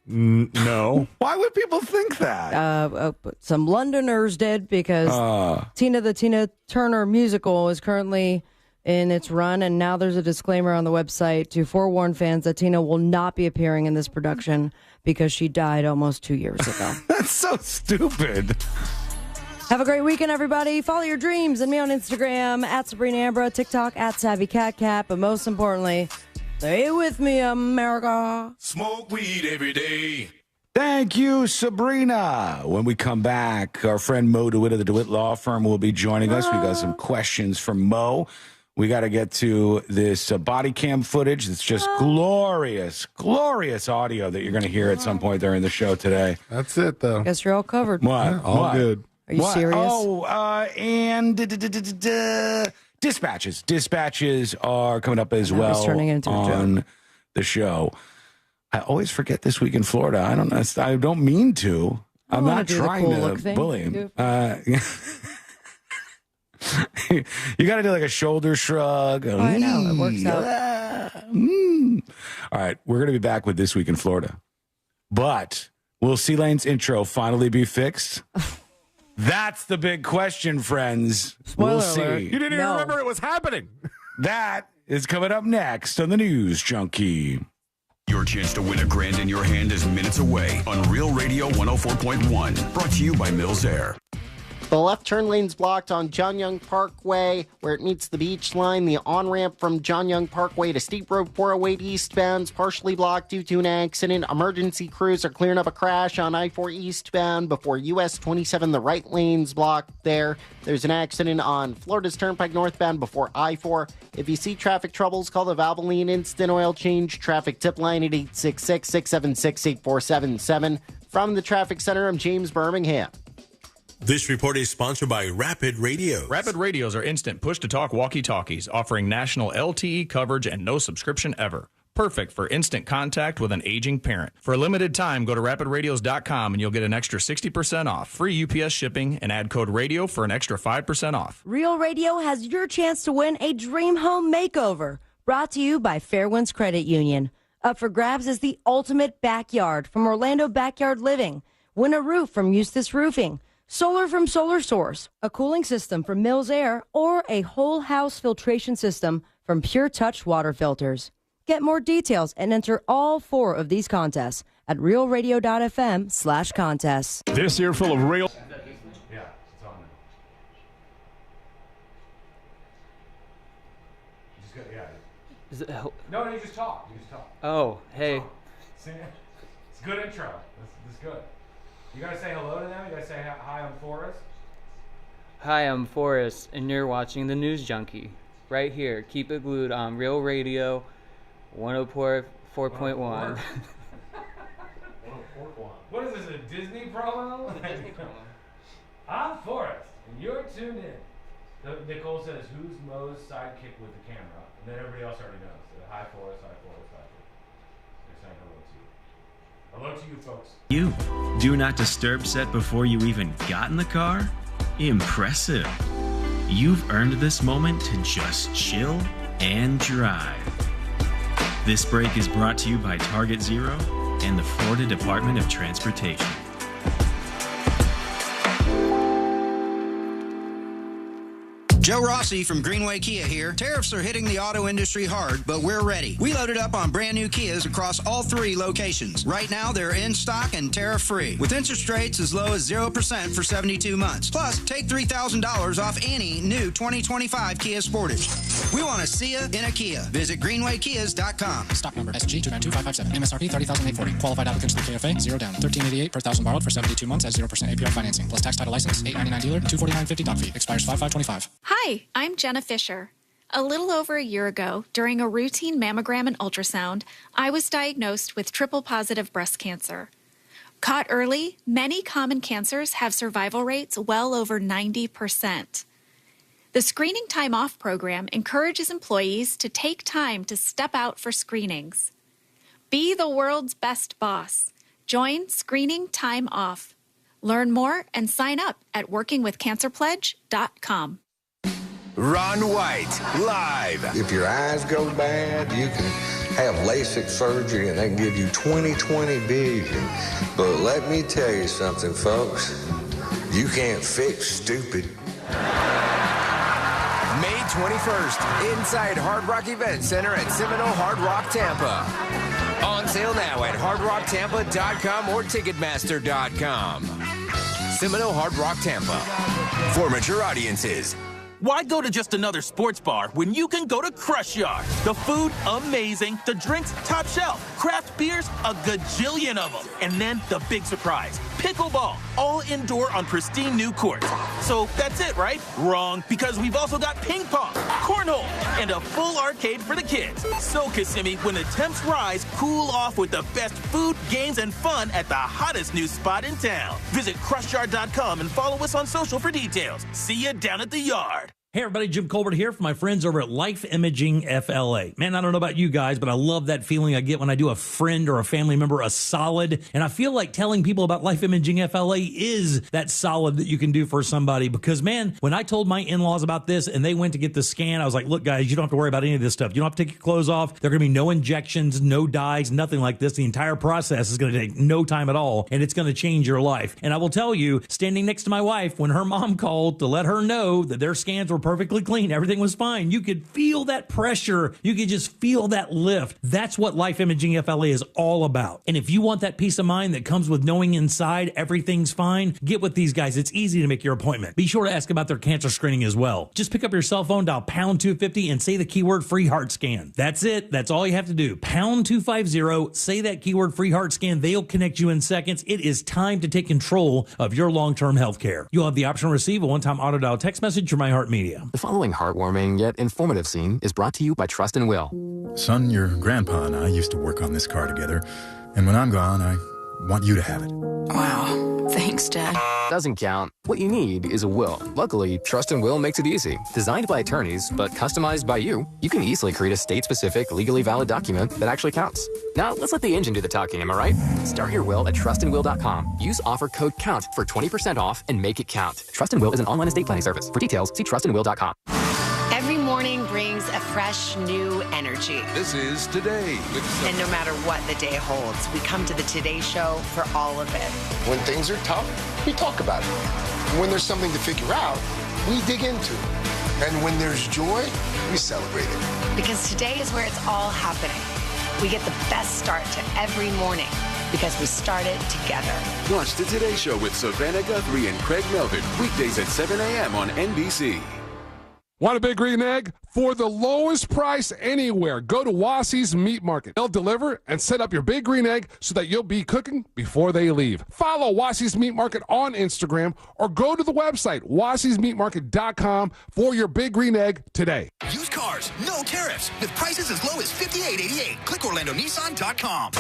No. Why would people think that? Some Londoners did because the Tina Turner musical is currently in its run, and now there's a disclaimer on the website to forewarn fans that Tina will not be appearing in this production because she died almost 2 years ago. That's so stupid. Have a great weekend, everybody. Follow your dreams and me on Instagram at Sabrina Ambra, TikTok at SavvyCatCat, but most importantly, stay with me, America. Smoke weed every day. Thank you, Sabrina. When we come back, our friend Mo DeWitt of the DeWitt Law Firm will be joining us. We got some questions from Mo. We got to get to this body cam footage. It's just glorious audio that you're going to hear at some point during the show today. That's it, though. Guess you're all covered. What? Yeah, all good. Are you serious? Oh, and dispatches. Dispatches are coming up as well turning into a on joke. the show. I always forget This Week in Florida. I don't mean to. I'm not trying to bully him. You got to do like a shoulder shrug. I know. It works out. All right. We're going to be back with This Week in Florida. But will C-Lane's intro finally be fixed? That's the big question, friends. Spoiler we'll see. alert. You didn't even No. remember it was happening. That is coming up next on the News Junkie. Your chance to win $1,000 in your hand is minutes away on Real Radio 104.1. Brought to you by Mills Air. The left turn lane's blocked on John Young Parkway where it meets the beach line. The on-ramp from John Young Parkway to Steep Road 408 eastbound is partially blocked due to an accident. Emergency crews are clearing up a crash on I-4 eastbound before US 27. The right lane's blocked there. There's an accident on Florida's Turnpike northbound before I-4. If you see traffic troubles, call the Valvoline Instant Oil Change traffic tip line at 866-676-8477. From the Traffic Center, I'm James Birmingham. This report is sponsored by Rapid Radios. Rapid Radios are instant push-to-talk walkie-talkies offering national LTE coverage and no subscription ever. Perfect for instant contact with an aging parent. For a limited time, go to rapidradios.com and you'll get an extra 60% off, free UPS shipping, and add code RADIO for an extra 5% off. Real Radio has your chance to win a dream home makeover. Brought to you by Fairwinds Credit Union. Up for grabs is the ultimate backyard from Orlando Backyard Living. Win a roof from Eustis Roofing. Solar from Solar Source, a cooling system from Mills Air, or a whole house filtration system from Pure Touch Water Filters. Get more details and enter all 4 of these contests at realradio.fm/contests. This earful of real. Yeah, it's on there. Is it, No, you just talk. You just talk. oh, hey. It's a good intro. This is good. You gotta say hello to them. You gotta say, hi, I'm Forrest. Hi, I'm Forrest, and you're watching the News Junkie. Right here. Keep it glued on Real Radio 104.1. What is this, a Disney promo? I'm Forrest, and you're tuned in. Nicole says, who's Mo's sidekick with the camera? And then everybody else already knows. So, hi, Forrest, hi, Forrest, hi, Forrest. They're saying hello to you. Hello to you, folks. You do not disturb set before you even got in the car? Impressive. You've earned this moment to just chill and drive. This break is brought to you by Target Zero and the Florida Department of Transportation. Joe Rossi from Greenway Kia here. Tariffs are hitting the auto industry hard, but we're ready. We loaded up on brand new Kias across all 3 locations. Right now, they're in stock and tariff-free, with interest rates as low as 0% for 72 months. Plus, take $3,000 off any new 2025 Kia Sportage. We want to see you in a Kia. Visit greenwaykias.com. Stock number SG 292557. MSRP 30,840. Qualified applicants to the KFA, 0 down. $13.88 per thousand borrowed for 72 months at 0% APR financing. Plus tax title license, $8.99 dealer, $249.50 doc fee. Expires 5/5/25. Hi, I'm Jenna Fisher. A little over a year ago, during a routine mammogram and ultrasound, I was diagnosed with triple-positive breast cancer. Caught early, many common cancers have survival rates well over 90%. The Screening Time Off program encourages employees to take time to step out for screenings. Be the world's best boss. Join Screening Time Off. Learn more and sign up at workingwithcancerpledge.com. Ron White, live. If your eyes go bad, you can have LASIK surgery and they can give you 20/20 vision. But let me tell you something, folks. You can't fix stupid. May 21st, inside Hard Rock Event Center at Seminole Hard Rock Tampa. On sale now at hardrocktampa.com or ticketmaster.com. Seminole Hard Rock Tampa. For mature audiences. Why go to just another sports bar when you can go to Crush Yard? The food, amazing. The drinks, top shelf. Craft beers, a gajillion of them. And then the big surprise, pickleball, all indoor on pristine new courts. So that's it, right? Wrong, because we've also got ping pong, cornhole, and a full arcade for the kids. So, Kissimmee, when the temps rise, cool off with the best food, games, and fun at the hottest new spot in town. Visit crushyard.com and follow us on social for details. See you down at the yard. Hey everybody, Jim Colbert here from my friends over at Life Imaging FLA. Man, I don't know about you guys, but I love that feeling I get when I do a friend or a family member a solid. And I feel like telling people about Life Imaging FLA is that solid that you can do for somebody. Because man, when I told my in-laws about this and they went to get the scan, I was like, look guys, you don't have to worry about any of this stuff. You don't have to take your clothes off. There are going to be no injections, no dyes, nothing like this. The entire process is going to take no time at all. And it's going to change your life. And I will tell you, standing next to my wife, when her mom called to let her know that their scans were perfectly clean, everything was fine, you could feel that pressure. You could just feel that lift. That's what Life Imaging FLA is all about. And if you want that peace of mind that comes with knowing inside everything's fine, get with these guys. It's easy to make your appointment. Be sure to ask about their cancer screening as well. Just pick up your cell phone, dial pound 250 and say the keyword free heart scan. That's it. That's all you have to do. Pound 250, say that keyword free heart scan. They'll connect you in seconds. It is time to take control of your long-term health care. You'll have the option to receive a one-time auto-dial text message from iHeartMedia. The following heartwarming yet informative scene is brought to you by Trust and Will. Son, your grandpa and I used to work on this car together, and when I'm gone, I want you to have it. Wow. Thanks, Dad. Doesn't count. What you need is a will. Luckily, Trust and Will makes it easy. Designed by attorneys, but customized by you, you can easily create a state-specific, legally valid document that actually counts. Now, let's let the engine do the talking, am I right? Start your will at trustandwill.com. Use offer code COUNT for 20% off and make it count. Trust and Will is an online estate planning service. For details, see trustandwill.com. Every morning brings a fresh, new energy. This is Today. And no matter what the day holds, we come to the Today Show for all of it. When things are tough, we talk about it. When there's something to figure out, we dig into it. And when there's joy, we celebrate it. Because today is where it's all happening. We get the best start to every morning because we start it together. Watch the Today Show with Savannah Guthrie and Craig Melvin, weekdays at 7 a.m. on NBC. Want a Big Green Egg? For the lowest price anywhere, go to Wassey's Meat Market. They'll deliver and set up your Big Green Egg so that you'll be cooking before they leave. Follow Wassey's Meat Market on Instagram or go to the website, wasseysmeatmarket.com for your Big Green Egg today. Used cars, no tariffs, with prices as low as $58.88. Click OrlandoNissan.com.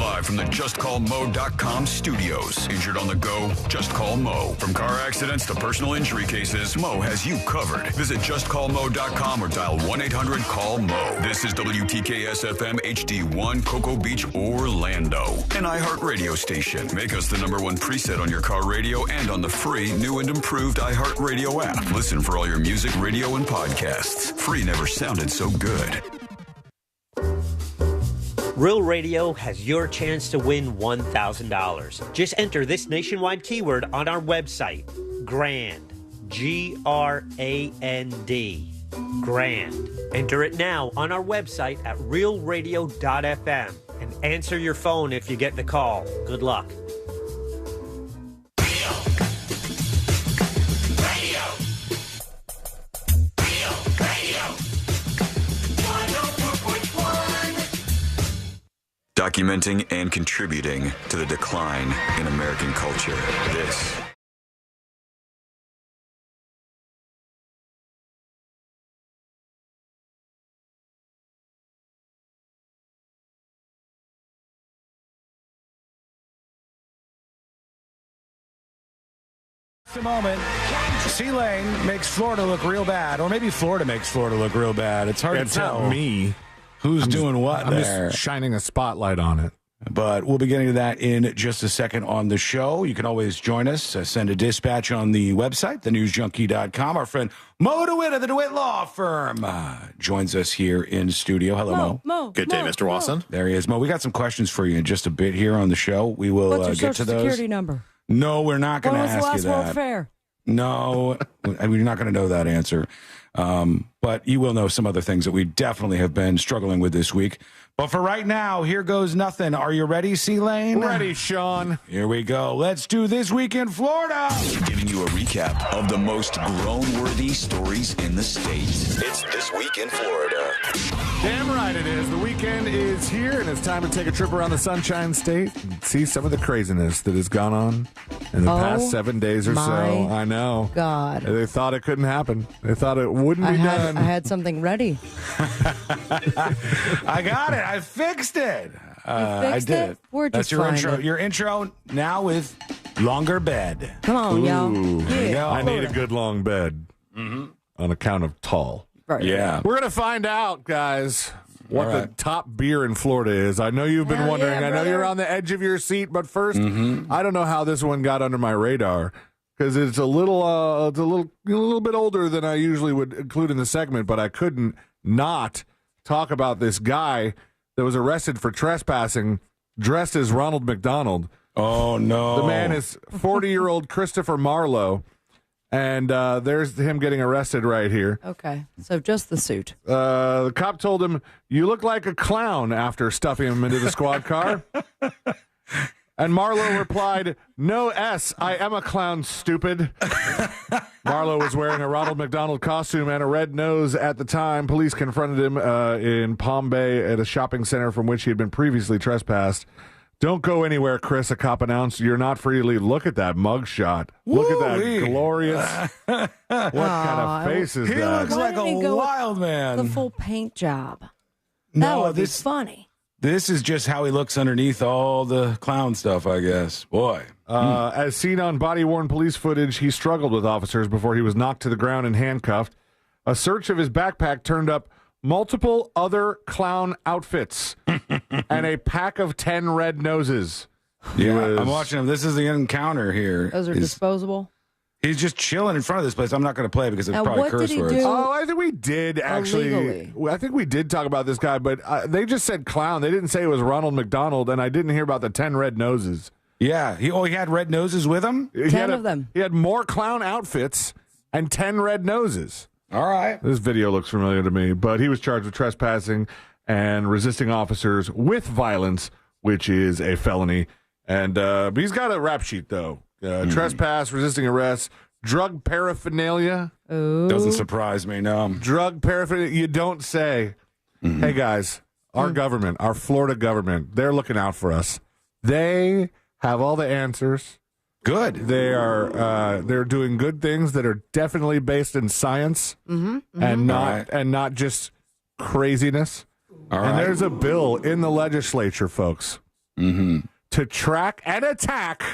Live from the JustCallMo.com studios. Injured on the go? Just call Mo. From car accidents to personal injury cases, Mo has you covered. Visit JustCallMo.com or dial 1-800-CALL-MO. This is WTKS-FM HD1, Cocoa Beach, Orlando. An iHeartRadio station. Make us the #1 preset on your car radio and on the free, new and improved iHeartRadio app. Listen for all your music, radio, and podcasts. Free never sounded so good. Real Radio has your chance to win $1,000. Just enter this nationwide keyword on our website, GRAND. GRAND. Grand. Enter it now on our website at realradio.fm and answer your phone if you get the call. Good luck. Documenting and contributing to the decline in American culture. This a moment. C-Lane makes Florida look real bad, or maybe Florida makes Florida look real bad. It's hard to tell. Not me. Who's doing what I'm there? just shining a spotlight on it. But we'll be getting to that in just a second on the show. You can always join us. Send a dispatch on the website, thenewsjunkie.com. Our friend Mo DeWitt of the DeWitt Law Firm joins us here in studio. Hello, Mo. Good day, Mr. Watson. There he is. Mo, we got some questions for you in just a bit here on the show. We will What's your get to social those. security number? No, we're not going to ask you that. When was the last World Fair? No, we're not going to know that answer. But you will know some other things that we definitely have been struggling with this week. But for right now, here goes nothing. Are you ready, C-Lane? Ready, Sean. Here we go. Let's do This Week in Florida. Giving you a recap of the most groan-worthy stories in the state. It's This Week in Florida. Damn right it is. The weekend is here, and it's time to take a trip around the Sunshine State and see some of the craziness that has gone on in the past 7 days or so. I know. God. They thought it couldn't happen. They thought it wouldn't be done. I had something ready. I got it. I fixed it. I did. It? Where'd That's you your find intro. it? Your intro now with longer bed. Come on, y'all. Ooh, Yeah. I need a good long bed. Mm-hmm. on account of tall. Right. Yeah. We're going to find out, guys, what the top beer in Florida is. I know you've been wondering. I know you're on the edge of your seat, but first, I don't know how this one got under my radar because it's a little bit older than I usually would include in the segment, but I couldn't not talk about this guy that was arrested for trespassing dressed as Ronald McDonald. Oh, no. The man is 40-year-old Christopher Marlowe. And there's him getting arrested right here. Okay, so just the suit. The cop told him, "You look like a clown," after stuffing him into the squad car. And Marlowe replied, "No S, I am a clown, stupid." Marlowe was wearing a Ronald McDonald costume and a red nose at the time. Police confronted him in Palm Bay at a shopping center from which he had been previously trespassed. "Don't go anywhere, Chris," a cop announced. "You're not free to leave." Look at that mugshot. Look at that glorious. What kind of face is that? He looks like a wild man. The full paint job. No, That would be funny. This is just how he looks underneath all the clown stuff, I guess. Boy. As seen on body-worn police footage, he struggled with officers before he was knocked to the ground and handcuffed. A search of his backpack turned up multiple other clown outfits and a pack of 10 red noses. Yeah, I'm watching him. This is the encounter here. Those are disposable? He's just chilling in front of this place. I'm not going to play because it's Now, probably what did curse he words. do? Oh, I think we did actually. Illegally? I think we did talk about this guy, but they just said clown. They didn't say it was Ronald McDonald, and I didn't hear about the 10 red noses. Yeah, he had red noses with him? 10 of them. He had more clown outfits and 10 red noses. All right. This video looks familiar to me, but he was charged with trespassing and resisting officers with violence, which is a felony. And but he's got a rap sheet, though. Trespass, resisting arrest, drug paraphernalia. Ooh. Doesn't surprise me, no. Drug paraphernalia. You don't say. Hey, guys, our government, our Florida government, they're looking out for us. They have all the answers. Good. They're doing good things that are definitely based in science and not just craziness. All and right. there's a bill in the legislature, folks, to track and attack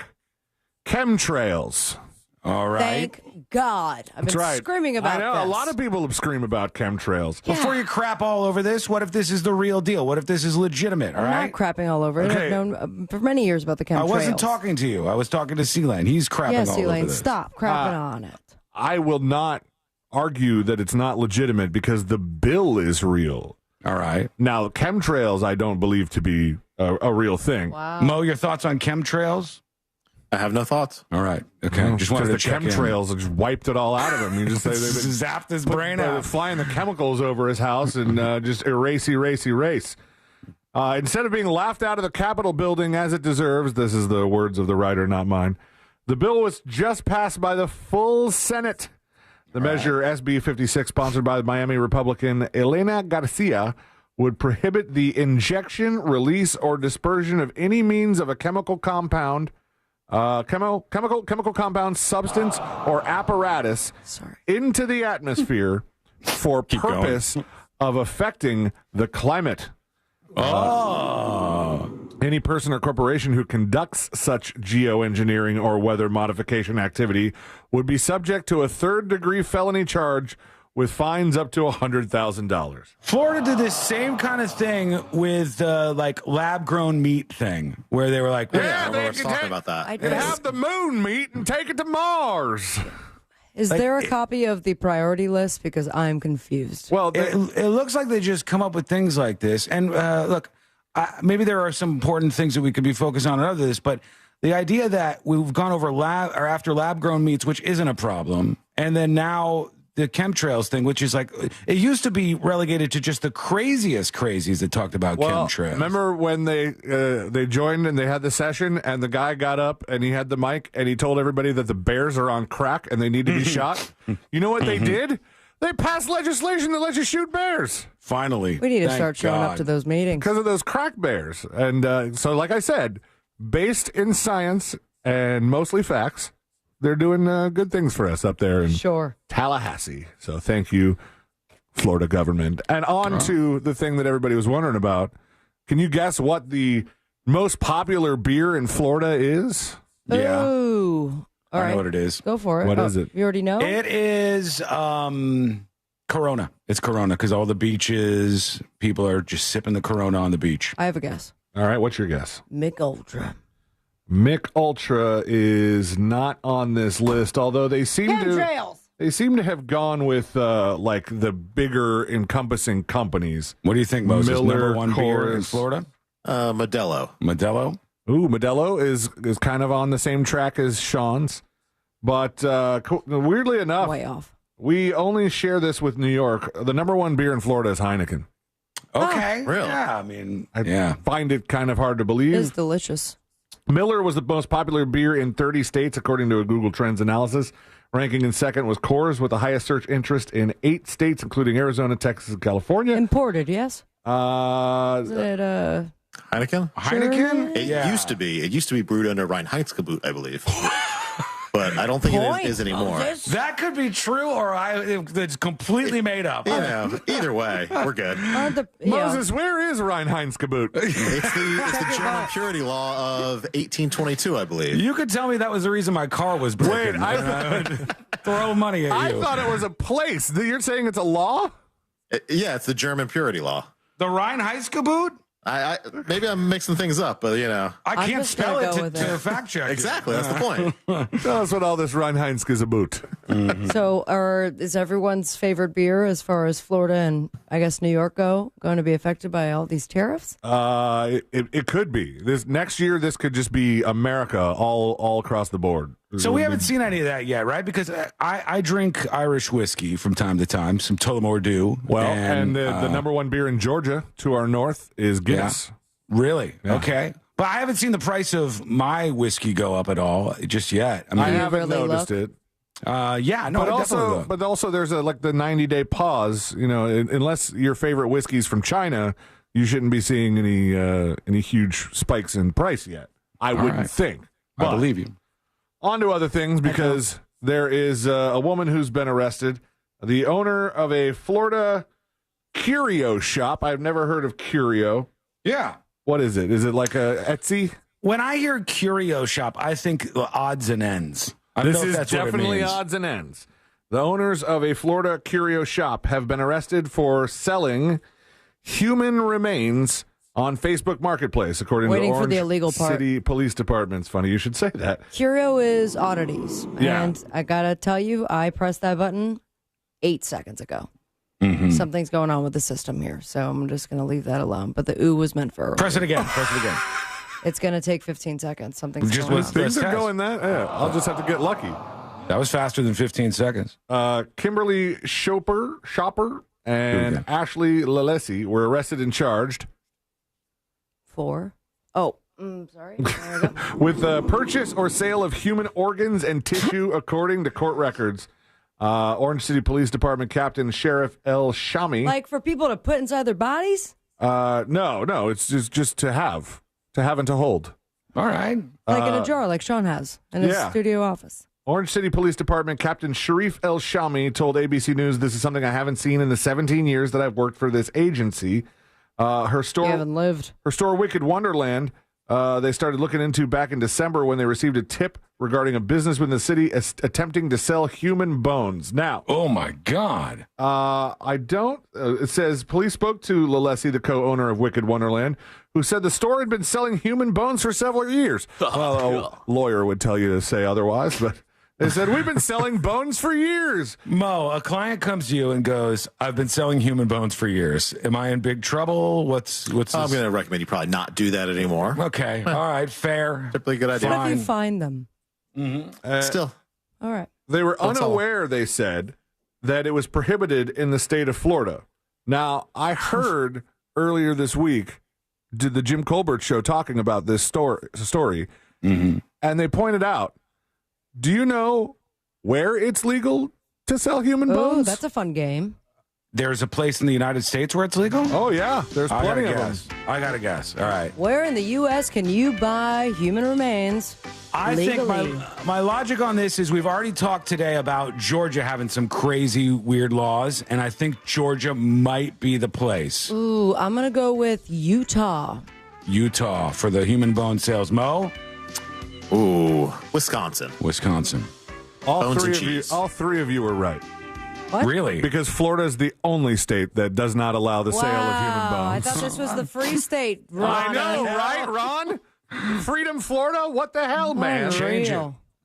chemtrails. All right. Thank God. I've That's been right. screaming about I know this. a lot of people have screamed about chemtrails. Before you crap all over this, what if this is the real deal? What if this is legitimate, all I'm right? not crapping all over it. Okay. I've known for many years about the chemtrails. I wasn't talking to you. I was talking to C-Lane. He's crapping Yes, all over Elaine, this. stop crapping on it. I will not argue that it's not legitimate because the bill is real. All right. Now, chemtrails, I don't believe to be a real thing. Wow. Mo, your thoughts on chemtrails? I have no thoughts. All right. Okay. Just wanted to the check in. chemtrails just wiped it all out of him. You just say they zapped his brain out. flying the chemicals over his house and just erase. Instead of being laughed out of the Capitol building as it deserves, this is the words of the writer, not mine. The bill was just passed by the full Senate. The measure, SB 56, sponsored by the Miami Republican Elena Garcia, would prohibit the injection, release, or dispersion of any means of a chemical compound, chemical compound, substance, or apparatus into the atmosphere for purpose of affecting the climate. Any person or corporation who conducts such geoengineering or weather modification activity would be subject to a third-degree felony charge with fines up to $100,000. Florida did this same kind of thing with like lab-grown meat thing, where they were like, Yeah, I was talking about that. I They have the moon meat and take it to Mars. Is there a copy of the priority list? Because I'm confused. Well, it looks like they just come up with things like this. And look, maybe there are some important things that we could be focused on other this, but the idea that we've gone over after lab-grown meats, which isn't a problem, and then now the chemtrails thing, which is like, it used to be relegated to just the craziest crazies that talked about chemtrails. Remember when they joined and they had the session and the guy got up and he had the mic and he told everybody that the bears are on crack and they need to be shot? You know what they did? They passed legislation that lets you shoot bears. Finally. We need to start showing up to those meetings. Because of those crack bears. And so, like I said, based in science and mostly facts, they're doing good things for us up there in Tallahassee. So thank you, Florida government. And on to the thing that everybody was wondering about. Can you guess what the most popular beer in Florida is? Ooh. All I right. know what it is. Go for it. What is it? You already know? It is Corona. It's Corona because all the beaches, people are just sipping the Corona on the beach. I have a guess. All right, what's your guess? Mick Ultra. Mick Ultra is not on this list, although they seem to have gone with like the bigger encompassing companies. What do you think, Moses? Miller, Number one beer in Coors. Florida? Modelo. Modelo? Ooh, Modelo is kind of on the same track as Sean's. But weirdly enough, way off. We only share this with New York. The number one beer in Florida is Heineken. Okay. Really? Yeah, I mean, I find it kind of hard to believe. It's delicious. Miller was the most popular beer in 30 states, according to a Google Trends analysis. Ranking in second was Coors, with the highest search interest in 8 states, including Arizona, Texas, and California. Imported, yes? Is it Heineken? Heineken? It used to be. It used to be brewed under Reinheitsgebot, I believe. But I don't think it is anymore. That could be true, or it's completely made up. Yeah, either way, we're good. Moses, where is Reinheitsgebot? It's the German purity law of 1822, I believe. You could tell me that was the reason my car was broken. Wait, I would throw money at you. I thought it was a place. You're saying it's a law? Yeah, it's the German purity law. The Reinheitsgebot? I maybe I'm mixing things up, but I can't spell it to fact check. Exactly, that's the point. Tell us what all this Reinheitsgebot. So, is everyone's favorite beer, as far as Florida and I guess New York go, going to be affected by all these tariffs? It could be. This next year, this could just be America all across the board. So we haven't seen any of that yet, right? Because I drink Irish whiskey from time to time, some Tullamore Dew. Well, and the number one beer in Georgia to our north is Guinness. Yeah. Really? Yeah. Okay. But I haven't seen the price of my whiskey go up at all just yet. I haven't noticed it. Yeah, no, but also there's the 90-day pause. You know, unless your favorite whiskey's from China, you shouldn't be seeing any huge spikes in price yet. I wouldn't think. I believe you. On to other things, because there is a woman who's been arrested, the owner of a Florida curio shop. I've never heard of curio. Yeah. What is it? Is it like a Etsy? When I hear curio shop, I think odds and ends. This is definitely odds and ends. The owners of a Florida curio shop have been arrested for selling human remains on Facebook Marketplace, according to for the illegal Orange part. City Police Department. It's funny you should say that. Curio is oddities. Yeah. And I got to tell you, I pressed that button 8 seconds ago. Mm-hmm. Something's going on with the system here, so I'm just going to leave that alone. But the ooh was meant for Press it again. Press it again. It's going to take 15 seconds. Something's Just going on. Things are going that. Yeah, I'll just have to get lucky. That was faster than 15 seconds. Kimberly Shopper and Ashley Lalesi were arrested and charged. Sorry. With the purchase or sale of human organs and tissue, according to court records. Orange City Police Department Captain Sheriff L. Shami. Like for people to put inside their bodies? No, it's just to have and to hold. All right. Like in a jar, like Sean has in his studio office. Orange City Police Department Captain Sharif El Shami told ABC News, "This is something I haven't seen in the 17 years that I've worked for this agency." Her store, you haven't lived. Her store, Wicked Wonderland, they started looking into back in December when they received a tip regarding a business within the city attempting to sell human bones. Now, oh my God! I don't. It says police spoke to Lalesi, the co-owner of Wicked Wonderland, who said the store had been selling human bones for several years. Well, a lawyer would tell you to say otherwise, but they said, we've been selling bones for years. Mo, a client comes to you and goes, I've been selling human bones for years. Am I in big trouble? What's I'm going to recommend you probably not do that anymore. Okay. All right. Fair. Typically a good idea. What if you find them? Mm-hmm. Still. All right. They were unaware, they said, that it was prohibited in the state of Florida. Now, I heard earlier this week, did the Jim Colbert show talking about this story, and they pointed out, do you know where it's legal to sell human bones? Oh, that's a fun game. There's a place in the United States where it's legal? Oh, yeah. There's plenty of them. I got to guess. All right. Where in the U.S. can you buy human remains I legally? think my logic on this is we've already talked today about Georgia having some crazy, weird laws, and I think Georgia might be the place. Ooh, I'm going to go with Utah. Utah for the human bone sales. Mo? Ooh, Wisconsin. All three of you were right. What? Really? Because Florida is the only state that does not allow the sale of human bones. I thought this was the free state, Ron. I know, right, Ron? Freedom, Florida? What the hell, man? Change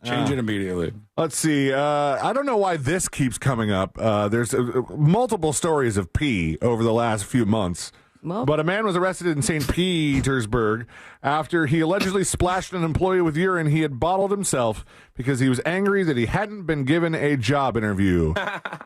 it immediately. Let's see. I don't know why this keeps coming up. There's multiple stories of pee over the last few months. Well, but a man was arrested in St. Petersburg after he allegedly splashed an employee with urine he had bottled himself because he was angry that he hadn't been given a job interview.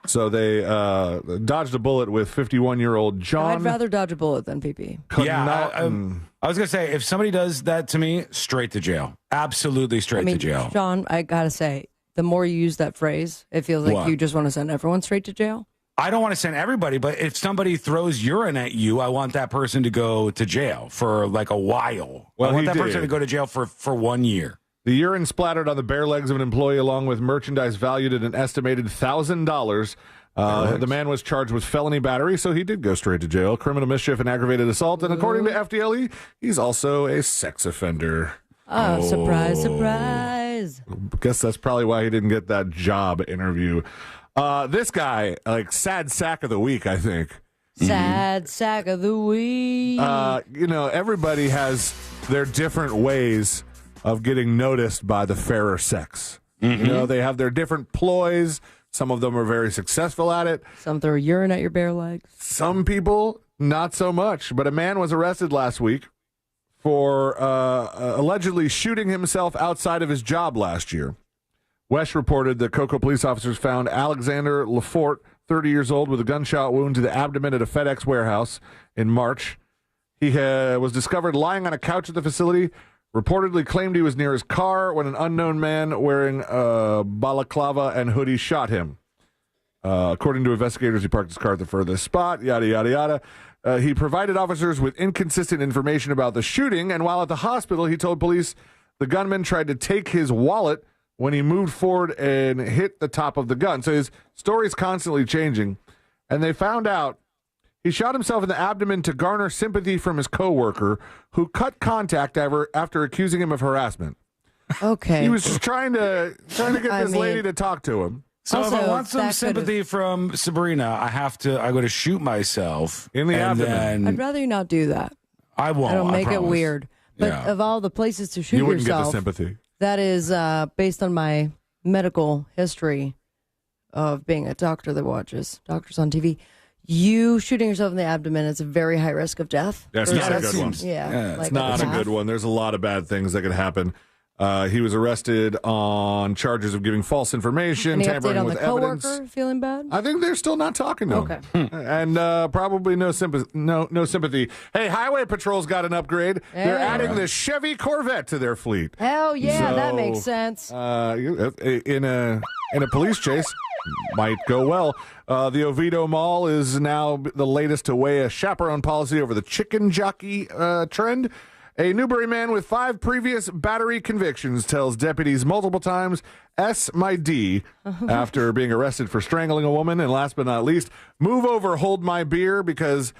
So they dodged a bullet with 51-year-old John. I'd rather dodge a bullet than pee-pee. Yeah, I was going to say, if somebody does that to me, straight to jail. Absolutely straight to jail. Sean, I got to say, the more you use that phrase, it feels like you just want to send everyone straight to jail. I don't want to send everybody, but if somebody throws urine at you, I want that person to go to jail for like a while. Well, I want that person to go to jail for 1 year. The urine splattered on the bare legs of an employee along with merchandise valued at an estimated $1,000. The man was charged with felony battery, so he did go straight to jail. Criminal mischief and aggravated assault. And according to FDLE, he's also a sex offender. Oh, surprise, surprise. Guess that's probably why he didn't get that job interview. This guy, like, sad sack of the week, I think. Sad sack of the week. Everybody has their different ways of getting noticed by the fairer sex. Mm-hmm. They have their different ploys. Some of them are very successful at it. Some throw urine at your bare legs. Some people, not so much. But a man was arrested last week for allegedly shooting himself outside of his job last year. West reported that Cocoa police officers found Alexander Lafort, 30 years old, with a gunshot wound to the abdomen at a FedEx warehouse in March. He was discovered lying on a couch at the facility, reportedly claimed he was near his car when an unknown man wearing a balaclava and hoodie shot him. According to investigators, he parked his car at the furthest spot, yada, yada, yada. He provided officers with inconsistent information about the shooting, and while at the hospital, he told police the gunman tried to take his wallet when he moved forward and hit the top of the gun. So his story's constantly changing. And they found out he shot himself in the abdomen to garner sympathy from his coworker, who cut contact after accusing him of harassment. Okay. He was just trying to get this lady to talk to him. So if I want some sympathy from Sabrina, I go to shoot myself in the abdomen. I'd rather you not do that. I won't. It'll make it weird. But of all the places to shoot you wouldn't yourself, get the sympathy. That is based on my medical history of being a doctor that watches doctors on TV. You shooting yourself in the abdomen is a very high risk of death. That's not a good one. Yeah, it's not a good one. There's a lot of bad things that could happen. He was arrested on charges of giving false information, Any tampering update on with the evidence. coworker feeling bad? I think they're still not talking to him. Okay. And probably no sympathy. Hey, Highway Patrol's got an upgrade. They're adding the Chevy Corvette to their fleet. Hell yeah, that makes sense. In a police chase, might go well. The Oviedo Mall is now the latest to weigh a chaperone policy over the chicken jockey trend. A Newbury man with 5 previous battery convictions tells deputies multiple times, "S my D," after being arrested for strangling a woman. And last but not least, move over, hold my beer, because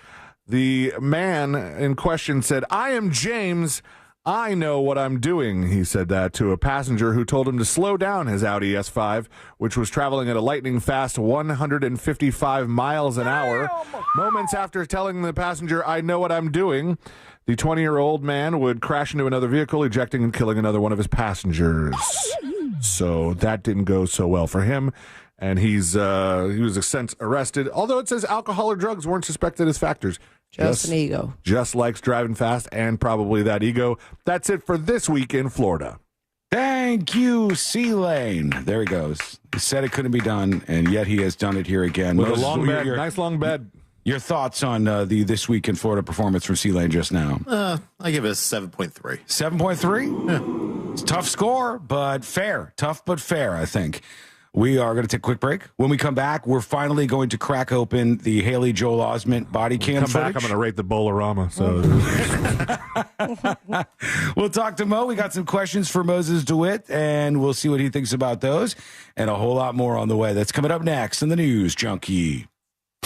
the man in question said, "I am James. I know what I'm doing." He said that to a passenger who told him to slow down his Audi S5, which was traveling at a lightning fast 155 miles an hour. Moments after telling the passenger, "I know what I'm doing," the 20-year-old man would crash into another vehicle, ejecting and killing another one of his passengers. So that didn't go so well for him, and he was since arrested. Although it says alcohol or drugs weren't suspected as factors. Just an ego. Just likes driving fast and probably that ego. That's it for this week in Florida. Thank you, C-Lane. There he goes. He said it couldn't be done, and yet he has done it here again. With a long bed, nice long bed. Your thoughts on the This Week in Florida performance from C-Lane just now? I give it a 7.3. 7.3? Yeah. It's a tough score, but fair. Tough, but fair, I think. We are going to take a quick break. When we come back, we're finally going to crack open the Haley Joel Osment body cam footage. I'm going to rate the Bolorama. So we'll talk to Mo. We got some questions for Moses DeWitt, and we'll see what he thinks about those, and a whole lot more on the way. That's coming up next in the News Junkie.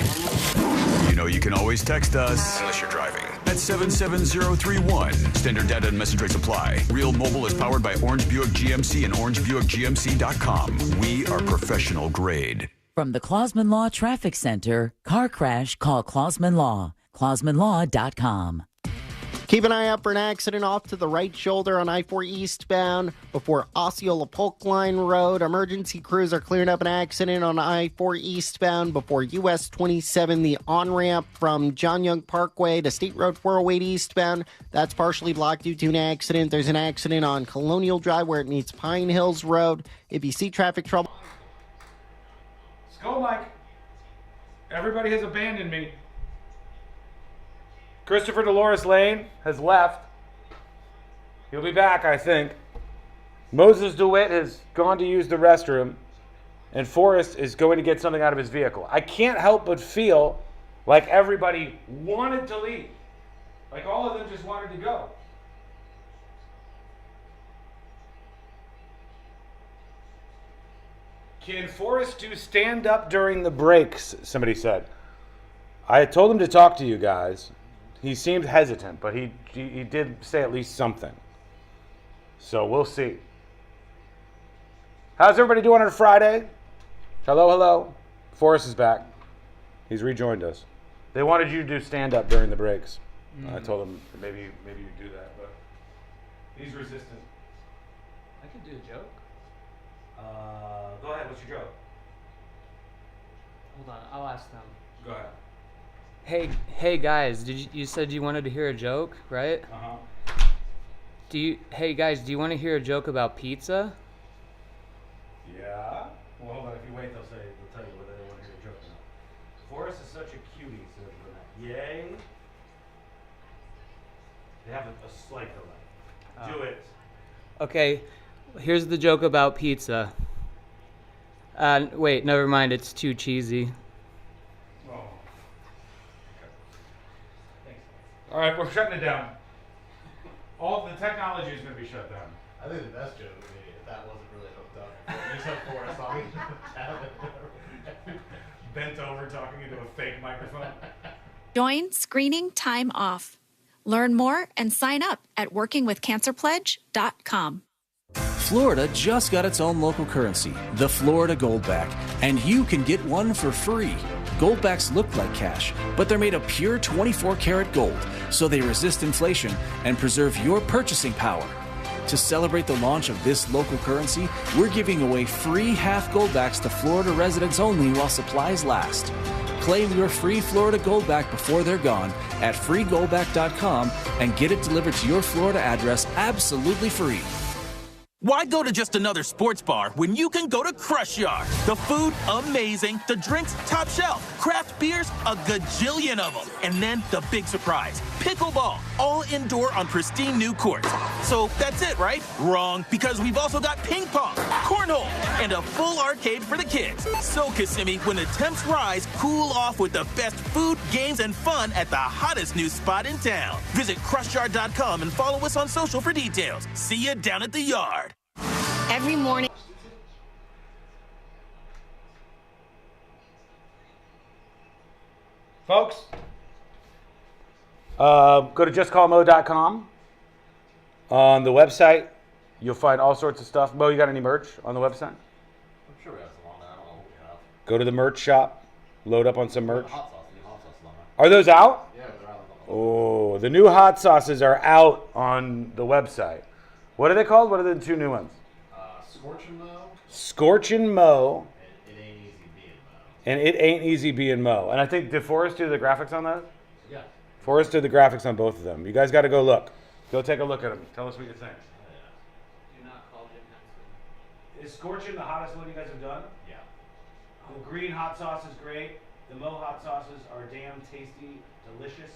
You know you can always text us, unless you're driving. at 77031. Standard data and message rates apply. Real Mobile is powered by Orange Buick GMC and orangebuickgmc.com. We are professional grade. From the Clausman Law Traffic Center, car crash, call Clausman Law. ClausmanLaw.com. Keep an eye out for an accident off to the right shoulder on I-4 eastbound before Osceola Polk Line Road. Emergency crews are clearing up an accident on I-4 eastbound before US 27, the on-ramp from John Young Parkway to State Road 408 eastbound. That's partially blocked due to an accident. There's an accident on Colonial Drive where it meets Pine Hills Road. If you see traffic trouble... Skull Mike. Everybody has abandoned me. Christopher Dolores Lane has left. He'll be back, I think. Moses DeWitt has gone to use the restroom. And Forrest is going to get something out of his vehicle. I can't help but feel like everybody wanted to leave. Like all of them just wanted to go. Can Forrest do stand up during the breaks? Somebody said. I told him to talk to you guys. He seemed hesitant, but he did say at least something. So we'll see. How's everybody doing on a Friday? Hello, hello. Forrest is back. He's rejoined us. They wanted you to do stand up during the breaks. I told him maybe you'd do that, but he's resistant. I could do a joke. Go ahead. What's your joke? Hold on, I'll ask them. Go ahead. Hey guys, you said you wanted to hear a joke, right? Hey guys, do you want to hear a joke about pizza? Yeah. Well, hold on. If you wait, they'll tell you whether they want to hear a joke or not. Forrest is such a cutie, so yay. They have a slight delay. Do it. Okay, here's the joke about pizza. Wait, never mind. It's too cheesy. All right, we're shutting it down. All the technology is going to be shut down. I think the best joke would be if that wasn't really hooked up. You said Forrest talking bent over talking into a fake microphone. Join Screening Time Off. Learn more and sign up at workingwithcancerpledge.com. Florida just got its own local currency, the Florida Goldback, and you can get one for free. Goldbacks look like cash, but they're made of pure 24-karat gold, so they resist inflation and preserve your purchasing power. To celebrate the launch of this local currency, we're giving away free half Goldbacks to Florida residents only while supplies last. Claim your free Florida Goldback before they're gone at freegoldback.com and get it delivered to your Florida address absolutely free. Why go to just another sports bar when you can go to Crush Yard? The food, amazing. The drinks, top shelf. Craft beers, a gajillion of them. And then the big surprise, pickleball, all indoor on pristine new courts. So that's it, right? Wrong, because we've also got ping pong, cornhole, and a full arcade for the kids. So, Kissimmee, when the temps rise, cool off with the best food, games, and fun at the hottest new spot in town. Visit crushyard.com and follow us on social for details. See you down at the yard. Every morning. Folks, go to justcallmo.com. On the website, you'll find all sorts of stuff. Mo, you got any merch on the website? I'm sure we have some on there. I don't know what we have. Go to the merch shop, load up on some merch. Hot sauce, the hot sauce is on there. Are those out? Yeah, they're out. Oh, the new hot sauces are out on the website. What are they called? What are the two new ones? Scorchin' Mo. Scorchin' Mo. And It Ain't And It Ain't Easy Easy Being Mo. Being Mo. And I think, did Forrest do the graphics on those? Yeah. Forrest did the graphics on both of them. You guys got to go look. Go take a look at them. Tell us what you think. Do not call Jim Henson. Is Scorchin' the hottest one you guys have done? Yeah. The green hot sauce is great. The Mo hot sauces are damn tasty, delicious.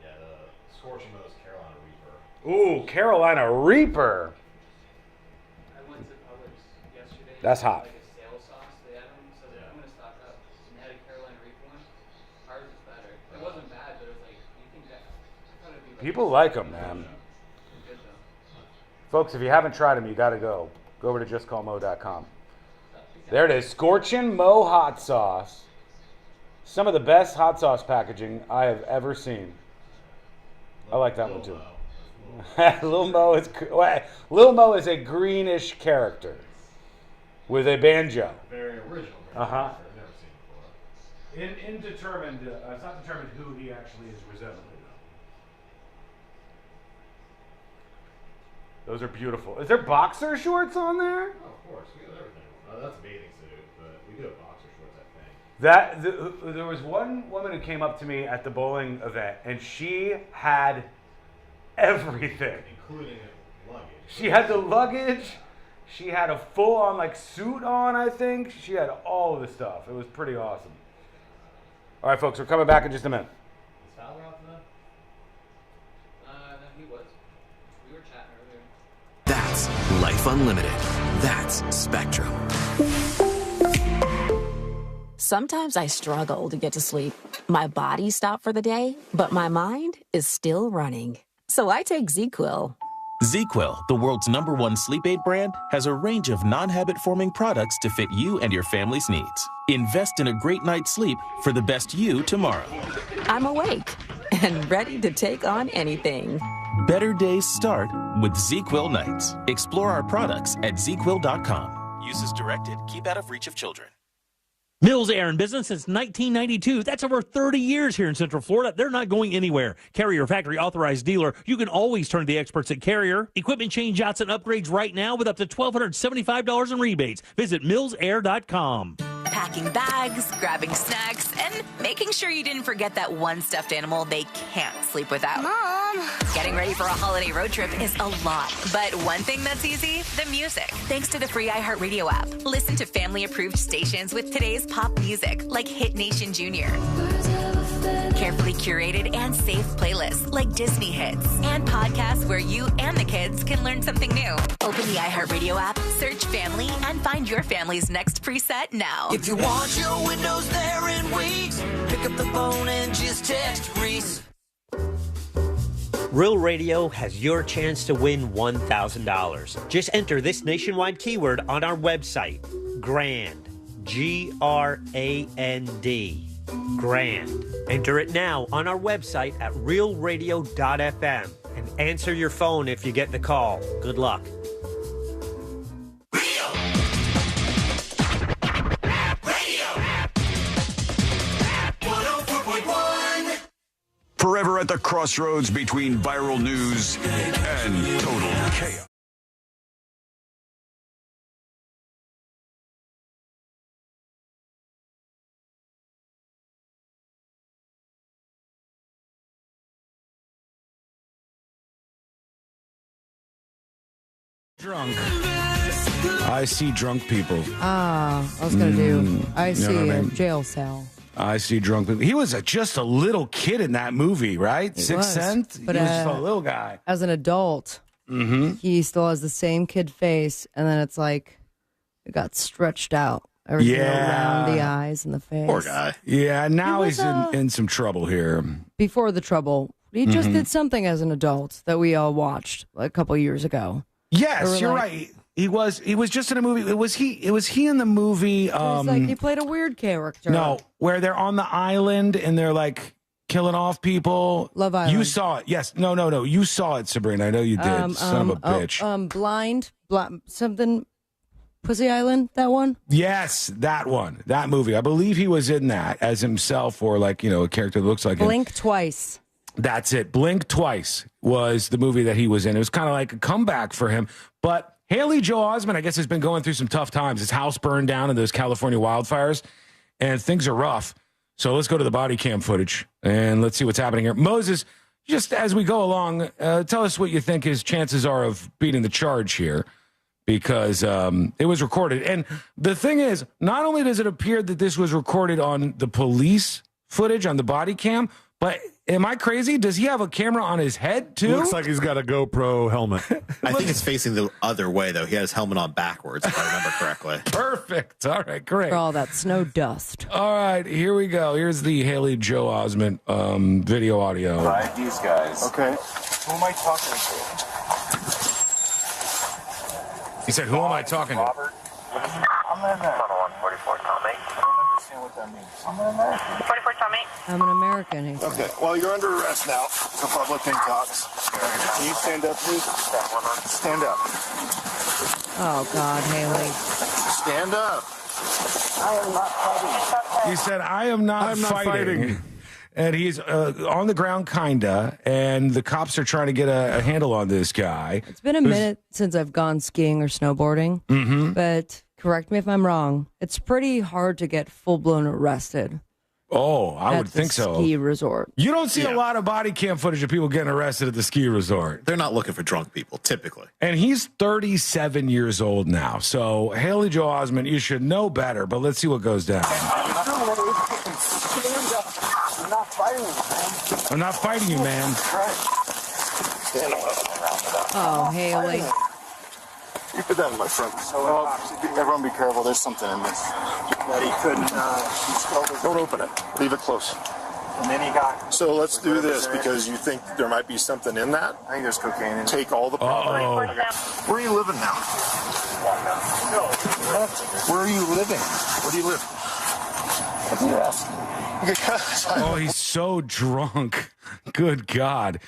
Yeah, the Scorchin' Mo is Carolina Reaper. Ooh, Carolina Reaper. I went to Publix yesterday. That's hot. Like a sales sauce they had them, so I'm gonna stock up. And they had a Carolina Reaper one. Ours is better. It wasn't bad, but it was like, you think that? I thought it'd be like People like them, man. good though. Folks, if you haven't tried them, you got to go. Go over to justcallmo.com. There it is. Scorchin' Mo hot sauce. Some of the best hot sauce packaging I have ever seen. I like that one too. Lil Mo is a greenish character with a banjo. Very original. Uh-huh. I've never seen before. Indetermined. It's not determined who he actually is resembling. Those are beautiful. Is there boxer shorts on there? Oh, of course. We got everything. That's a bathing suit, but we do have boxer shorts, I think. There was one woman who came up to me at the bowling event, and she had everything. Including luggage. She had the luggage. She had a full-on suit on, I think. She had all of the stuff. It was pretty awesome. All right, folks, we're coming back in just a minute. Is Fowler out tonight? No, he was. We were chatting earlier. That's Life Unlimited. That's Spectrum. Sometimes I struggle to get to sleep. My body stopped for the day, but my mind is still running. So I take ZQuil. ZQuil, the world's #1 sleep aid brand, has a range of non-habit-forming products to fit you and your family's needs. Invest in a great night's sleep for the best you tomorrow. I'm awake and ready to take on anything. Better days start with ZQuil nights. Explore our products at ZQuil.com. Use as directed. Keep out of reach of children. Mills Air in business since 1992. That's over 30 years here in Central Florida. They're not going anywhere. Carrier factory authorized dealer. You can always turn to the experts at Carrier. Equipment change-outs and upgrades right now with up to $1,275 in rebates. Visit millsair.com. Packing bags, grabbing snacks, and making sure you didn't forget that one stuffed animal they can't sleep without. Mom! Getting ready for a holiday road trip is a lot. But one thing that's easy, the music. Thanks to the free iHeartRadio app. Listen to family-approved stations with today's pop music, like Hit Nation Jr. Carefully curated and safe playlists, like Disney hits. And podcasts where you and the kids can learn something new. Open the iHeartRadio app, search family, and find your family's next preset now. If you want your windows there in weeks, pick up the phone and just text Reese. Real Radio has your chance to win $1,000. Just enter this nationwide keyword on our website, GRAND, G-R-A-N-D, GRAND. Enter it now on our website at realradio.fm and answer your phone if you get the call. Good luck. Forever at the crossroads between viral news and total chaos. Drunk. I see drunk people. I was going to do. I see know what I a mean? jail cell. I see drunk people. He was just a little kid in that movie, right? Sixth Sense? But, he was just a little guy. As an adult, he still has the same kid face, and then it's like it got stretched out. Everything around the eyes and the face. Poor guy. Yeah, now he's in some trouble here. Before the trouble, he just did something as an adult that we all watched a couple years ago. Yes, you're right. He was just in a movie. It was he in the movie. It's like he played a weird character. No, where they're on the island and they're like killing off people. Love Island. You saw it. Yes. No. You saw it, Sabrina. I know you did. Son of a bitch. Blind, something. Pussy Island, that one? Yes, that one. That movie. I believe he was in that as himself or a character that looks like him. Blink Twice. That's it. Blink Twice was the movie that he was in. It was kind of like a comeback for him. But Haley Joel Osment, I guess, has been going through some tough times. His house burned down in those California wildfires, and things are rough. So let's go to the body cam footage, and let's see what's happening here. Moses, just as we go along, tell us what you think his chances are of beating the charge here, because it was recorded. And the thing is, not only does it appear that this was recorded on the police footage, on the body cam, but am I crazy? Does he have a camera on his head, too? Looks like he's got a GoPro helmet. I think it's facing the other way, though. He had his helmet on backwards, if I remember correctly. Perfect. All right, great. For all that snow dust. All right, here we go. Here's the Haley Joe Osment video audio. Hi, these guys. Okay. Who am I talking to? He said, who am I talking to? Robert. I'm in there. 144, Tommy. understand what that means. I'm an American. 44 Tommy. I'm an American. He said. Okay, well, you're under arrest now for public intox. Can you stand up, please? Stand up. Oh, God, Haley. Stand up. I am not fighting. He said, I am not fighting. And he's on the ground, kinda, and the cops are trying to get a handle on this guy. It's been a minute since I've gone skiing or snowboarding, but correct me if I'm wrong. It's pretty hard to get full-blown arrested. Oh, I at would think the so. Ski resort. You don't see a lot of body cam footage of people getting arrested at the ski resort. They're not looking for drunk people, typically. And he's 37 years old now. So, Haley Joel Osment, you should know better, but let's see what goes down. I'm not fighting you, man. I'm not fighting you, man. Oh, Haley. You put that in my front. Everyone be careful. There's something in this. That he couldn't, don't open it. Leave it close. And then he got... So let's do this because you think there might be something in that? I think there's cocaine in it. Take all the property. Where are you living now? No. Where are you living? Where do you live? What are you asking? Oh, he's so drunk. Good God.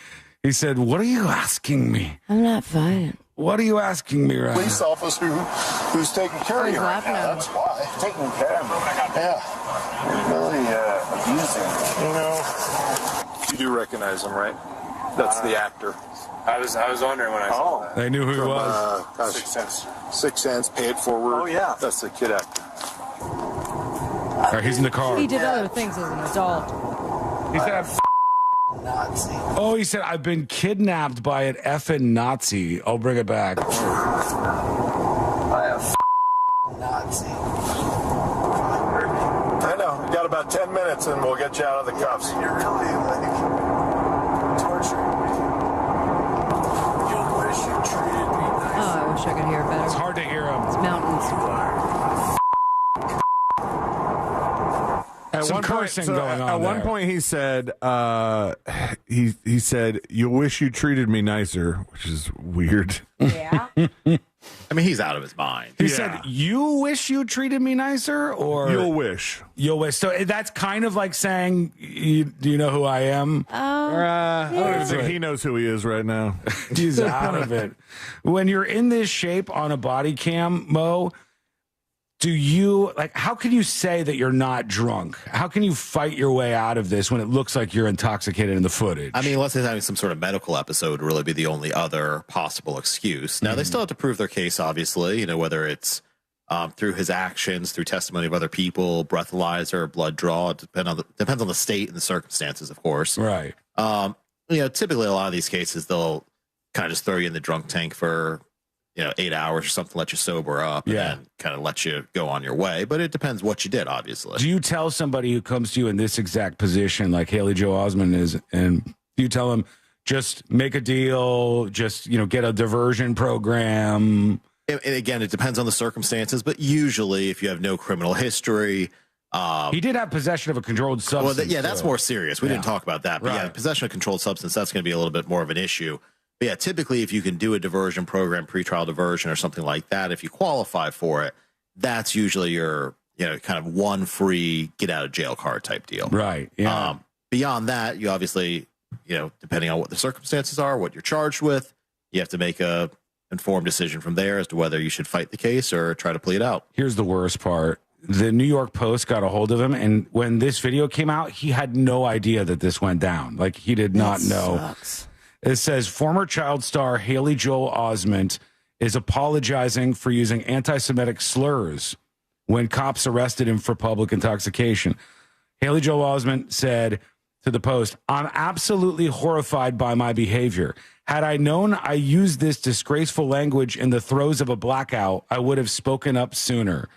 He said, what are you asking me? I'm not fighting. What are you asking me right Police now? officer who's taking care of you right now. That's why. Taking care of me. Yeah. You're really abusing me. You know. You do recognize him, right? That's the actor. I was wondering when I saw that. They knew who he was. 6 Cents. 6 Cents, Pay It Forward. Oh, yeah. That's the kid actor. All right, he's in the car. He did other things as an adult. He said, Nazi. oh, he said, I've been kidnapped by an effing Nazi. I'll bring it back. I have Nazi. I know. We got about 10 minutes and we'll get you out of the cuffs. You're really like torturing me. You wish you treated me nice. Oh, I wish I could hear better. It's hard to hear him. It's mountains. At one point, he said, he said, "You wish you treated me nicer," which is weird. Yeah. I mean, he's out of his mind. He said, "You wish you treated me nicer," or "You'll wish." You'll wish. So that's kind of like saying, "Do you know who I am?" I don't even think he knows who he is right now. He's out of it. When you're in this shape on a body cam, Mo, do you how can you say that you're not drunk? How can you fight your way out of this when it looks like you're intoxicated in the footage? I mean, unless he's having some sort of medical episode would really be the only other possible excuse. Now, they still have to prove their case, obviously, whether it's through his actions, through testimony of other people, breathalyzer, blood draw. It depends on the state and the circumstances, of course. Right. Typically a lot of these cases, they'll kind of just throw you in the drunk tank for 8 hours or something, let you sober up, and then kind of let you go on your way. But it depends what you did, obviously. Do you tell somebody who comes to you in this exact position, like Haley Joel Osment is, and do you tell them, just make a deal, just, get a diversion program? And again, it depends on the circumstances, but usually if you have no criminal history... he did have possession of a controlled substance. Well, that's more serious. We didn't talk about that. But possession of controlled substance, that's going to be a little bit more of an issue. But yeah, typically if you can do a diversion program, pretrial diversion or something like that, if you qualify for it, that's usually your, kind of one free get out of jail card type deal. Right. Yeah. Beyond that, you obviously, depending on what the circumstances are, what you're charged with, you have to make a informed decision from there as to whether you should fight the case or try to plead out. Here's the worst part. The New York Post got a hold of him, and when this video came out, he had no idea that this went down. Like, he did not know. Sucks. It says former child star Haley Joel Osment is apologizing for using anti-Semitic slurs when cops arrested him for public intoxication. Haley Joel Osment said to the Post, "I'm absolutely horrified by my behavior. Had I known I used this disgraceful language in the throes of a blackout, I would have spoken up sooner."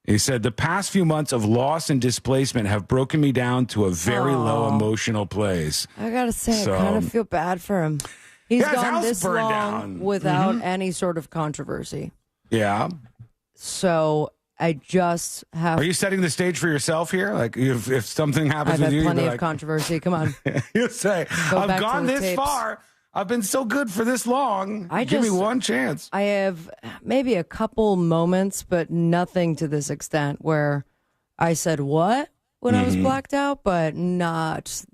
He said, "The past few months of loss and displacement have broken me down to a very low emotional place." I gotta say, I kind of feel bad for him. He's gone this long without any sort of controversy. Yeah. So I just have... Are you setting the stage for yourself here? Like, if something happens with you... I've had plenty of controversy. Come on. You say, I've gone this far. I've been so good for this long. Give me one chance. I have maybe a couple moments, but nothing to this extent where I said what when I was blacked out, but not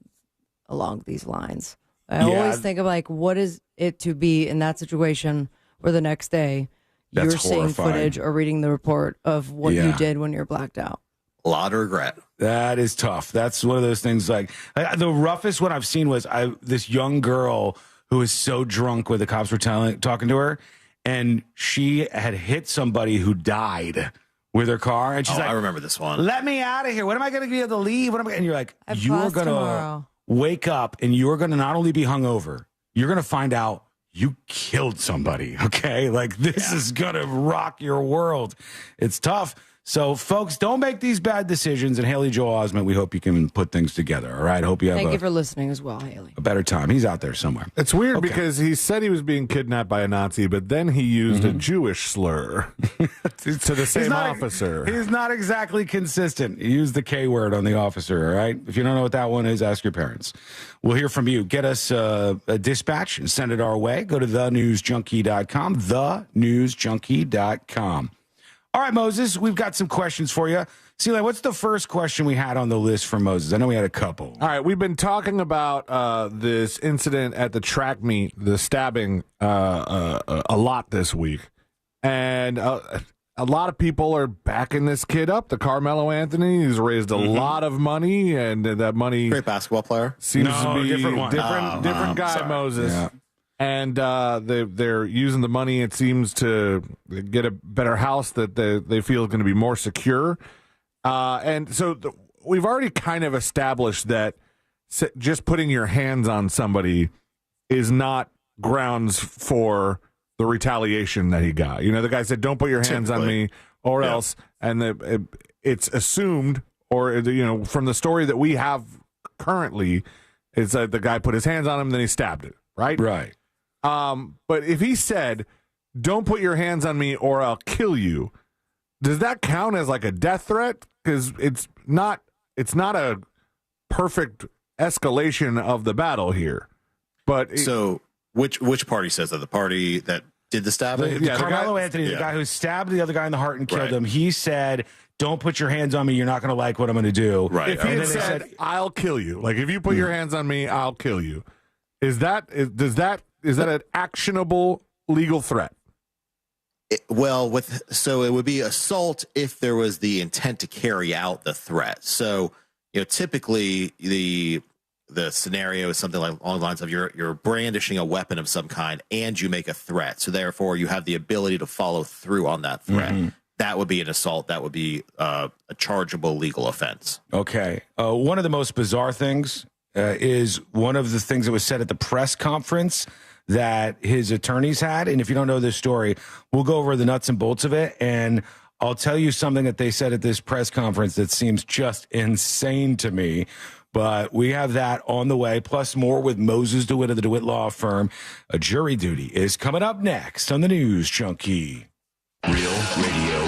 along these lines. I always think of like, what is it to be in that situation where the next day you're seeing footage or reading the report of what you did when you're blacked out. A lot of regret. That is tough. That's one of those things like the roughest one I've seen was this young girl who was so drunk when the cops were talking to her, and she had hit somebody who died with her car. And she's like, I remember this one. Let me out of here. When am I going to be able to leave? And you're like, I have you are class going to tomorrow. wake up and you're going to not only be hungover, you're going to find out you killed somebody. Okay. Like this is going to rock your world. It's tough. So, folks, don't make these bad decisions. And Haley Joel Osment, we hope you can put things together. All right. Hope you have Thank you for listening as well, Haley. a better time. He's out there somewhere. It's weird because he said he was being kidnapped by a Nazi, but then he used a Jewish slur to the same officer. He's not exactly consistent. He used the K word on the officer. All right. If you don't know what that one is, ask your parents. We'll hear from you. Get us a dispatch and send it our way. Go to thenewsjunkie.com, thenewsjunkie.com. All right, Moses, we've got some questions for you. Celia, what's the first question we had on the list for Moses? I know we had a couple. All right, we've been talking about this incident at the track meet, the stabbing, a lot this week. And a lot of people are backing this kid up, the Carmelo Anthony. He's raised a lot of money, and that money... Great basketball player. Seems to be different one. different guy, sorry. Moses. Yeah. And they're using the money, it seems, to get a better house that they feel is going to be more secure. And so we've already kind of established that just putting your hands on somebody is not grounds for the retaliation that he got. You know, the guy said, don't put your hands on me or else. And it's assumed, or, you know, from the story that we have currently, is that the guy put his hands on him, then he stabbed it, right? Right. But if he said, don't put your hands on me or I'll kill you, does that count as like a death threat? Because it's not a perfect escalation of the battle here. But so which party says that? The party that did the stabbing? Carmelo Anthony, the guy who stabbed the other guy in the heart and killed him, he said, don't put your hands on me. You're not going to like what I'm going to do. Right. If he had said, I'll kill you, like if you put your hands on me, I'll kill you. Is that an actionable legal threat? Well, so it would be assault if there was the intent to carry out the threat. So, you know, typically the scenario is something like along the lines of you're brandishing a weapon of some kind and you make a threat. So therefore you have the ability to follow through on that threat. That would be an assault. That would be a chargeable legal offense. Okay. One of the most bizarre things is one of the things that was said at the press conference that his attorneys had. And if you don't know this story, we'll go over the nuts and bolts of it. And I'll tell you something that they said at this press conference that seems just insane to me. But we have that on the way, plus more with Moses DeWitt of the DeWitt Law Firm. A Jury Duty is coming up next on the News Junkie. Real Radio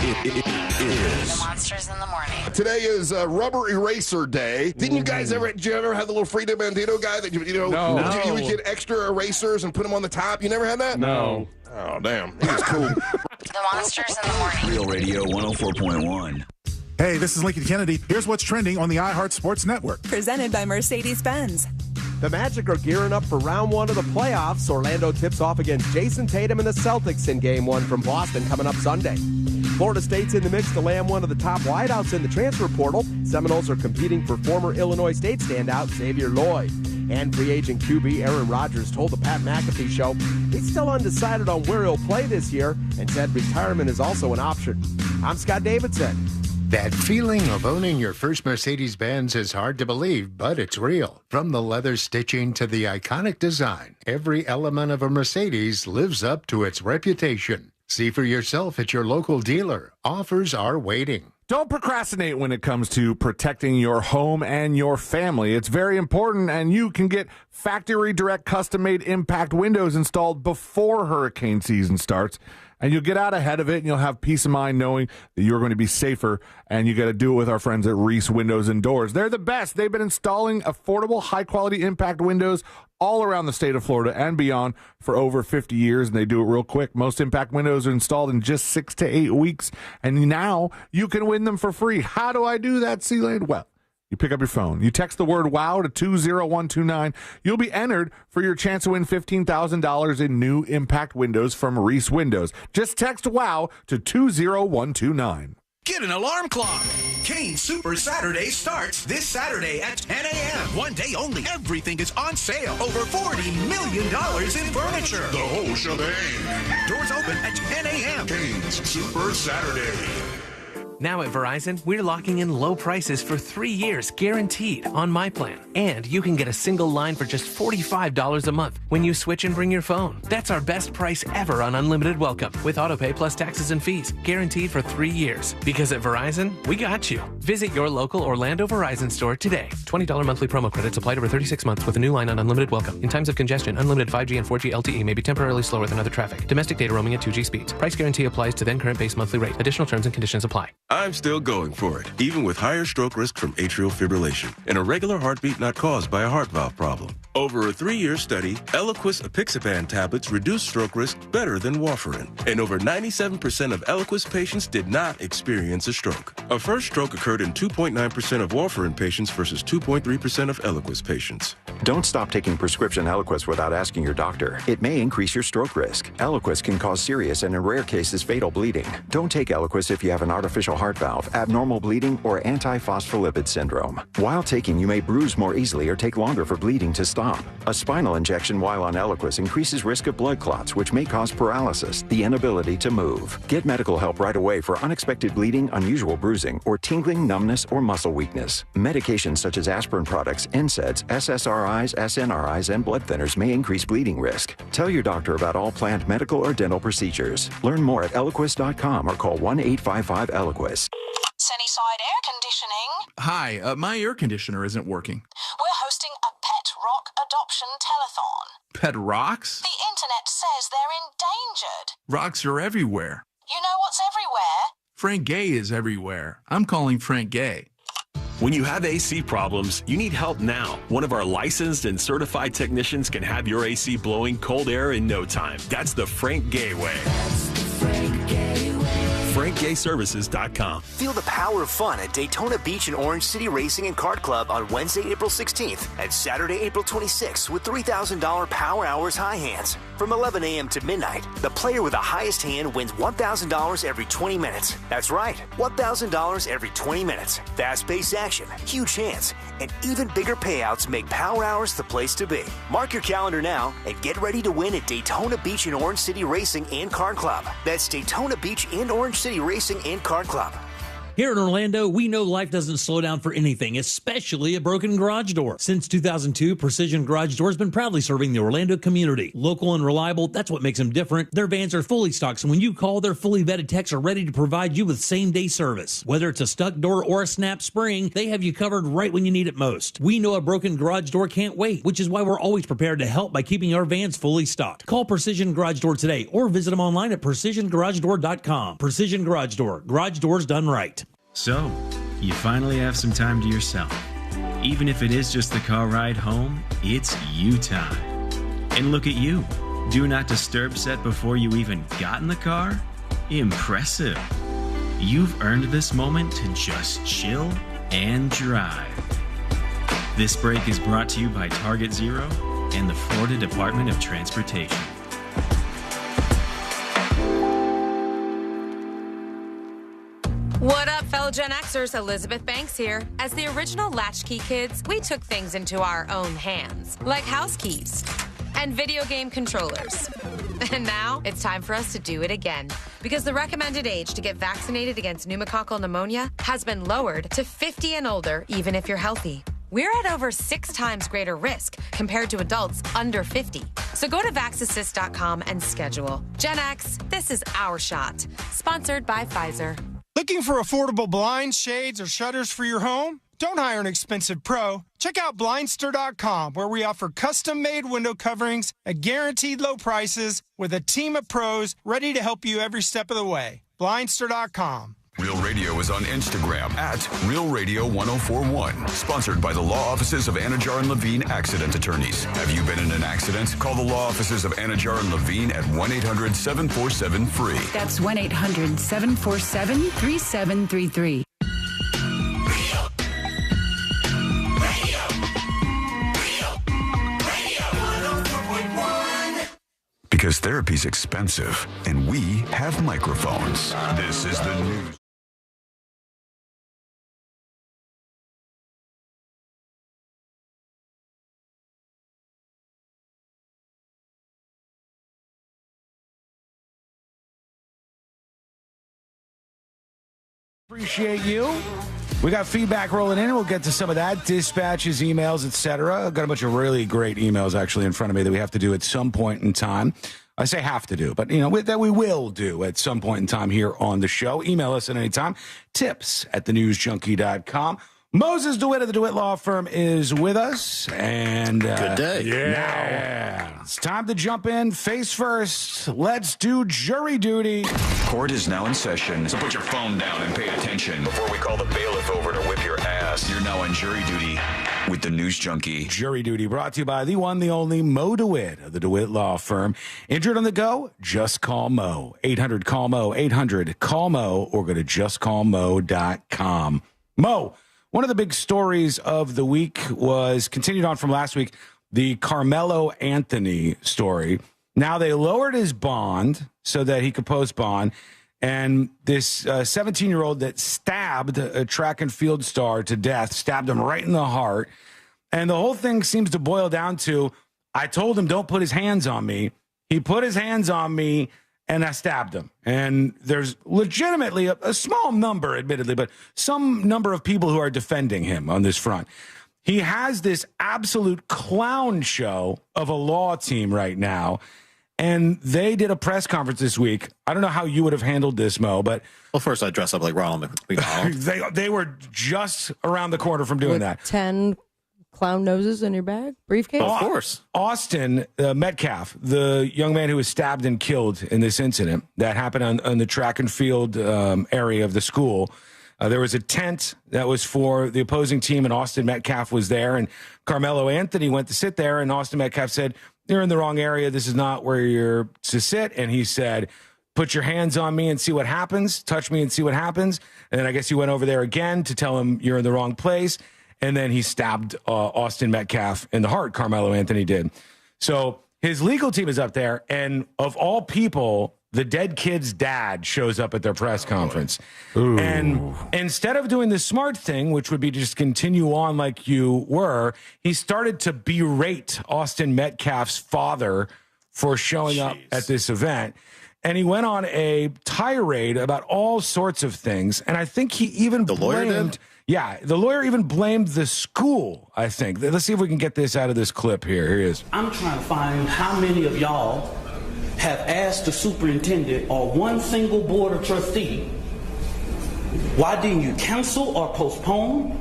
is Monsters in the Morning. Today is Rubber Eraser Day. Didn't you guys ever have the little Frida Bandito guy that you would get extra erasers and put them on the top? You never had that? No. Oh, damn. He was cool. The Monsters in the Morning. Real Radio 104.1. Hey, this is Lincoln Kennedy. Here's what's trending on the iHeart Sports Network. Presented by Mercedes-Benz. The Magic are gearing up for round one of the playoffs. Orlando tips off against Jason Tatum and the Celtics in game one from Boston coming up Sunday. Florida State's in the mix to land one of the top wideouts in the transfer portal. Seminoles are competing for former Illinois State standout Xavier Lloyd. And free agent QB Aaron Rodgers told the Pat McAfee Show he's still undecided on where he'll play this year and said retirement is also an option. I'm Scott Davidson. That feeling of owning your first Mercedes-Benz is hard to believe, but it's real. From the leather stitching to the iconic design, every element of a Mercedes lives up to its reputation. See for yourself at your local dealer. Offers are waiting. Don't procrastinate when it comes to protecting your home and your family. It's very important, and you can get factory direct custom-made impact windows installed before hurricane season starts. And you'll get out ahead of it, and you'll have peace of mind knowing that you're going to be safer, and you got to do it with our friends at Reese Windows and Doors. They're the best. They've been installing affordable, high-quality impact windows all around the state of Florida and beyond for over 50 years, and they do it real quick. Most impact windows are installed in just 6 to 8 weeks, and now you can win them for free. How do I do that, Sealand? Well, you pick up your phone. You text the word WOW to 20129. You'll be entered for your chance to win $15,000 in new impact windows from Reese Windows. Just text WOW to 20129. Get an alarm clock. Kane Super Saturday starts this Saturday at 10 a.m. One day only. Everything is on sale. Over $40 million in furniture. The whole shebang. Doors open at 10 a.m. Kane's Super Saturday. Now at Verizon, we're locking in low prices for 3 years, guaranteed, on my plan. And you can get a single line for just $45 a month when you switch and bring your phone. That's our best price ever on unlimited welcome, with autopay plus taxes and fees, guaranteed for 3 years. Because at Verizon, we got you. Visit your local Orlando Verizon store today. $20 monthly promo credits applied over 36 months with a new line on unlimited welcome. In times of congestion, unlimited 5G and 4G LTE may be temporarily slower than other traffic. Domestic data roaming at 2G speeds. Price guarantee applies to then current base monthly rate. Additional terms and conditions apply. I'm still going for it, even with higher stroke risk from atrial fibrillation and a regular heartbeat not caused by a heart valve problem. Over a 3-year study, Eliquis apixaban tablets reduce stroke risk better than warfarin, and over 97% of Eliquis patients did not experience a stroke. A first stroke occurred in 2.9% of warfarin patients versus 2.3% of Eliquis patients. Don't stop taking prescription Eliquis without asking your doctor. It may increase your stroke risk. Eliquis can cause serious and, in rare cases, fatal bleeding. Don't take Eliquis if you have an artificial heart valve, abnormal bleeding, or antiphospholipid syndrome. While taking, you may bruise more easily or take longer for bleeding to stop. A spinal injection while on Eliquis increases risk of blood clots, which may cause paralysis, the inability to move. Get medical help right away for unexpected bleeding, unusual bruising, or tingling, numbness, or muscle weakness. Medications such as aspirin products, NSAIDs, SSRIs, SNRIs, and blood thinners may increase bleeding risk. Tell your doctor about all planned medical or dental procedures. Learn more at Eliquis.com or call 1-855-ELIQUIS. Sunnyside Air Conditioning. Hi, my air conditioner isn't working. We're hosting a pet rock adoption telethon. Pet rocks? The internet says they're endangered. Rocks are everywhere. You know what's everywhere? Frank Gay is everywhere. I'm calling Frank Gay. When you have AC problems, you need help now. One of our licensed and certified technicians can have your AC blowing cold air in no time. That's the Frank Gay way. FrankGayServices.com. Feel the power of fun at Daytona Beach and Orange City Racing and Kart Club on Wednesday, April 16th and Saturday, April 26th with $3,000 Power Hours High Hands. From 11 a.m. to midnight, the player with the highest hand wins $1,000 every 20 minutes. That's right, $1,000 every 20 minutes. Fast-paced action, huge hands, and even bigger payouts make Power Hours the place to be. Mark your calendar now and get ready to win at Daytona Beach and Orange City Racing and Kart Club. That's Daytona Beach and Orange City Racing and Kart Club. Here in Orlando, we know life doesn't slow down for anything, especially a broken garage door. Since 2002, Precision Garage Door has been proudly serving the Orlando community. Local and reliable, that's what makes them different. Their vans are fully stocked, so when you call, their fully vetted techs are ready to provide you with same-day service. Whether it's a stuck door or a snap spring, they have you covered right when you need it most. We know a broken garage door can't wait, which is why we're always prepared to help by keeping our vans fully stocked. Call Precision Garage Door today or visit them online at PrecisionGarageDoor.com. Precision Garage Door. Garage doors done right. So, you finally have some time to yourself. Even if it is just the car ride home, it's you time. And look at you. Do not disturb set before you even got in the car? Impressive. You've earned this moment to just chill and drive. This break is brought to you by Target Zero and the Florida Department of Transportation. What up, fellow Gen Xers? Elizabeth Banks here. As the original Latchkey kids, we took things into our own hands, like house keys and video game controllers. And now it's time for us to do it again, because the recommended age to get vaccinated against pneumococcal pneumonia has been lowered to 50 and older, even if you're healthy. We're at over 6 times greater risk compared to adults under 50. So go to vaxassist.com and schedule. Gen X, this is our shot. Sponsored by Pfizer. Looking for affordable blinds, shades, or shutters for your home? Don't hire an expensive pro. Check out Blindster.com, where we offer custom-made window coverings at guaranteed low prices with a team of pros ready to help you every step of the way. Blindster.com. Real Radio is on Instagram at Real Radio 1041. Sponsored by the law offices of Anajar and Levine Accident Attorneys. Have you been in an accident? Call the law offices of Anajar and Levine at 1-800-747-FREE. That's 1-800-747-3733. Because therapy's expensive, and we have microphones. This is the news. Appreciate you. We got feedback rolling in. We'll get to some of that. Dispatches, emails, etc. I've got a bunch of really great emails actually in front of me that we have to do at some point in time. I say have to do, but that we will do at some point in time here on the show. Email us at any time. tips@thenewsjunkie.com. Moses DeWitt of the DeWitt Law Firm is with us. And good day. Now, it's time to jump in face first. Let's do jury duty. Court is now in session, so put your phone down and pay attention before we call the bailiff over to whip your ass. You're now on jury duty with the News Junkie. Jury duty brought to you by the one, the only Mo DeWitt of the DeWitt Law Firm. Injured on the go? Just call Mo. 800-CALL-MO, 800-CALL-MO, or go to justcallmo.com. Mo, one of the big stories of the week was continued on from last week, the Carmelo Anthony story. Now they lowered his bond so that he could post bond. And this 17-year-old that stabbed a track and field star to death, stabbed him right in the heart. And the whole thing seems to boil down to, I told him don't put his hands on me. He put his hands on me, and I stabbed him. And there's legitimately a small number, admittedly, but some number of people who are defending him on this front. He has this absolute clown show of a law team right now. And they did a press conference this week. I don't know how you would have handled this, Mo, but... Well, first I dress up like Ronald McDonald. they were just around the corner from doing with that. 10 clown noses in your bag? Briefcase? Of course. Austin Metcalf, the young man who was stabbed and killed in this incident that happened on the track and field area of the school. There was a tent that was for the opposing team, and Austin Metcalf was there. And Carmelo Anthony went to sit there, and Austin Metcalf said, "You're in the wrong area. This is not where you're to sit." And he said, "Put your hands on me and see what happens. Touch me and see what happens." And then I guess he went over there again to tell him, "You're in the wrong place." And then he stabbed Austin Metcalf in the heart, Carmelo Anthony did. So his legal team is up there, and of all people, the dead kid's dad shows up at their press conference. Ooh. And instead of doing the smart thing, which would be just continue on like you were, he started to berate Austin Metcalf's father for showing up at this event. And he went on a tirade about all sorts of things. And I think he even blamed... Yeah, the lawyer even blamed the school, I think. Let's see if we can get this out of this clip here. Here he is. I'm trying to find how many of y'all have asked the superintendent or one single board of trustee, why didn't you cancel or postpone?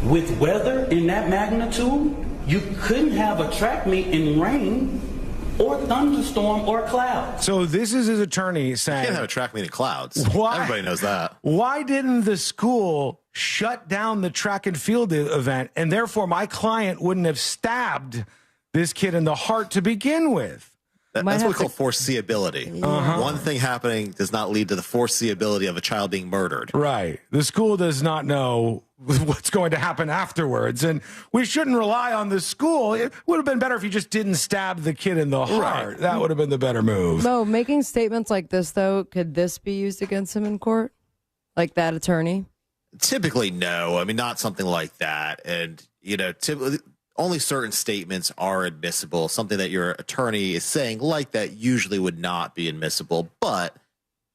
With weather in that magnitude, you couldn't have a track meet in rain or thunderstorm or cloud. So this is his attorney saying... You can't have a track meet in clouds. Why, everybody knows that. Why didn't the school shut down the track and field event, and therefore my client wouldn't have stabbed this kid in the heart to begin with? That's what we call foreseeability. Uh-huh. One thing happening does not lead to the foreseeability of a child being murdered. Right. The school does not know what's going to happen afterwards, and we shouldn't rely on the school. It would have been better if you just didn't stab the kid in the heart. Right. That would have been the better move. Mo, making statements like this, though, could this be used against him in court? Like that attorney? Typically, no. I mean, not something like that. And, typically... Only certain statements are admissible. Something that your attorney is saying like that usually would not be admissible. But,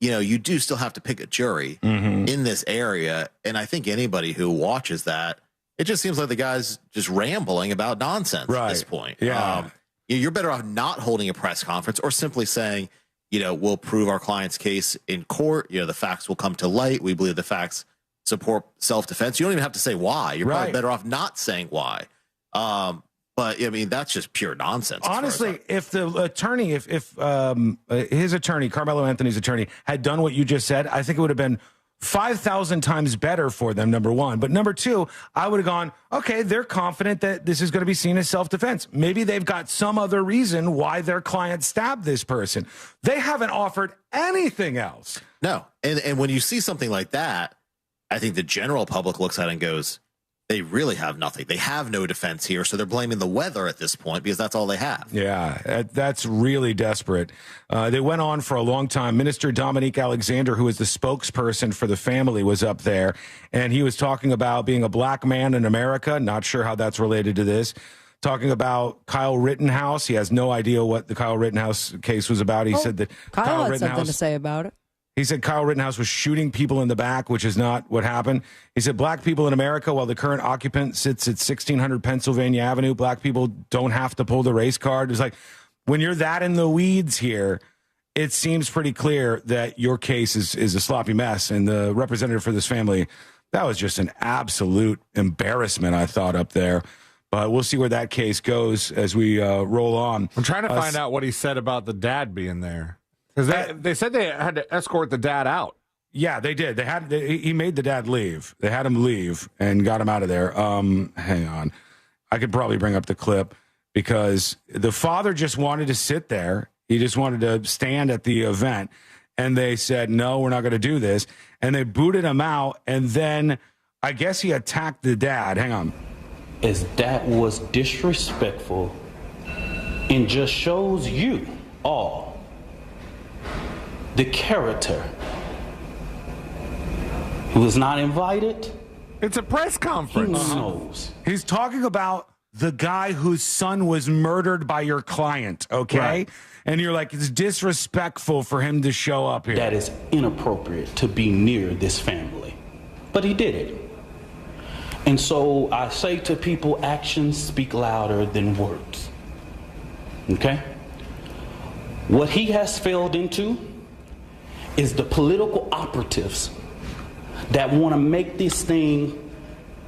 you do still have to pick a jury in this area. And I think anybody who watches that, it just seems like the guy's just rambling about nonsense at this point. Yeah. You're better off not holding a press conference or simply saying, we'll prove our client's case in court. The facts will come to light. We believe the facts support self-defense. You don't even have to say why. You're probably better off not saying why. But I mean, that's just pure nonsense. Honestly, if the attorney, if his attorney, Carmelo Anthony's attorney, had done what you just said, I think it would have been 5,000 times better for them, number one. But number two, I would have gone, okay, they're confident that this is going to be seen as self-defense. Maybe they've got some other reason why their client stabbed this person. They haven't offered anything else. No. And when you see something like that, I think the general public looks at it and goes, they really have nothing. They have no defense here, so they're blaming the weather at this point because that's all they have. Yeah, that's really desperate. They went on for a long time. Minister Dominique Alexander, who is the spokesperson for the family, was up there, and he was talking about being a black man in America. Not sure how that's related to this. Talking about Kyle Rittenhouse. He has no idea what the Kyle Rittenhouse case was about. He said that Kyle had something to say about it. He said Kyle Rittenhouse was shooting people in the back, which is not what happened. He said black people in America, while the current occupant sits at 1600 Pennsylvania Avenue, black people don't have to pull the race card. It's like, when you're that in the weeds here, it seems pretty clear that your case is a sloppy mess. And the representative for this family, that was just an absolute embarrassment, I thought, up there. But we'll see where that case goes as we roll on. I'm trying to find out what he said about the dad being there. Because they said they had to escort the dad out. Yeah, they did. He made the dad leave. They had him leave and got him out of there. Hang on. I could probably bring up the clip because the father just wanted to sit there. He just wanted to stand at the event. And they said, no, we're not going to do this. And they booted him out. And then I guess he attacked the dad. Hang on. As that was disrespectful and just shows you all the character. He was not invited. It's a press conference. He knows. He's talking about the guy whose son was murdered by your client, okay? Right. And you're like, it's disrespectful for him to show up here. That is inappropriate to be near this family. But he did it. And so I say to people, actions speak louder than words. Okay? What he has failed into is the political operatives that want to make this thing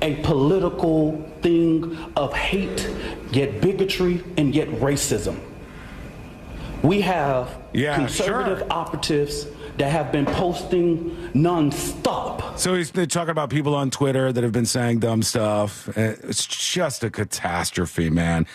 a political thing of hate, yet bigotry, and yet racism. We have conservative operatives that have been posting nonstop. So he's been talking about people on Twitter that have been saying dumb stuff. It's just a catastrophe, man.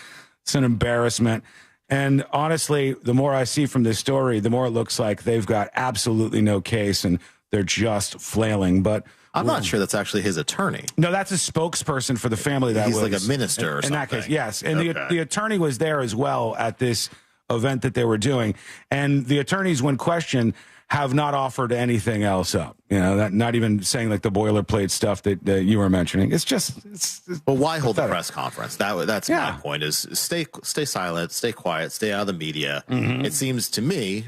It's an embarrassment. And honestly, the more I see from this story, the more it looks like they've got absolutely no case and they're just flailing. But I'm not sure that's actually his attorney. No, that's a spokesperson for the family. He's like a minister or something. In that case, yes. And the attorney was there as well at this event that they were doing. And the attorneys, when questioned, have not offered anything else up. You know, that not even saying like the boilerplate stuff that you were mentioning. It's just, well, why hold the press conference? That's my point. Is stay silent, stay quiet, stay out of the media. Mm-hmm. It seems to me,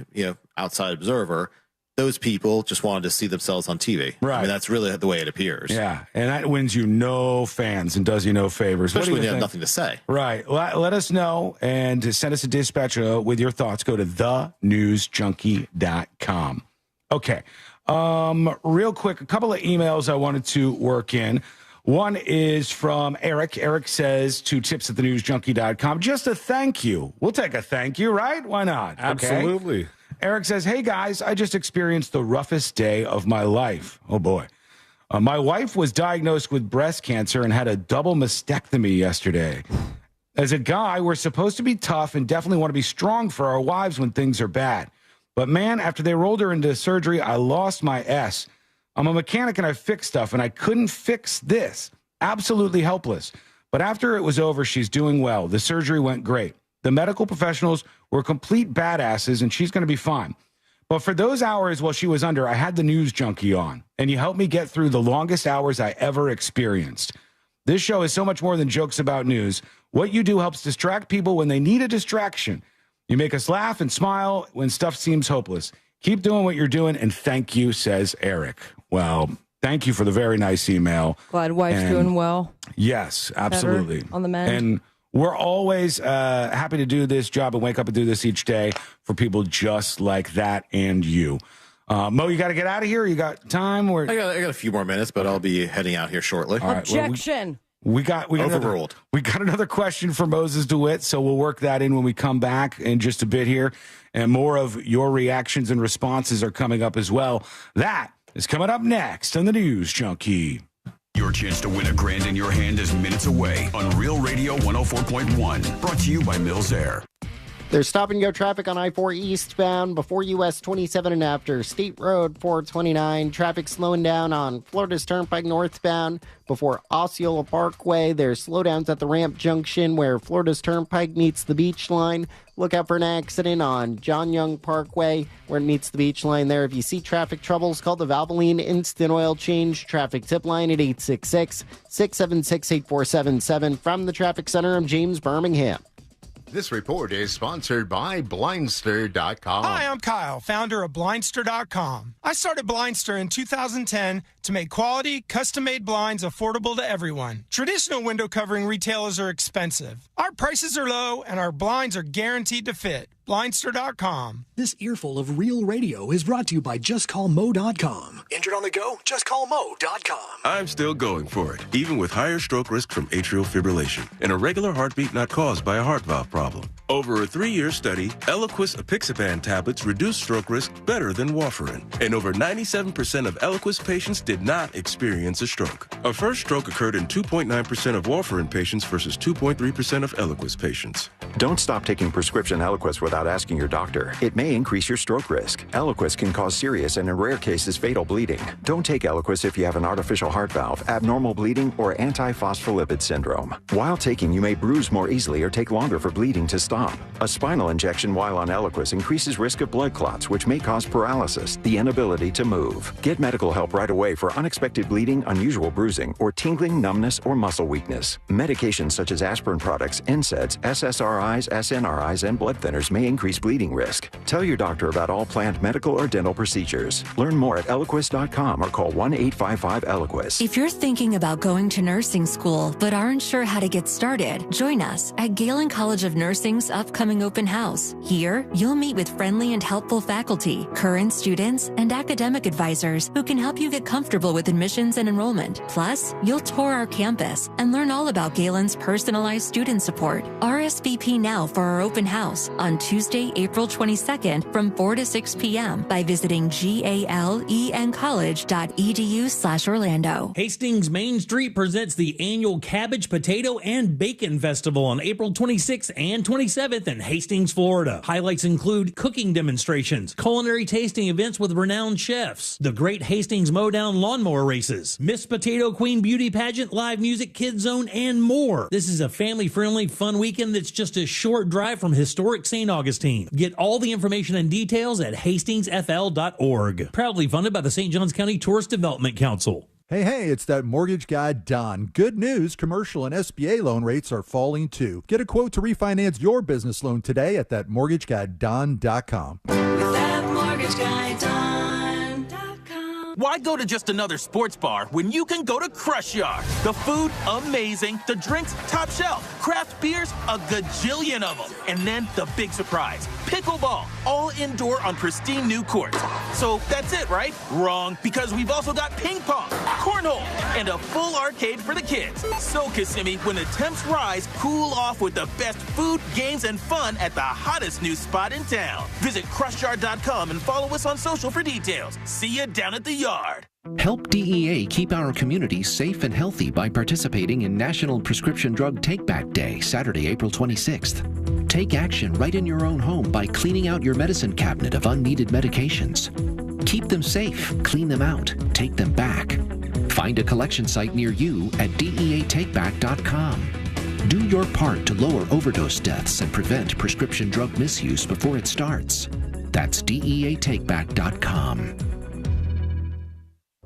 outside observer, those people just wanted to see themselves on TV. Right. I mean, that's really the way it appears. Yeah, and that wins you no fans and does you no favors. Especially when you have nothing to say. Right. Let us know and to send us a dispatch with your thoughts. Go to thenewsjunkie.com. Okay. Real quick, a couple of emails I wanted to work in. One is from Eric. Eric says to tips@thenewsjunkie.com, just a thank you. We'll take a thank you, right? Why not? Absolutely. Okay. Eric says, hey, guys, I just experienced the roughest day of my life. Oh, boy. My wife was diagnosed with breast cancer and had a double mastectomy yesterday. As a guy, we're supposed to be tough and definitely want to be strong for our wives when things are bad. But, man, after they rolled her into surgery, I lost my S. I'm a mechanic and I fix stuff, and I couldn't fix this. Absolutely helpless. But after it was over, she's doing well. The surgery went great. The medical professionals were complete badasses, and she's going to be fine. But for those hours while she was under, I had the News Junkie on, and you helped me get through the longest hours I ever experienced. This show is so much more than jokes about news. What you do helps distract people when they need a distraction. You make us laugh and smile when stuff seems hopeless. Keep doing what you're doing, and thank you, says Eric. Well, thank you for the very nice email. Glad wife's doing well. Yes, absolutely. Better on the mend. And we're always happy to do this job and wake up and do this each day for people just like that and you. Mo, you got to get out of here. You got time? Or I got a few more minutes, but I'll be heading out here shortly. All right, Objection. We got overruled. We got another question for Moses DeWitt, so we'll work that in when we come back in just a bit here. And more of your reactions and responses are coming up as well. That is coming up next on the News Junkie. Your chance to win $1,000 in your hand is minutes away on Real Radio 104.1. Brought to you by Mills Air. There's stop-and-go traffic on I-4 eastbound before US 27 and after State Road 429. Traffic slowing down on Florida's Turnpike northbound before Osceola Parkway. There's slowdowns at the ramp junction where Florida's Turnpike meets the beach line. Look out for an accident on John Young Parkway where it meets the beach line there. If you see traffic troubles, call the Valvoline Instant Oil Change traffic tip line at 866-676-8477. From the Traffic Center, I'm James Birmingham. This report is sponsored by Blindster.com. Hi, I'm Kyle, founder of Blindster.com. I started Blindster in 2010 to make quality, custom-made blinds affordable to everyone. Traditional window covering retailers are expensive. Our prices are low, and our blinds are guaranteed to fit. Blindster.com. This earful of real radio is brought to you by JustCallMo.com. Injured on the go? JustCallMo.com. I'm still going for it, even with higher stroke risk from atrial fibrillation, an irregular heartbeat not caused by a heart valve problem. Over a 3-year study, Eliquis apixaban tablets reduced stroke risk better than warfarin, and over 97% of Eliquis patients did not experience a stroke. A first stroke occurred in 2.9% of warfarin patients versus 2.3% of Eliquis patients. Don't stop taking prescription Eliquis without asking your doctor. It may increase your stroke risk. Eliquis can cause serious and in rare cases fatal bleeding. Don't take Eliquis if you have an artificial heart valve, abnormal bleeding, or antiphospholipid syndrome. While taking, you may bruise more easily or take longer for bleeding to stop. A spinal injection while on Eliquis increases risk of blood clots, which may cause paralysis, the inability to move. Get medical help right away for unexpected bleeding, unusual bruising, or tingling, numbness, or muscle weakness. Medications such as aspirin products, NSAIDs, SSRIs, SNRIs, and blood thinners may increase bleeding risk. Tell your doctor about all planned medical or dental procedures. Learn more at Eliquis.com or call 1-855-ELIQUIS. If you're thinking about going to nursing school but aren't sure how to get started, join us at Galen College of Nursing's upcoming open house. Here, you'll meet with friendly and helpful faculty, current students, and academic advisors who can help you get comfortable with admissions and enrollment. Plus, you'll tour our campus and learn all about Galen's personalized student support. RSVP now for our open house on Tuesday, April 22nd from 4 to 6 p.m. by visiting galencollege.edu/Orlando. Hastings Main Street presents the annual Cabbage, Potato, and Bacon Festival on April 26th and 27th in Hastings, Florida. Highlights include cooking demonstrations, culinary tasting events with renowned chefs, the Great Hastings Mowdown Lawnmower Races, Miss Potato Queen Beauty Pageant, live music, Kids Zone, and more. This is a family-friendly, fun weekend that's just a short drive from historic St. Augustine. Get all the information and details at hastingsfl.org. Proudly funded by the St. Johns County Tourist Development Council. Hey, it's that mortgage guy, Don. Good news, commercial and SBA loan rates are falling too. Get a quote to refinance your business loan today at thatmortgageguyDon.com. Why go to just another sports bar when you can go to Crush Yard? The food, amazing. The drinks, top shelf. Craft beers, a gajillion of them. And then the big surprise, pickleball, all indoor on pristine new courts. So that's it, right? Wrong, because we've also got ping pong, cornhole, and a full arcade for the kids. So, Kissimmee, when the temps rise, cool off with the best food, games, and fun at the hottest new spot in town. Visit CrushYard.com and follow us on social for details. See you down at the yard. Help DEA keep our communities safe and healthy by participating in National Prescription Drug Take-Back Day, Saturday, April 26th. Take action right in your own home by cleaning out your medicine cabinet of unneeded medications. Keep them safe, clean them out, take them back. Find a collection site near you at DEATakeback.com. Do your part to lower overdose deaths and prevent prescription drug misuse before it starts. That's DEATakeback.com.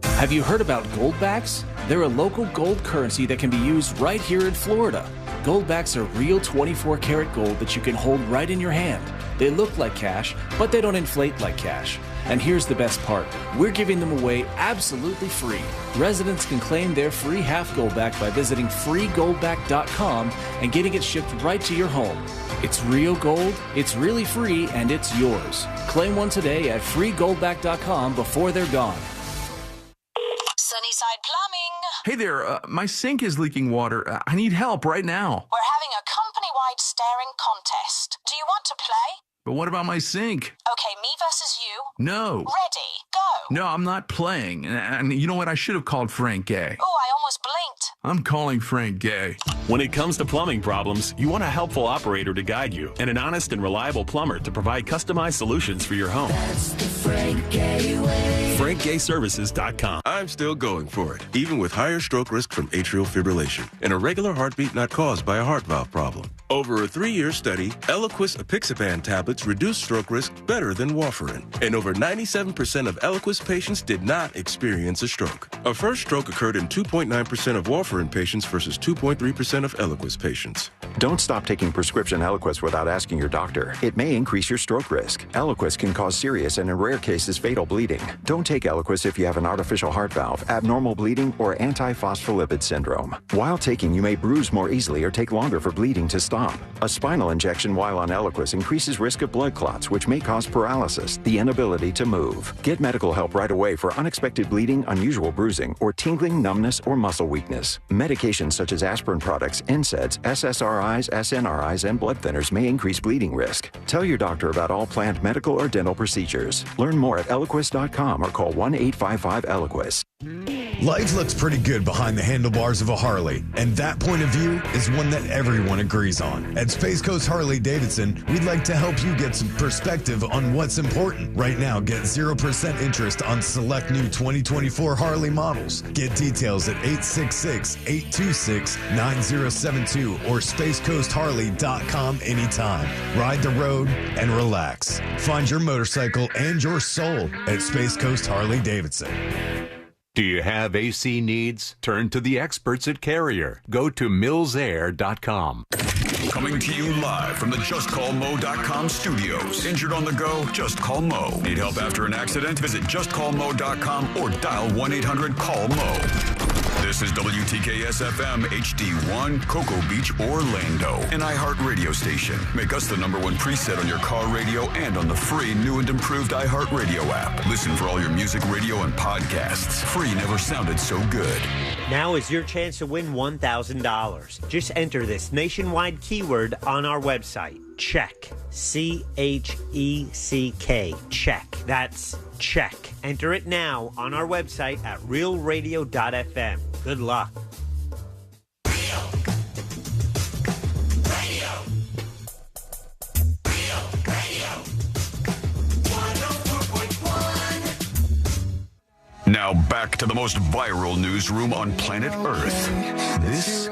Have you heard about goldbacks? They're a local gold currency that can be used right here in Florida. Goldbacks are real 24-karat gold that you can hold right in your hand. They look like cash, but they don't inflate like cash. And here's the best part. We're giving them away absolutely free. Residents can claim their free half goldback by visiting freegoldback.com and getting it shipped right to your home. It's real gold, it's really free, and it's yours. Claim one today at freegoldback.com before they're gone. Sunnyside Plumbing. Hey there, my sink is leaking water. I need help right now. We're having a company-wide staring contest. Do you want to play? But what about my sink? Okay, me versus you. No. Ready, go. No, I'm not playing. And you know what? I should have called Frank Gay. Oh, I almost blinked. I'm calling Frank Gay. When it comes to plumbing problems, you want a helpful operator to guide you and an honest and reliable plumber to provide customized solutions for your home. That's the Frank Gay way. FrankGayServices.com. I'm still going for it, even with higher stroke risk from atrial fibrillation and a regular heartbeat not caused by a heart valve problem. Over a 3-year study, Eliquis apixaban tablets reduced stroke risk better than warfarin, and over 97% of Eliquis patients did not experience a stroke. A first stroke occurred in 2.9% of warfarin patients versus 2.3% of Eliquis patients. Don't stop taking prescription Eliquis without asking your doctor. It may increase your stroke risk. Eliquis can cause serious and in rare cases fatal bleeding. Don't take Eliquis if you have an artificial heart valve, abnormal bleeding, or antiphospholipid syndrome. While taking, you may bruise more easily or take longer for bleeding to stop. A spinal injection while on Eliquis increases risk of blood clots, which may cause paralysis, the inability to move. Get medical help right away for unexpected bleeding, unusual bruising, or tingling, numbness, or muscle weakness. Medications such as aspirin products, NSAIDs, SSRIs, SNRIs, and blood thinners may increase bleeding risk. Tell your doctor about all planned medical or dental procedures. Learn more at Eliquis.com or call 1-855-ELIQUIS. Life looks pretty good behind the handlebars of a Harley, and that point of view is one that everyone agrees on. At Space Coast Harley Davidson, we'd like to help you get some perspective on what's important. Right now, get 0% interest on select new 2024 Harley models. Get details at 866-826-9072 or spacecoastharley.com anytime. Ride the road and relax. Find your motorcycle and your soul at Space Coast Harley Davidson. Do you have AC needs? Turn to the experts at Carrier. Go to millsair.com. Coming to you live from the JustCallMo.com studios. Injured on the go? Just call Mo. Need help after an accident? Visit JustCallMo.com or dial 1-800-CALL-MO. This is WTKS-FM HD1, Cocoa Beach, Orlando, an iHeart radio station. Make us the #1 preset on your car radio and on the free new and improved iHeart Radio app. Listen for all your music, radio, and podcasts. Free never sounded so good. Now is your chance to win $1,000. Just enter this nationwide keyword on our website. Check. CHECK. Check. That's check. Enter it now on our website at realradio.fm. Good luck. Now back to the most viral newsroom on planet Earth. This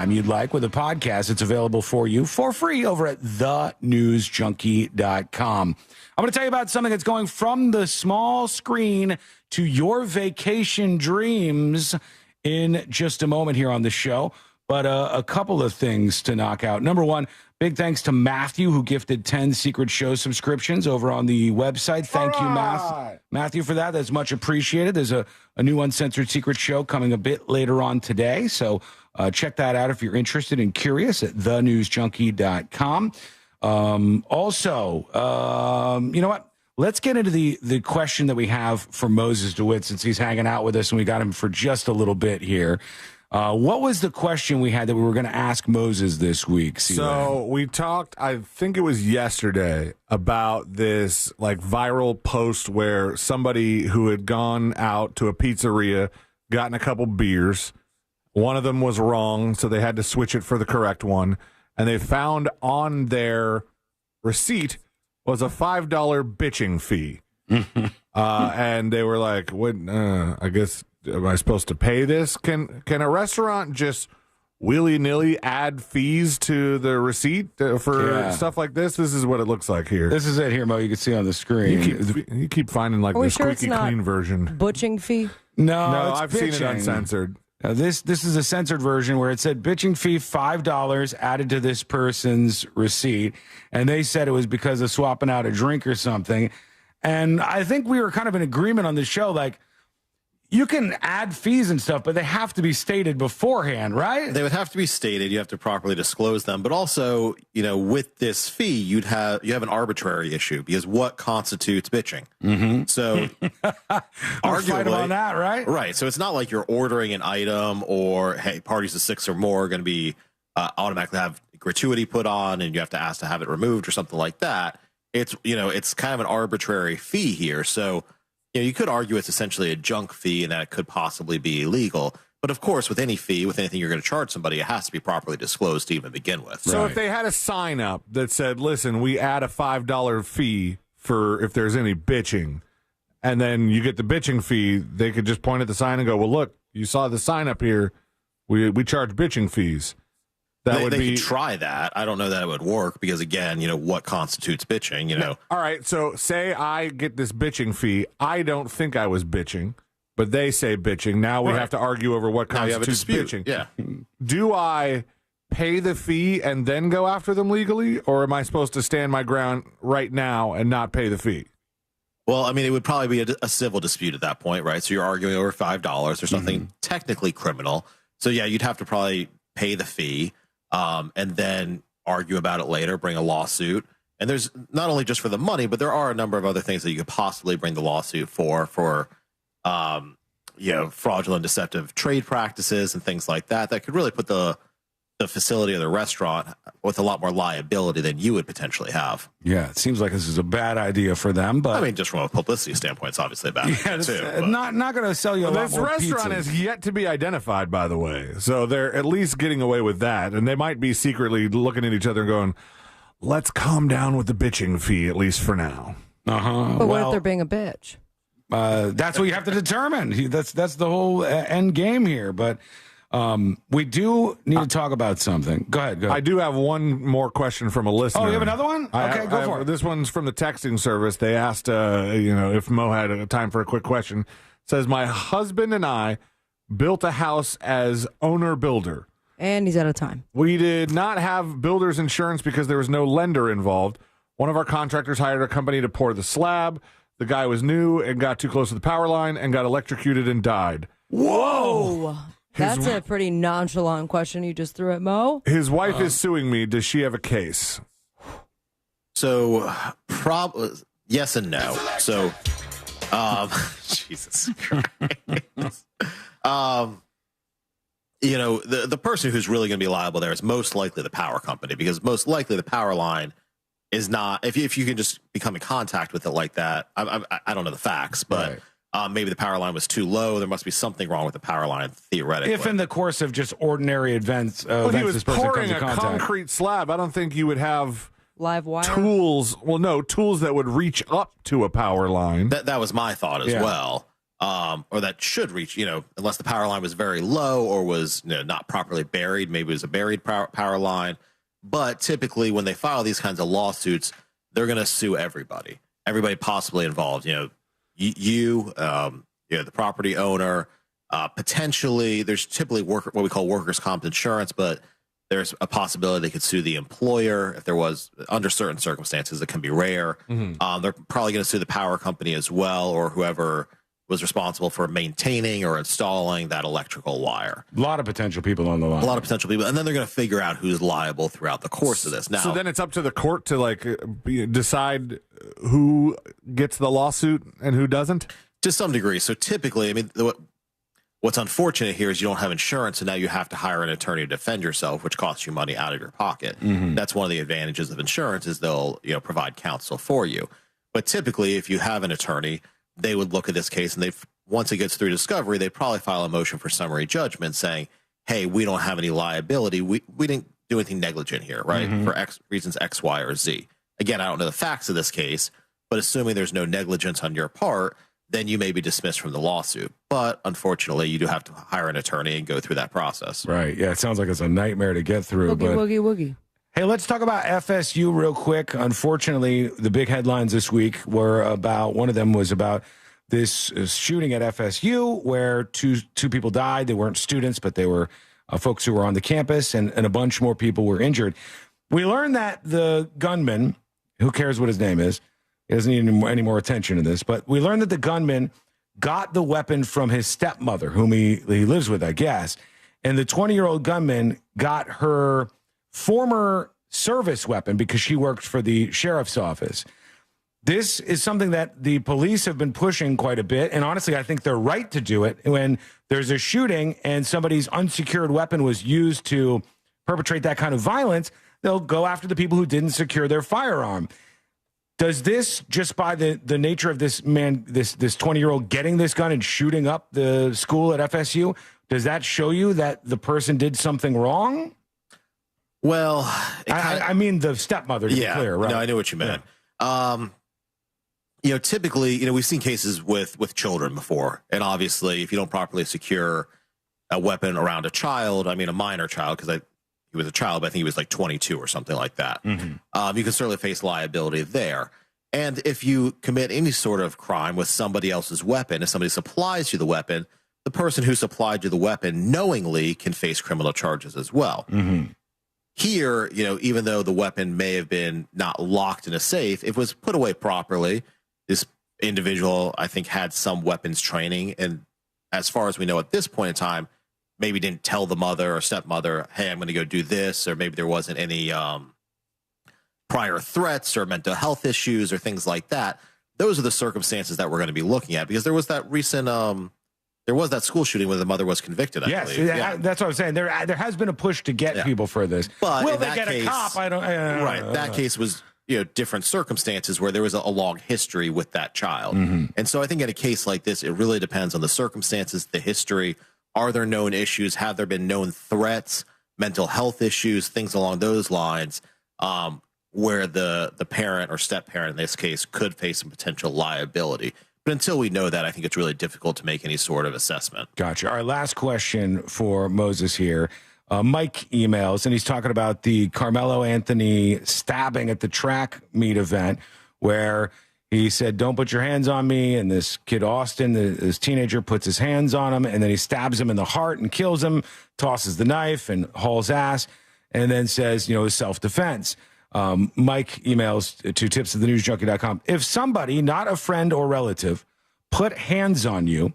you'd like with a podcast. It's available for you for free over at thenewsjunkie.com. I'm going to tell you about something that's going from the small screen to your vacation dreams in just a moment here on the show. But a couple of things to knock out. Number one, big thanks to Matthew, who gifted 10 Secret Show subscriptions over on the website. Thank you, Matthew, for that. That's much appreciated. There's a new Uncensored Secret Show coming a bit later on today. So check that out if you're interested and curious at thenewsjunkie.com. Also, you know what? Let's get into the question that we have for Moses DeWitt, since he's hanging out with us and we got him for just a little bit here. What was the question we had that we were going to ask Moses this week? So we talked, I think it was yesterday, about this like viral post where somebody who had gone out to a pizzeria, gotten a couple beers. One of them was wrong, so they had to switch it for the correct one. And they found on their receipt was a $5 bitching fee. And they were like, "What? I guess, am I supposed to pay this? Can a restaurant just willy-nilly add fees to the receipt for stuff like this?" This is what it looks like here. This is it here, Mo. You can see on the screen. You keep finding like the squeaky clean version. Butching fee? No, I've seen it uncensored. Now this is a censored version where it said bitching fee $5 added to this person's receipt, and they said it was because of swapping out a drink or something. And I think we were kind of in agreement on the show, like, you can add fees and stuff, but they have to be stated beforehand, right? They would have to be stated. You have to properly disclose them. But also, with this fee, you have an arbitrary issue, because what constitutes bitching? Mm-hmm. So, arguably on that, right? Right. So it's not like you're ordering an item, or hey, parties of 6 or more are going to be automatically have gratuity put on, and you have to ask to have it removed or something like that. It's it's kind of an arbitrary fee here. So. You could argue it's essentially a junk fee and that it could possibly be illegal. But of course, with any fee, with anything you're going to charge somebody, it has to be properly disclosed to even begin with. So if they had a sign up that said, listen, we add a $5 fee for if there's any bitching, and then you get the bitching fee, they could just point at the sign and go, well, look, you saw the sign up here. We charge bitching fees. They could try that. I don't know that it would work because, again, what constitutes bitching, All right, so say I get this bitching fee. I don't think I was bitching, but they say bitching. Now we have to argue over what constitutes bitching. Yeah. Do I pay the fee and then go after them legally, or am I supposed to stand my ground right now and not pay the fee? Well, I mean, it would probably be a civil dispute at that point, right? So you're arguing over $5. There's nothing technically criminal. So, yeah, you'd have to probably pay the fee. And then argue about it later, bring a lawsuit. And there's not only just for the money, but there are a number of other things that you could possibly bring the lawsuit for fraudulent, deceptive trade practices and things like that could really put the facility or the restaurant with a lot more liability than you would potentially have. Yeah, it seems like this is a bad idea for them, but I mean, just from a publicity standpoint, it's obviously a bad idea too. Not going to sell you a lot more pizza. This restaurant is yet to be identified, by the way, so they're at least getting away with that, and they might be secretly looking at each other and going, let's calm down with the bitching fee, at least for now. But what if they're being a bitch? That's what you have to determine. That's the whole end game here, but we do need to talk about something. Go ahead. I do have one more question from a listener. Oh, you have another one? Okay, go for it. This one's from the texting service. They asked, if Mo had time for a quick question. It says, my husband and I built a house as owner-builder. And he's out of time. We did not have builder's insurance because there was no lender involved. One of our contractors hired a company to pour the slab. The guy was new and got too close to the power line and got electrocuted and died. Whoa! That's a pretty nonchalant question you just threw at Mo. His wife is suing me. Does she have a case? So, yes and no. So, Jesus Christ. The person who's really going to be liable there is most likely the power company, because most likely the power line is not, if you can just become in contact with it like that. I don't know the facts, but right. Maybe the power line was too low. There must be something wrong with the power line, theoretically. If in the course of just ordinary events, he was pouring a concrete slab. I don't think you would have live wire tools. Well, no, tools that would reach up to a power line. That was my thought as well. Or that should reach, unless the power line was very low or was not properly buried. Maybe it was a buried power line. But typically when they file these kinds of lawsuits, they're going to sue everybody possibly involved. The property owner, potentially there's typically what we call workers' comp insurance, but there's a possibility they could sue the employer if there was, under certain circumstances. It can be rare. Mm-hmm. They're probably going to sue the power company as well, or whoever was responsible for maintaining or installing that electrical wire. A lot of potential people on the line. A lot of potential people. And then they're going to figure out who's liable throughout the course of this. Now, so then it's up to the court to decide who gets the lawsuit and who doesn't? To some degree. So typically, I mean, what's unfortunate here is you don't have insurance, and now you have to hire an attorney to defend yourself, which costs you money out of your pocket. Mm-hmm. That's one of the advantages of insurance, is they'll provide counsel for you. But typically, if you have an attorney, they would look at this case, and once it gets through discovery, they'd probably file a motion for summary judgment saying, hey, we don't have any liability. We didn't do anything negligent here, right? Mm-hmm. For reasons X, Y, or Z. Again, I don't know the facts of this case, but assuming there's no negligence on your part, then you may be dismissed from the lawsuit. But unfortunately, you do have to hire an attorney and go through that process. Right. Yeah, it sounds like it's a nightmare to get through. Woogie. Hey, let's talk about FSU real quick. Unfortunately, the big headlines this week were about, one of them was about this shooting at FSU where two people died. They weren't students, but they were folks who were on the campus, and a bunch more people were injured. We learned that the gunman, who cares what his name is, he doesn't need any more attention to this, but we learned that the gunman got the weapon from his stepmother, whom he lives with, I guess. And the 20-year-old gunman got her former service weapon because she worked for the sheriff's office. This is something that the police have been pushing quite a bit. And honestly, I think they're right to do it. When there's a shooting and somebody's unsecured weapon was used to perpetrate that kind of violence, they'll go after the people who didn't secure their firearm. Does this, just by the nature of this man, this 20-year-old getting this gun and shooting up the school at FSU, does that show you that the person did something wrong? Well, I mean the stepmother, to be clear, right? No, I know what you meant. Typically, we've seen cases with children before. And obviously, if you don't properly secure a weapon around a child, I mean a minor child, because he was a child, but I think he was like 22 or something like that. Mm-hmm. You can certainly face liability there. And if you commit any sort of crime with somebody else's weapon, if somebody supplies you the weapon, the person who supplied you the weapon knowingly can face criminal charges as well. Mm-hmm. Here, even though the weapon may have been not locked in a safe, if it was put away properly, this individual, I think, had some weapons training. And as far as we know at this point in time, maybe didn't tell the mother or stepmother, hey, I'm going to go do this, or maybe there wasn't any prior threats or mental health issues or things like that. Those are the circumstances that we're going to be looking at, because there was that recent there was that school shooting where the mother was convicted, I believe. That's what I'm saying. There has been a push to get people for this. But will in they that get case, a cop? I don't. Right. That case was different circumstances where there was a long history with that child. Mm-hmm. And so I think in a case like this, it really depends on the circumstances, the history. Are there known issues? Have there been known threats, mental health issues, things along those lines, where the parent or step parent in this case could face some potential liability? But until we know that, I think it's really difficult to make any sort of assessment. Gotcha. All right, last question for Moses here. Mike emails, and he's talking about the Carmelo Anthony stabbing at the track meet event where he said, don't put your hands on me. And this kid, Austin, this teenager, puts his hands on him, and then he stabs him in the heart and kills him, tosses the knife and hauls ass, and then says, self-defense. Mike emails to tips@thenewsjunkie.com. If somebody, not a friend or relative, put hands on you,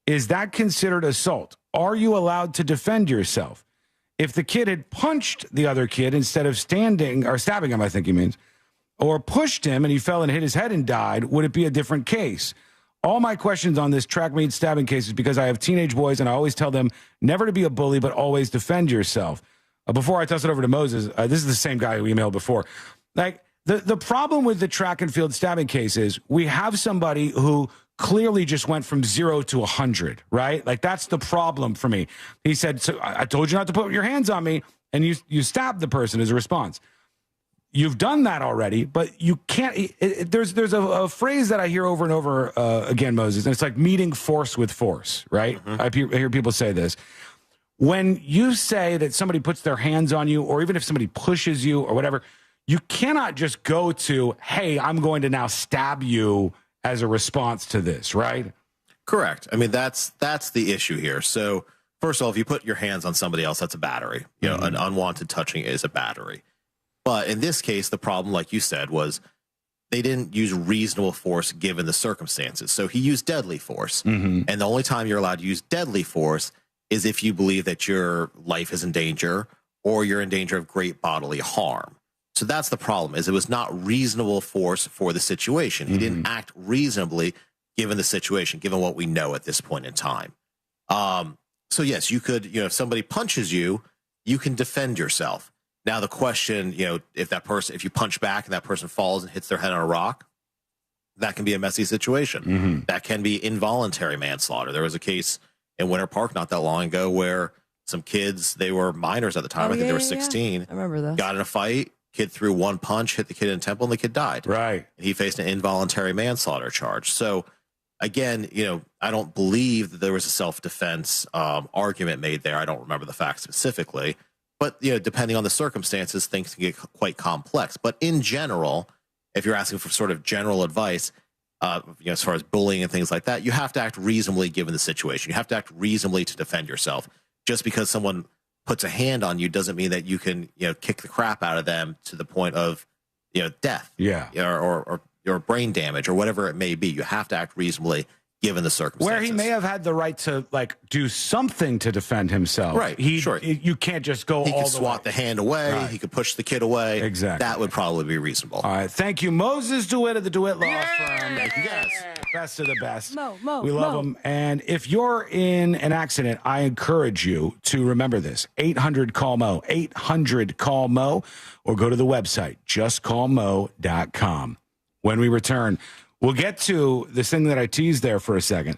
is that considered assault? Are you allowed to defend yourself? If the kid had punched the other kid instead of stabbing him, I think he means, or pushed him and he fell and hit his head and died, would it be a different case? All my questions on this track meet stabbing case is because I have teenage boys and I always tell them never to be a bully, but always defend yourself. Before I toss it over to Moses, this is the same guy who emailed before. Like the problem with the track and field stabbing case is we have somebody who clearly just went from 0 to 100, right? Like that's the problem for me. He said, so I told you not to put your hands on me, and you stabbed the person as a response. You've done that already, but you can't. There's a phrase that I hear over and over again, Moses, and it's like meeting force with force, right? Mm-hmm. I hear people say this. When you say that somebody puts their hands on you, or even if somebody pushes you or whatever, you cannot just go to, hey, I'm going to now stab you as a response to this, right? Correct. I mean, that's the issue here. So first of all, if you put your hands on somebody else, that's a battery. An unwanted touching is a battery. But in this case, the problem, like you said, was they didn't use reasonable force given the circumstances. So he used deadly force. Mm-hmm. And the only time you're allowed to use deadly force is if you believe that your life is in danger or you're in danger of great bodily harm. So that's the problem, is it was not reasonable force for the situation. He didn't act reasonably given the situation, given what we know at this point in time. So yes, you could, if somebody punches you, you can defend yourself. Now the question, if you punch back and that person falls and hits their head on a rock, that can be a messy situation. Mm-hmm. That can be involuntary manslaughter. There was a case in Winter Park not that long ago where some kids, they were minors at the time. I think they were 16. I remember that. Got in a fight. Kid threw one punch, hit the kid in the temple, and the kid died. Right. And he faced an involuntary manslaughter charge. So again, I don't believe that there was a self-defense argument made there. I don't remember the facts specifically. But, depending on the circumstances, things can get quite complex. But in general, if you're asking for sort of general advice, as far as bullying and things like that, you have to act reasonably given the situation. You have to act reasonably to defend yourself. Just because someone puts a hand on you doesn't mean that you can, kick the crap out of them to the point of, death. Yeah. Or brain damage or whatever it may be. You have to act reasonably given the circumstances. Where he may have had the right to do something to defend himself. Right. Sure. You can't just go he all could the swat way. the hand away. Right. He could push the kid away. Exactly. That would probably be reasonable. All right. Thank you, Moses DeWitt of the DeWitt Law Firm. Thank you guys. Best of the best. Mo, we love them. And if you're in an accident, I encourage you to remember this. 800-CALL-MO. 800-CALL-MO. Or go to the website, justcallmo.com. When we return, we'll get to this thing that I teased there for a second.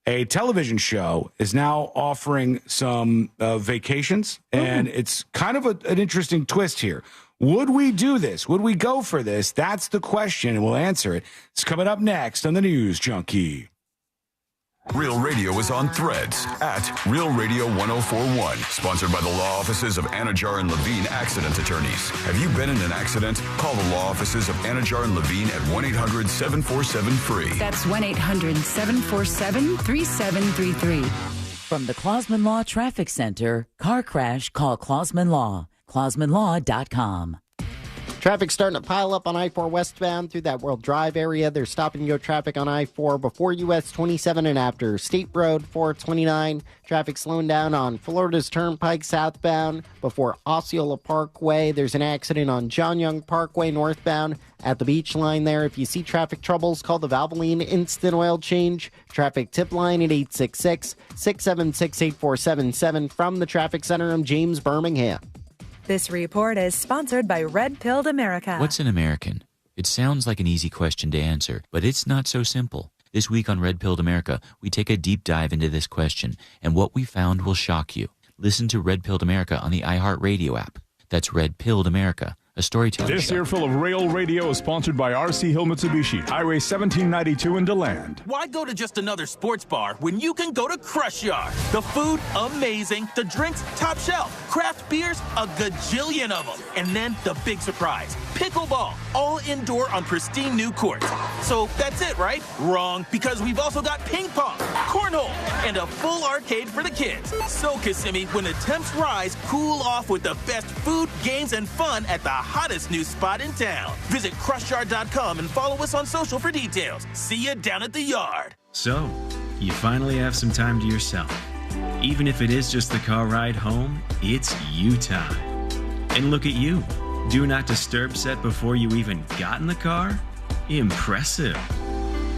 A television show is now offering some vacations, and it's kind of an interesting twist here. Would we do this? Would we go for this? That's the question, and we'll answer it. It's coming up next on the News Junkie. Real Radio is on Threads at Real Radio 1041. Sponsored by the law offices of Anajar and Levine Accident Attorneys. Have you been in an accident? Call the law offices of Anajar and Levine at 1-800-747-FREE. That's 1-800-747-3733. From the Clausman Law Traffic Center, car crash, call Clausman Law. ClausmanLaw.com. Traffic starting to pile up on I-4 westbound through that World Drive area. There's stop-and-go traffic on I-4 before US 27 and after State Road 429. Traffic slowing down on Florida's Turnpike southbound before Osceola Parkway. There's an accident on John Young Parkway northbound at the beach line there. If you see traffic troubles, call the Valvoline Instant Oil Change traffic tip line at 866-676-8477. From the Traffic Center, I'm James Birmingham. This report is sponsored by Red Pilled America. What's an American? It sounds like an easy question to answer, but it's not so simple. This week on Red Pilled America, we take a deep dive into this question, and what we found will shock you. Listen to Red Pilled America on the iHeartRadio app. That's Red Pilled America, a storytelling This show. earful of Rail Radio is sponsored by RC Hill Mitsubishi, Highway 1792 in DeLand. Why go to just another sports bar when you can go to Crush Yard? The food, amazing. The drinks, top shelf. Craft beers, a gajillion of them. And then the big surprise, pickleball, all indoor on pristine new courts. So that's it, right? Wrong, because we've also got ping pong, cornhole, and a full arcade for the kids. So, Kissimmee, when the temps rise, cool off with the best food, games, and fun at the hottest new spot in town. Visit crushyard.com and follow us on social for details. See you down at the yard. So, you finally have some time to yourself. Even if it is just the car ride home, it's you time. And look at you. Do not disturb set before you even got in the car? Impressive.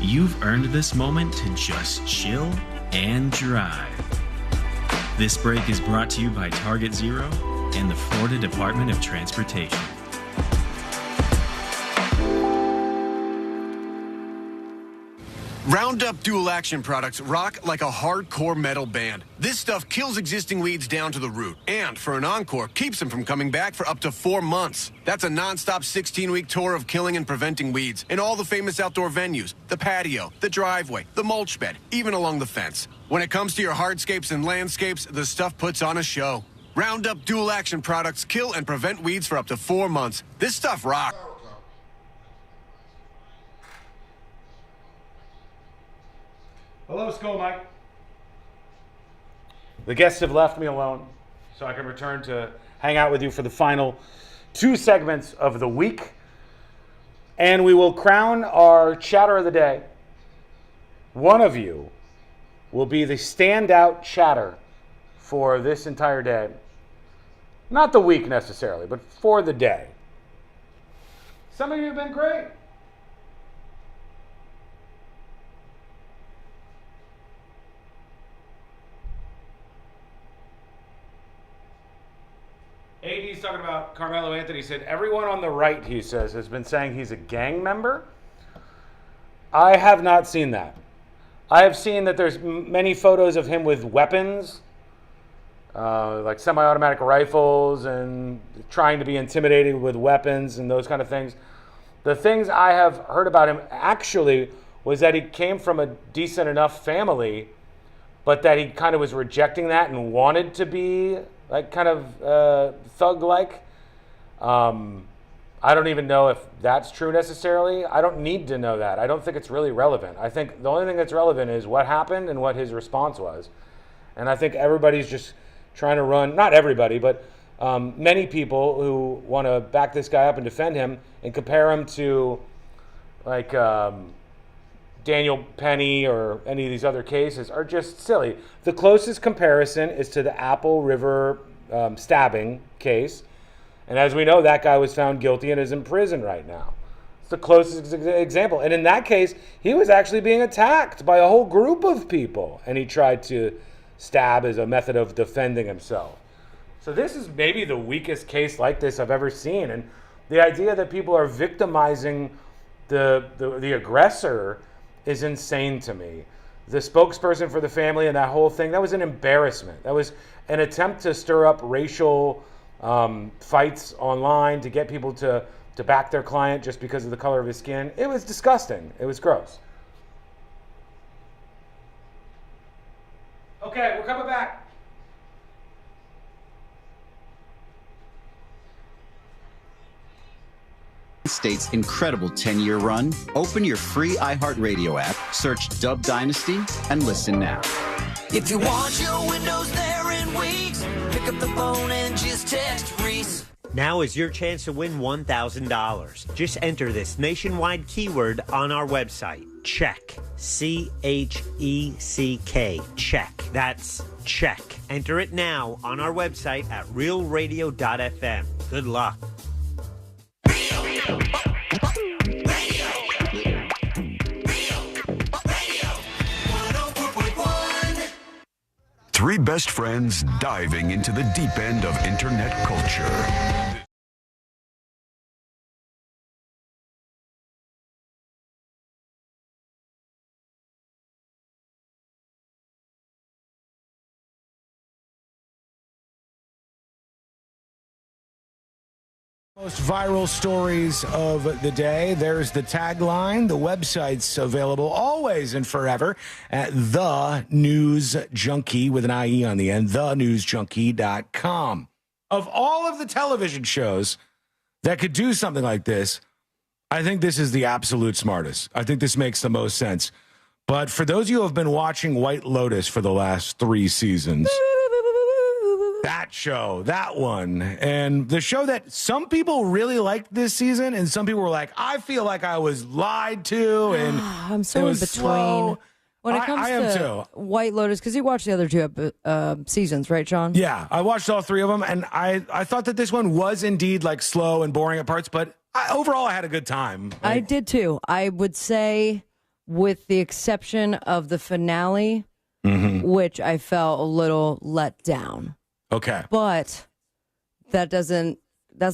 You've earned this moment to just chill and drive. This break is brought to you by Target Zero and the Florida Department of Transportation. Roundup Dual Action products rock like a hardcore metal band. This stuff kills existing weeds down to the root, and for an encore, keeps them from coming back for up to 4 months. That's a non-stop 16-week tour of killing and preventing weeds in all the famous outdoor venues, the patio, the driveway, the mulch bed, even along the fence. When it comes to your hardscapes and landscapes, the stuff puts on a show. Roundup Dual Action products kill and prevent weeds for up to 4 months. This stuff rocks. Hello, Skull Mike. The guests have left me alone, so I can return to hang out with you for the final 2 segments of the week. And we will crown our chatter of the day. One of you will be the standout chatter for this entire day. Not the week necessarily, but for the day. Some of you have been great. AD's talking about Carmelo Anthony. Said everyone on the right, he says, has been saying he's a gang member. I have not seen that. I have seen that there's many photos of him with weapons, like semi-automatic rifles, and trying to be intimidated with weapons and those kind of things. The things I have heard about him actually was that he came from a decent enough family, but that he kind of was rejecting that and wanted to be like kind of thug-like. I I don't even know if that's true necessarily. I don't need to know that. I don't think it's really relevant. I think the only thing that's relevant is what happened and what his response was. And I think everybody's just trying to run, not everybody, but many people who want to back this guy up and defend him and compare him to like Daniel Penny or any of these other cases are just silly. The closest comparison is to the Apple River stabbing case. And as we know, that guy was found guilty and is in prison right now. It's the closest example. And in that case, he was actually being attacked by a whole group of people. And he tried to stab as a method of defending himself. So this is maybe the weakest case like this I've ever seen. And the idea that people are victimizing the aggressor is insane to me. The spokesperson for the family and that whole thing, that was an embarrassment. That was an attempt to stir up racial fights online to get people to back their client just because of the color of his skin. It was disgusting. It was gross. Okay, we're coming back. State's incredible 10-year run. Open your free iHeartRadio app, search Dub Dynasty, and listen now. If you want your windows there in weeks, pick up the phone and just text Reese. Now is your chance to win $1,000. Just enter this nationwide keyword on our website. Check. C-H-E-C-K. Check. That's check. Enter it now on our website at realradio.fm. Good luck. Three best friends diving into the deep end of internet culture. Most viral stories of the day. There's the tagline. The website's available always and forever at The News Junkie with an IE on the end, thenewsjunkie.com. Of all of the television shows that could do something like this, I think this is the absolute smartest. I think this makes the most sense. But for those of you who have been watching White Lotus for the last 3 seasons, that show, that one, and the show that some people really liked this season, and some people were like, I feel like I was lied to, and I'm so in between. Slow. When it comes to White Lotus, because you watched the other 2 seasons, right, Sean? Yeah, I watched all 3 of them, and I thought that this one was indeed like slow and boring at parts, but overall I had a good time. I did too. I would say, with the exception of the finale, which I felt a little let down. Okay. But that's not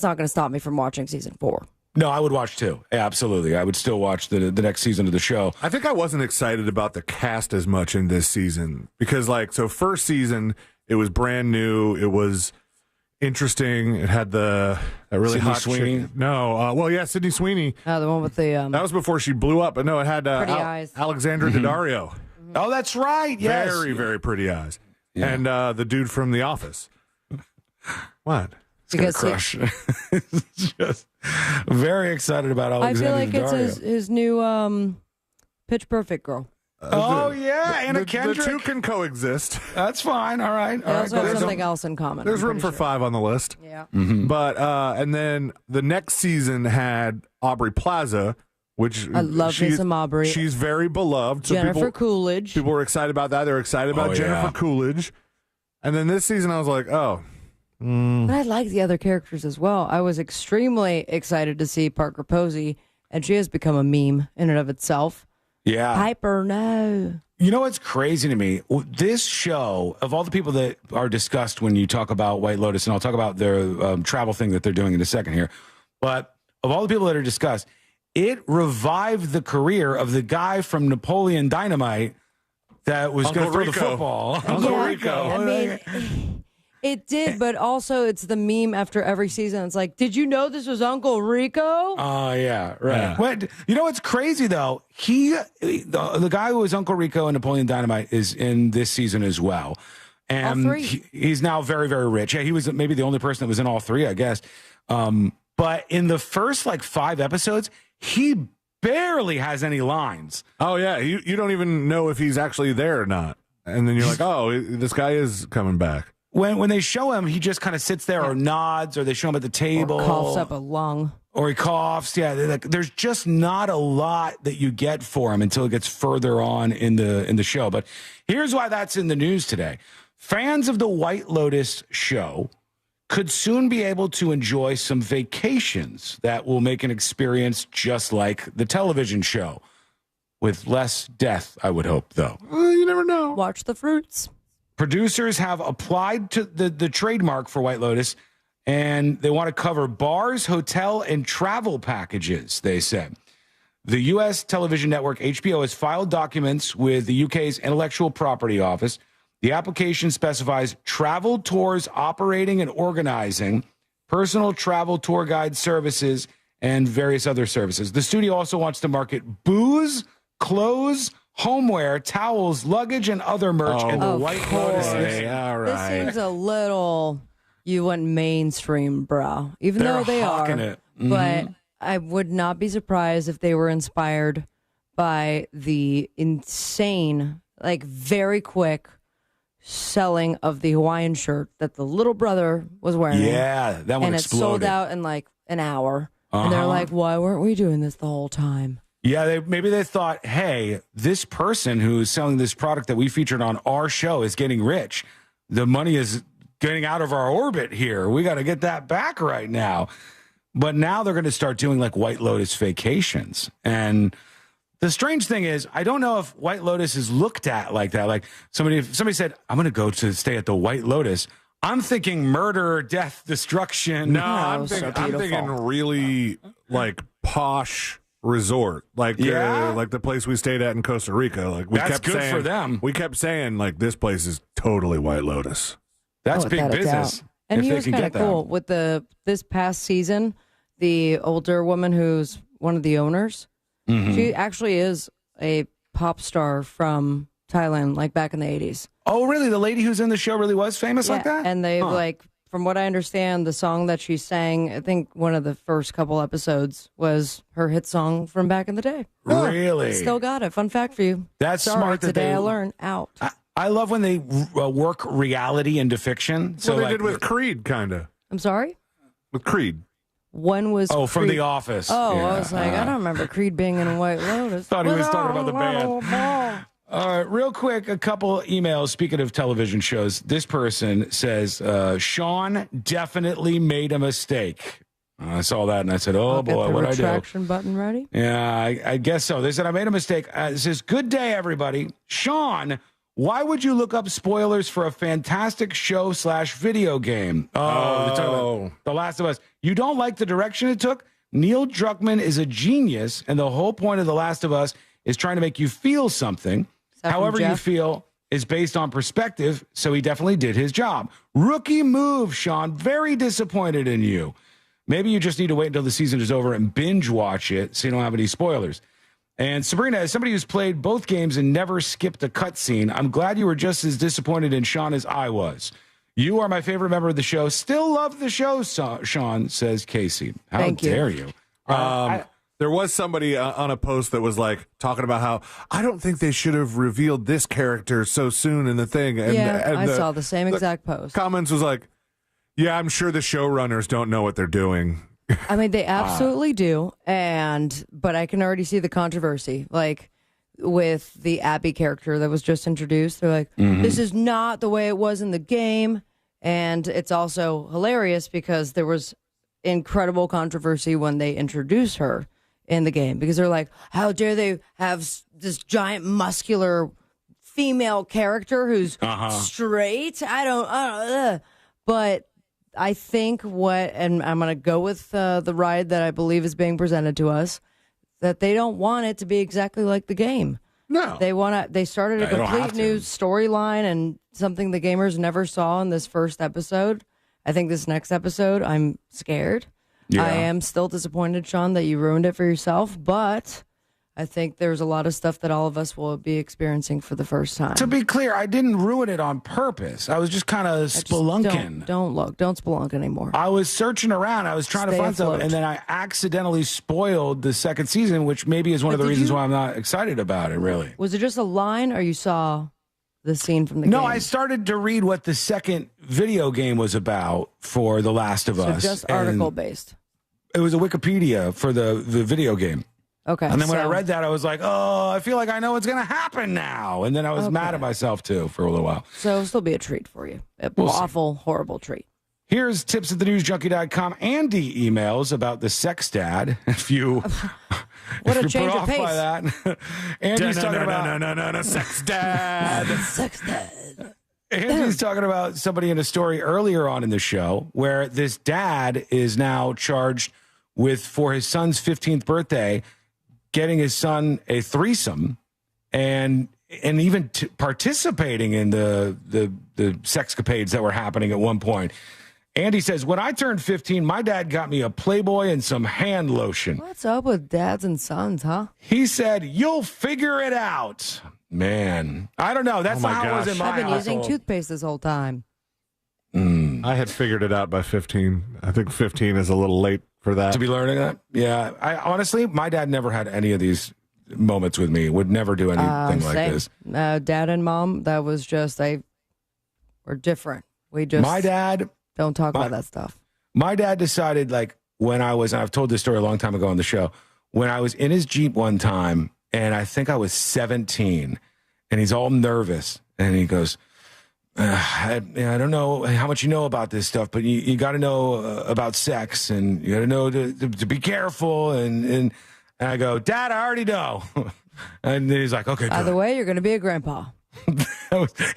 going to stop me from watching season 4. No, I would watch 2. Yeah, absolutely. I would still watch the next season of the show. I think I wasn't excited about the cast as much in this season because, first season, it was brand new. It was interesting. It had that really Sydney hot Sweeney? chick. No. Sydney Sweeney. The one with the... that was before she blew up. But no, it had pretty eyes. Alexandra Daddario. Oh, that's right. Yes. Very, very pretty eyes. Yeah. And the dude from The Office. What? It's crush. Just very excited about Alexander I feel like Daddario. it's his new Pitch Perfect girl. Anna Kendrick. The 2 can coexist. That's fine. All right. They also have something else in common. There's room for 5 on the list. Yeah. But and then the next season had Aubrey Plaza, which I love me some Aubrey. She's very beloved. So Jennifer Coolidge. People were excited about that. They were excited about Jennifer Coolidge. And then this season, I was like, oh. But I like the other characters as well. I was extremely excited to see Parker Posey, and she has become a meme in and of itself. Yeah. Piper, no. You know what's crazy to me? This show, of all the people that are discussed when you talk about White Lotus, and I'll talk about their travel thing that they're doing in a second here, but of all the people that are discussed, it revived the career of the guy from Napoleon Dynamite that was going to throw the football. Uncle Rico. I mean, it did, but also it's the meme after every season. It's like, did you know this was Uncle Rico? Oh, yeah, right. Yeah. You know what's crazy, though? The guy who was Uncle Rico in Napoleon Dynamite is in this season as well. And all 3. He's now very, very rich. Yeah, he was maybe the only person that was in all 3, I guess. But But in the first 5 episodes, he barely has any lines. Oh, yeah. You don't even know if he's actually there or not. And then you're like, oh, this guy is coming back. When they show him, he just kind of sits there or nods, or they show him at the table. Or coughs up a lung. Or he coughs. Yeah, there's just not a lot that you get for him until it gets further on in the show. But here's why that's in the news today. Fans of the White Lotus show could soon be able to enjoy some vacations that will make an experience just like the television show. With less death, I would hope, though. You never know. Watch the fruits. Producers have applied to the trademark for White Lotus, and they want to cover bars, hotel, and travel packages, they said. The U.S. television network HBO has filed documents with the UK's Intellectual Property Office. The application specifies travel tours operating and organizing, personal travel tour guide services, and various other services. The studio also wants to market booze, clothes, homeware, towels, luggage, and other merch in the White Lotus. All right. This seems a little, you went mainstream, bro. Even They're though they hawking are. it. Mhm. But I would not be surprised if they were inspired by the insane, very quick selling of the Hawaiian shirt that the little brother was wearing. Yeah, that one and exploded. it sold out in an hour. And they're like, why weren't we doing this the whole time? Yeah, maybe they thought, hey, this person who's selling this product that we featured on our show is getting rich. The money is getting out of our orbit here. We got to get that back right now. But now they're going to start doing White Lotus vacations. And the strange thing is, I don't know if White Lotus is looked at like that. Like somebody said, I'm going to go to stay at the White Lotus. I'm thinking murder, death, destruction. No, I'm thinking really posh resort, like the place we stayed at in Costa Rica. That's good for them. We kept saying this place is totally White Lotus. That's big business. And he was kind of cool with this past season. The older woman who's one of the owners, she actually is a pop star from Thailand, back in the 80s. Oh, really? The lady who's in the show really was famous like that? And they from what I understand, the song that she sang, I think one of the first couple episodes was her hit song from back in the day. Really? Still got it. Fun fact for you. That's Sorry, smart. Today I learned out. I love when they work reality into fiction. So they did with Creed, kind of. I'm sorry? With Creed. When was Creed? From The Office. Oh, yeah. I was like, I don't remember Creed being in a White Lotus. Thought he was talking about the band. Real quick, a couple emails. Speaking of television shows, this person says, Sean definitely made a mistake. I saw that and I said, oh boy, what I do? Retraction button ready? Yeah, I guess so. They said, I made a mistake. It says, good day, everybody. Sean, why would you look up spoilers for a fantastic show / video game? Oh, The Last of Us. You don't like the direction it took? Neil Druckmann is a genius, and the whole point of The Last of Us is trying to make you feel something. However you feel is based on perspective, so he definitely did his job. Rookie move, Sean. Very disappointed in you. Maybe you just need to wait until the season is over and binge watch it so you don't have any spoilers. And Sabrina, as somebody who's played both games and never skipped a cutscene, I'm glad you were just as disappointed in Sean as I was. You are my favorite member of the show. Still love the show, Sean, says Casey. How dare you? There was somebody on a post that was talking about how I don't think they should have revealed this character so soon in the thing. And, I saw the same exact post. Comments was yeah, I'm sure the showrunners don't know what they're doing. I mean, they absolutely do. But I can already see the controversy. With the Abby character that was just introduced, they're this is not the way it was in the game. And it's also hilarious because there was incredible controversy when they introduced her in the game, because they're like, how dare they have this giant muscular female character who's straight? I don't but I think and I'm going to go with the ride that I believe is being presented to us, that they don't want it to be exactly like the game. No. They started a complete new storyline and something the gamers never saw in this first episode. I think this next episode, I'm scared. Yeah. I am still disappointed, Sean, that you ruined it for yourself, but I think there's a lot of stuff that all of us will be experiencing for the first time. To be clear, I didn't ruin it on purpose. I was just kind of spelunking. Don't spelunk anymore. I was searching around. I was trying to find something, and then I accidentally spoiled the second season, which maybe is one of the reasons why I'm not excited about it, really. Was it just a line, or you saw the scene from the game? No, I started to read what the second video game was about for The Last of Us. So just article-based. It was a Wikipedia for the video game. Okay. And then when I read that, I was like, oh, I feel like I know what's going to happen now. And then I was mad at myself, too, for a little while. So it'll still be a treat for you. Awful, horrible treat. Here's tips at thenewsjunkie.com. Andy emails about the sex dad. If you what a if you're change put of off pace. by that. Andy's talking about no, sex dad. Sex dad. Andy's talking about somebody in a story earlier on in the show where this dad is now charged with, for his son's 15th birthday, getting his son a threesome and even participating in the sexcapades that were happening at one point. Andy says, when I turned 15, my dad got me a Playboy and some hand lotion. What's up with dads and sons, huh? He said, you'll figure it out. Man, I don't know. That's not how it was in my I've been household. using toothpaste this whole time. I had figured it out by 15. I think 15 is a little late for that. To be learning that? Yeah. I honestly, my dad never had any of these moments with me. Would never do anything like this. Dad and mom, that was just, we're different. We just my dad don't talk about that stuff. My dad decided, like, when I was, and I've told this story a long time ago on the show, when I was in his Jeep one time, and I think I was 17, and he's all nervous, and he goes, I don't know how much you know about this stuff, but you got to know about sex, and you got to know to be careful. And I go, Dad, I already know. And then he's like, okay, By the way, you're going to be a grandpa.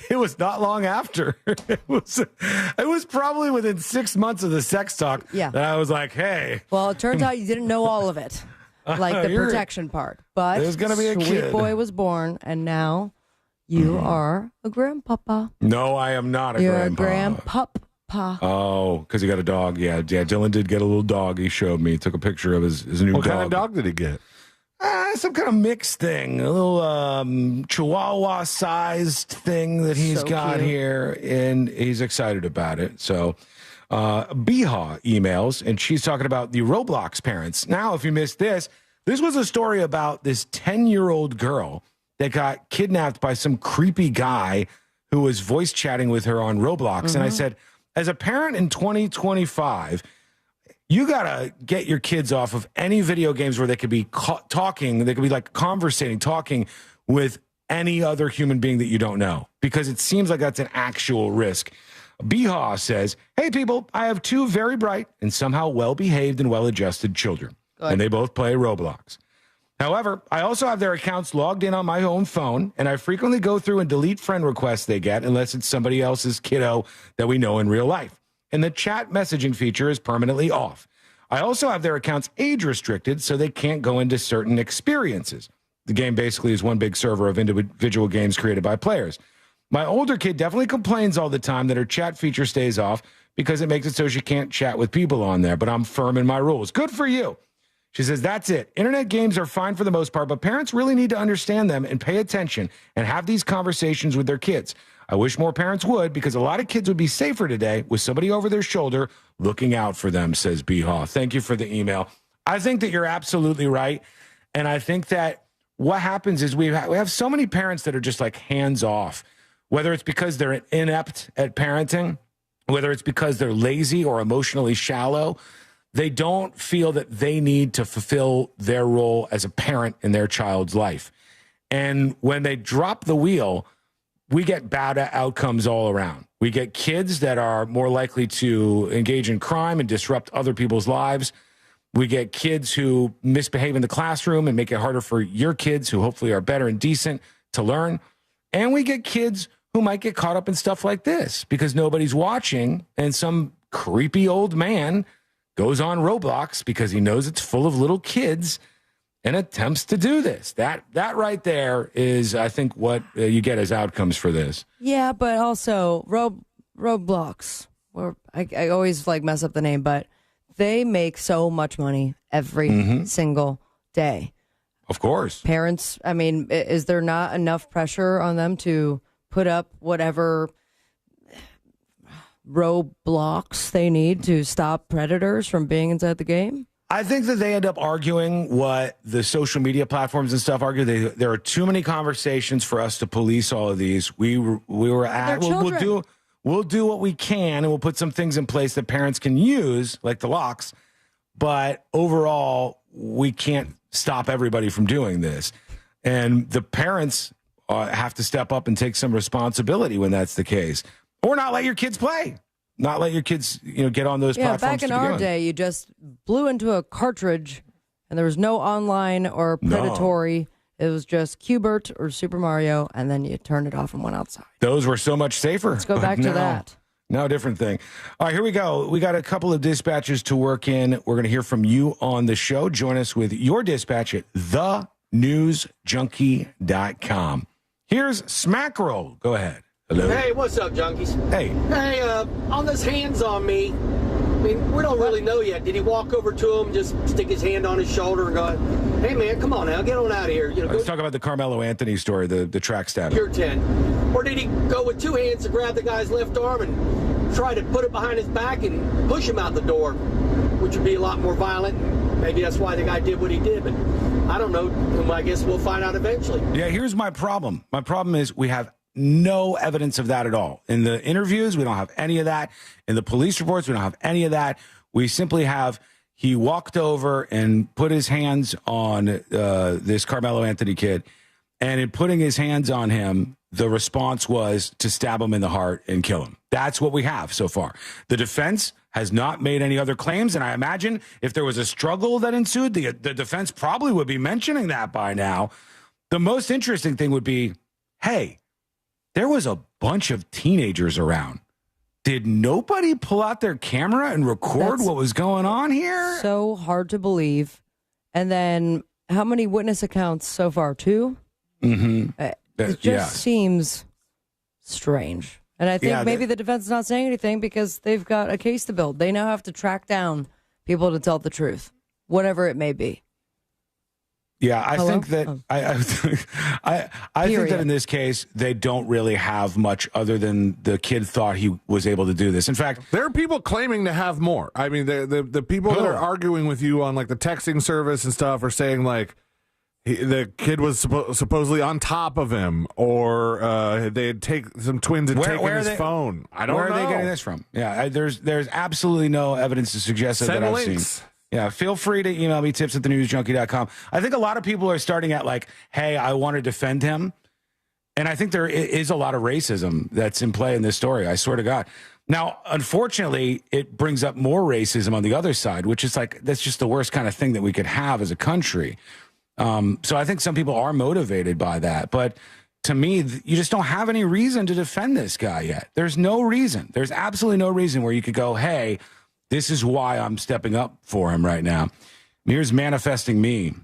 It was not long after. It was probably within 6 months of the sex talk that I was like, hey. Well, it turns out you didn't know all of it, like the protection part. But there's gonna be a sweet kid. boy was born, and now you are a grandpapa. No, I am not a You're grandpa. a grandpapa. Oh, because he got a dog. Yeah, Dylan did get a little dog. He showed me. He took a picture of his new dog. What kind of dog did he get? Some kind of mixed thing. A little Chihuahua-sized thing that he's got here, and he's excited about it. So Biha emails, and she's talking about the Roblox parents. Now, if you missed this was a story about this 10-year-old girl that got kidnapped by some creepy guy who was voice chatting with her on Roblox. And I said, as a parent in 2025, you got to get your kids off of any video games where they could be talking, they could be like conversating, talking with any other human being that you don't know, because it seems like that's an actual risk. Biha says, hey, people, I have two very bright and somehow well-behaved and well-adjusted children, and they both play Roblox. However, I also have their accounts logged in on my own phone, and I frequently go through and delete friend requests they get unless it's somebody else's kiddo that we know in real life. And the chat messaging feature is permanently off. I also have their accounts age restricted so they can't go into certain experiences. The game basically is one big server of individual games created by players. My older kid definitely complains all the time that her chat feature stays off because it makes it so she can't chat with people on there, but I'm firm in my rules. Good for you. She says, that's it. Internet games are fine for the most part, but parents really need to understand them and pay attention and have these conversations with their kids. I wish more parents would, because a lot of kids would be safer today with somebody over their shoulder looking out for them, says Biha. Thank you for the email. I think that you're absolutely right. And I think that what happens is we have so many parents that are just like hands off, whether it's because they're inept at parenting, whether it's because they're lazy or emotionally shallow. They don't feel that they need to fulfill their role as a parent in their child's life. And when they drop the wheel, we get bad outcomes all around. We get kids that are more likely to engage in crime and disrupt other people's lives. We get kids who misbehave in the classroom and make it harder for your kids, who hopefully are better and decent, to learn. And we get kids who might get caught up in stuff like this because nobody's watching, and some creepy old man goes on Roblox because he knows it's full of little kids and attempts to do this. That right there is, I think, what you get as outcomes for this. Yeah, but also Roblox, or I always like mess up the name, but they make so much money every single day. Of course. Parents, I mean, is there not enough pressure on them to put up whatever roadblocks they need to stop predators from being inside the game? I think that they end up arguing what the social media platforms and stuff argue. There are too many conversations for us to police all of these. We'll do what we can, and we'll put some things in place that parents can use, like the locks. But overall, we can't stop everybody from doing this. And the parents have to step up and take some responsibility when that's the case. Or not let your kids play. Not let your kids, get on those platforms. Back in our day, you just blew into a cartridge, and there was no online or predatory. No. It was just Q*bert or Super Mario, and then you turned it off and went outside. Those were so much safer. Let's go back to that. No, different thing. All right, here we go. We got a couple of dispatches to work in. We're going to hear from you on the show. Join us with your dispatch at thenewsjunkie.com. Here's Smackroll. Go ahead. Hello. Hey, what's up, junkies? Hey. Hey, on this hands on me, I mean, we don't really know yet. Did he walk over to him, just stick his hand on his shoulder and go, hey, man, come on now, get on out of here. Let's talk about the Carmelo Anthony story, the track stabbing. You're 10. Or did he go with two hands to grab the guy's left arm and try to put it behind his back and push him out the door, which would be a lot more violent. Maybe that's why the guy did what he did, but I don't know. I guess we'll find out eventually. Yeah, here's my problem. My problem is we have no evidence of that at all. In the interviews, we don't have any of that. In the police reports, we don't have any of that. We simply have he walked over and put his hands on this Carmelo Anthony kid, and in putting his hands on him, the response was to stab him in the heart and kill him. That's what we have so far. The defense has not made any other claims, and I imagine if there was a struggle that ensued, the defense probably would be mentioning that by now. The most interesting thing would be, hey, there was a bunch of teenagers around. Did nobody pull out their camera and record what was going on here? So hard to believe. And then how many witness accounts so far? 2? Mm-hmm. It just seems strange. And I think maybe the defense is not saying anything because they've got a case to build. They now have to track down people to tell the truth, whatever it may be. Yeah, I think that I think that in this case they don't really have much other than the kid thought he was able to do this. In fact, there are people claiming to have more. I mean, the people that are arguing with you on like the texting service and stuff are saying like the kid was supposedly on top of him, or they'd take some twins and taken his phone. I don't know. Where are they getting this from? Yeah, there's absolutely no evidence to suggest that I've seen. Yeah, feel free to email me, tips@thenewsjunkie.com. I think a lot of people are starting at like, hey, I want to defend him. And I think there is a lot of racism that's in play in this story. I swear to God. Now, unfortunately, it brings up more racism on the other side, which is like, that's just the worst kind of thing that we could have as a country. So I think some people are motivated by that. But to me, you just don't have any reason to defend this guy yet. There's no reason. There's absolutely no reason where you could go, hey, this is why I'm stepping up for him right now. Here's Manifesting Me.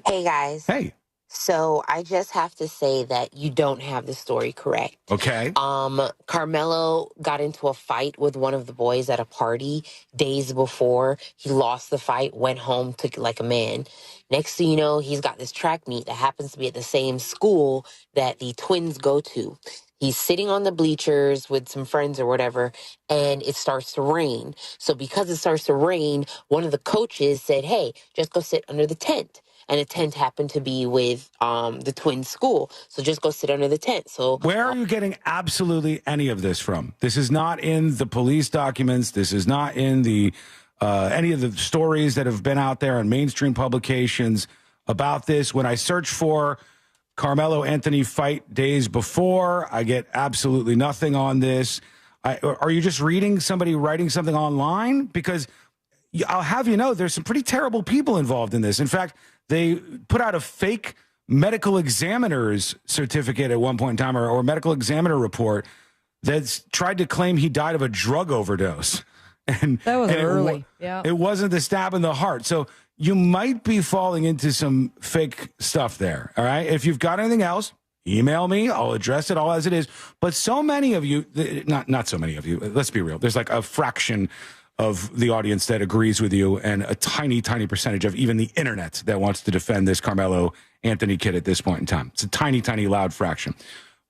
Hey, guys. Hey. So I just have to say that you don't have the story correct. Okay. Carmelo got into a fight with one of the boys at a party days before. He lost the fight, went home, took it like a man. Next thing you know, he's got this track meet that happens to be at the same school that the twins go to. He's sitting on the bleachers with some friends or whatever, and it starts to rain. So because it starts to rain, one of the coaches said, hey, just go sit under the tent. And the tent happened to be with the twins' school. So just go sit under the tent. So where are you getting absolutely any of this from? This is not in the police documents. This is not in the any of the stories that have been out there on mainstream publications about this. When I search for Carmelo Anthony fight days before, I get absolutely nothing on this. Are you just reading somebody writing something online? Because I'll have you know, there's some pretty terrible people involved in this. In fact, they put out a fake medical examiner's certificate at one point in time, or medical examiner report that's tried to claim he died of a drug overdose. And that was early. It wasn't the stab in the heart. So you might be falling into some fake stuff there. All right. If you've got anything else, email me. I'll address it all as it is. But so many of you, not so many of you, let's be real. There's like a fraction of the audience that agrees with you and a tiny, tiny percentage of even the internet that wants to defend this Carmelo Anthony kid at this point in time. It's a tiny, tiny loud fraction.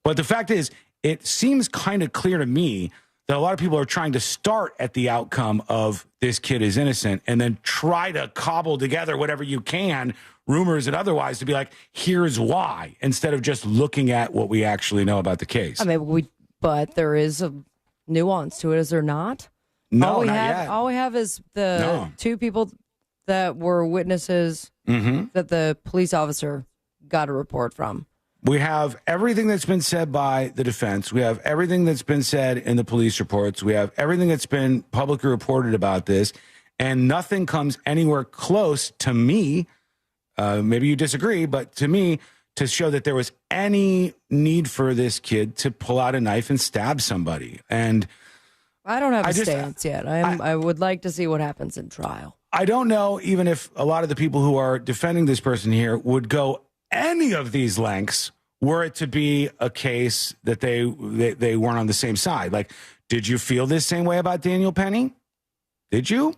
But the fact is, it seems kind of clear to me that a lot of people are trying to start at the outcome of this kid is innocent and then try to cobble together whatever you can, rumors and otherwise, to be like, here's why, instead of just looking at what we actually know about the case. I mean, but there is a nuance to it, is there not? No, not yet. Yet. All we have is the two people that were witnesses that the police officer got a report from. We have everything that's been said by the defense. We have everything that's been said in the police reports. We have everything that's been publicly reported about this. And nothing comes anywhere close to me. Maybe you disagree, but to me, to show that there was any need for this kid to pull out a knife and stab somebody. And I don't have a stance yet. I would like to see what happens in trial. I don't know even if a lot of the people who are defending this person here would go any of these lengths were it to be a case that they weren't on the same side. Like, did you feel this same way about Daniel Penny? Did you?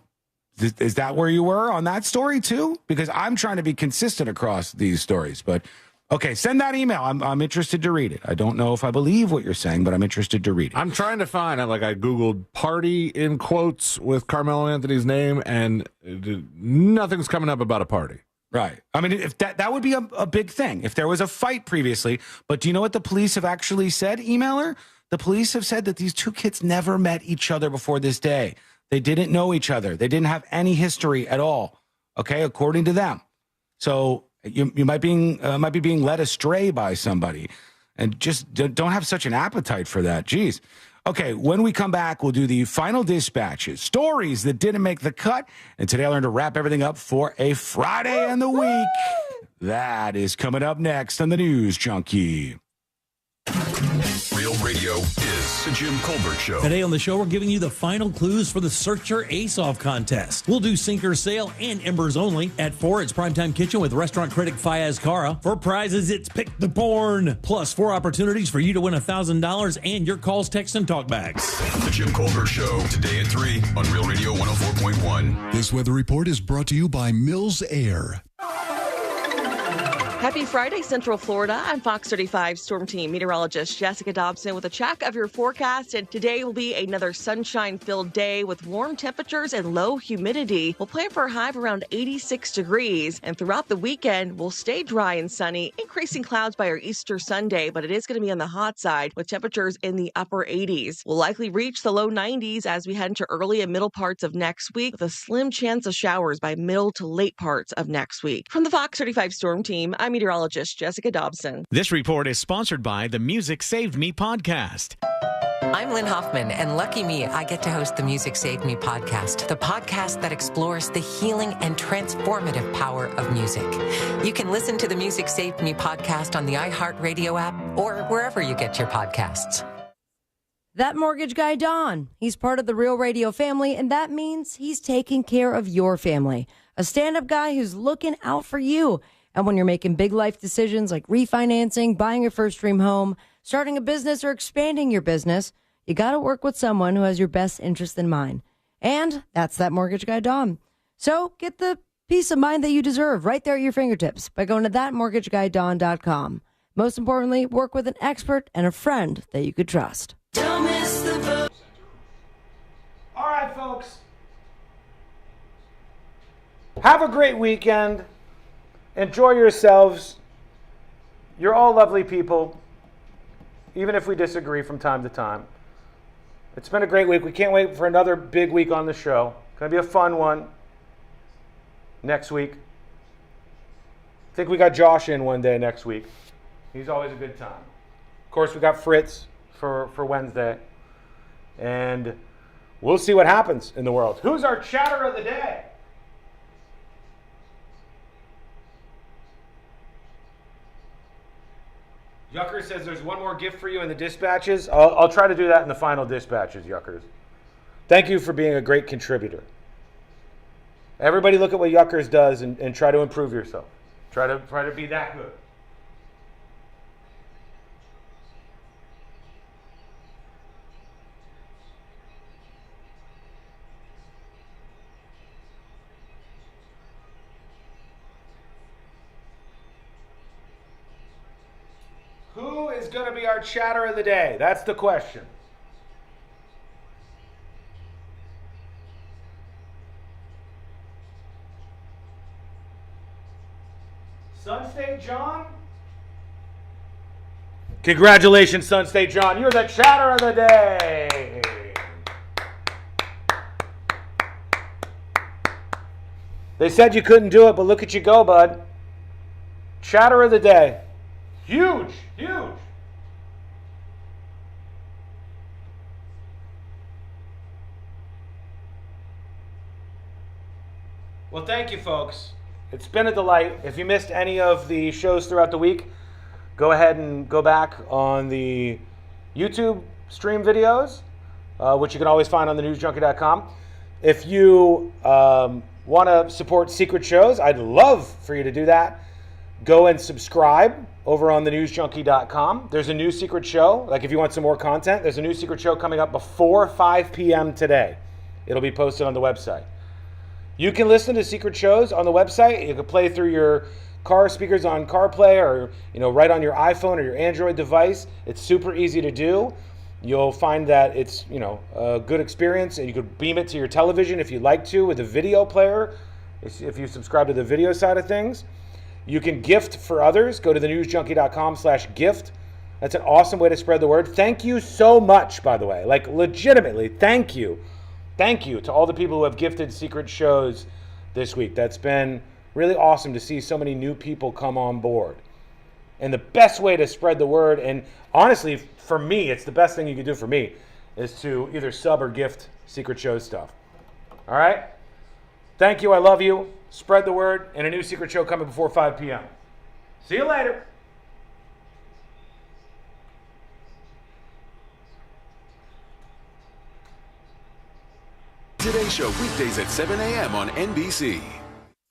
Is that where you were on that story too? Because I'm trying to be consistent across these stories. But okay, send that email. I'm interested to read it. I don't know if I believe what you're saying, but I'm interested to read it. I'm trying to find, I Googled party in quotes with Carmelo Anthony's name, and nothing's coming up about a party. Right. I mean, if that would be a big thing if there was a fight previously. But do you know what the police have actually said, emailer? The police have said that these two kids never met each other before this day. They didn't know each other. They didn't have any history at all. Okay, according to them. So you might be being led astray by somebody, and just don't have such an appetite for that. Jeez. Okay, when we come back, we'll do the final dispatches, stories that didn't make the cut, and today I learned to wrap everything up for a Friday in the week. That is coming up next on the News Junkie. Real Radio is the Jim Colbert Show. Today on the show, we're giving you the final clues for the Searcher Ace-Off contest. We'll do sinker sale and embers only. At 4, it's Primetime Kitchen with restaurant critic Fayaz Kara. For prizes, it's Pick the Porn. Plus 4 opportunities for you to win $1,000 and your calls, texts, and talkbacks. The Jim Colbert Show, today at 3 on Real Radio 104.1. This weather report is brought to you by Mills Air. Happy Friday, Central Florida. I'm Fox 35 Storm Team meteorologist Jessica Dobson with a check of your forecast. And today will be another sunshine-filled day with warm temperatures and low humidity. We'll plan for a high of around 86 degrees. And throughout the weekend, we'll stay dry and sunny, increasing clouds by our Easter Sunday, but it is going to be on the hot side with temperatures in the upper 80s. We'll likely reach the low 90s as we head into early and middle parts of next week with a slim chance of showers by middle to late parts of next week. From the Fox 35 Storm Team, I'm meteorologist Jessica Dobson. This report is sponsored by the Music Saved Me podcast. I'm Lynn Hoffman, and lucky me, I get to host the Music Saved Me podcast, the podcast that explores the healing and transformative power of music. You can listen to the Music Saved Me podcast on the iHeartRadio app or wherever you get your podcasts. That mortgage guy, Don, he's part of the Real Radio family, and that means he's taking care of your family. A stand-up guy who's looking out for you. And when you're making big life decisions like refinancing, buying your first dream home, starting a business, or expanding your business, you got to work with someone who has your best interest in mind. And that's that mortgage guy, Don. So get the peace of mind that you deserve right there at your fingertips by going to thatmortgageguydon.com. Most importantly, work with an expert and a friend that you could trust. Don't miss the boat. All right, folks. Have a great weekend. Enjoy yourselves. You're all lovely people, even if we disagree from time to time. It's been a great week. We can't wait for another big week on the show. Going to be a fun one next week. I think we got Josh in one day next week. He's always a good time. Of course, we got Fritz for Wednesday. And we'll see what happens in the world. Who's our chatter of the day? Yucker says there's one more gift for you in the dispatches. I'll try to do that in the final dispatches, Yuckers. Thank you for being a great contributor. Everybody look at what Yuckers does and try to improve yourself. Try to be that good. is going to be our chatter of the day? That's the question. Sun State John? Congratulations, Sun State John. You're the chatter of the day. They said you couldn't do it, but look at you go, bud. Chatter of the day. Huge, huge. Well, thank you, folks. It's been a delight. If you missed any of the shows throughout the week, go ahead and go back on the YouTube stream videos, which you can always find on thenewsjunkie.com. If you want to support secret shows, I'd love for you to do that. Go and subscribe over on thenewsjunkie.com. There's a new secret show. Like if you want some more content, there's a new secret show coming up before 5 p.m. today. It'll be posted on the website. You can listen to secret shows on the website. You can play through your car speakers on CarPlay or right on your iPhone or your Android device. It's super easy to do. You'll find that it's a good experience, and you could beam it to your television if you'd like to with a video player, if you subscribe to the video side of things. You can gift for others. Go to thenewsjunkie.com/gift. That's an awesome way to spread the word. Thank you so much, by the way. Like, legitimately, thank you. Thank you to all the people who have gifted secret shows this week. That's been really awesome to see so many new people come on board. And the best way to spread the word, and honestly, for me, it's the best thing you can do for me, is to either sub or gift secret show stuff. All right? Thank you. I love you. Spread the word, and a new secret show coming before 5 p.m. See you later. Today Show weekdays at 7 a.m. on NBC.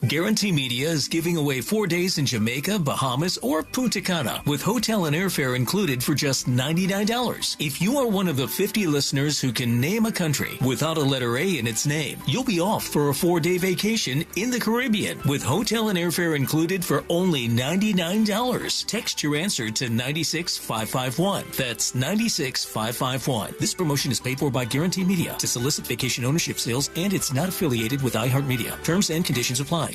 Guarantee Media is giving away 4 days in Jamaica, Bahamas, or Punta Cana with hotel and airfare included for just $99. If you are one of the 50 listeners who can name a country without a letter A in its name, you'll be off for a 4-day vacation in the Caribbean with hotel and airfare included for only $99. Text your answer to 96551. That's 96551. This promotion is paid for by Guarantee Media to solicit vacation ownership sales, and it's not affiliated with iHeartMedia. Terms and conditions apply.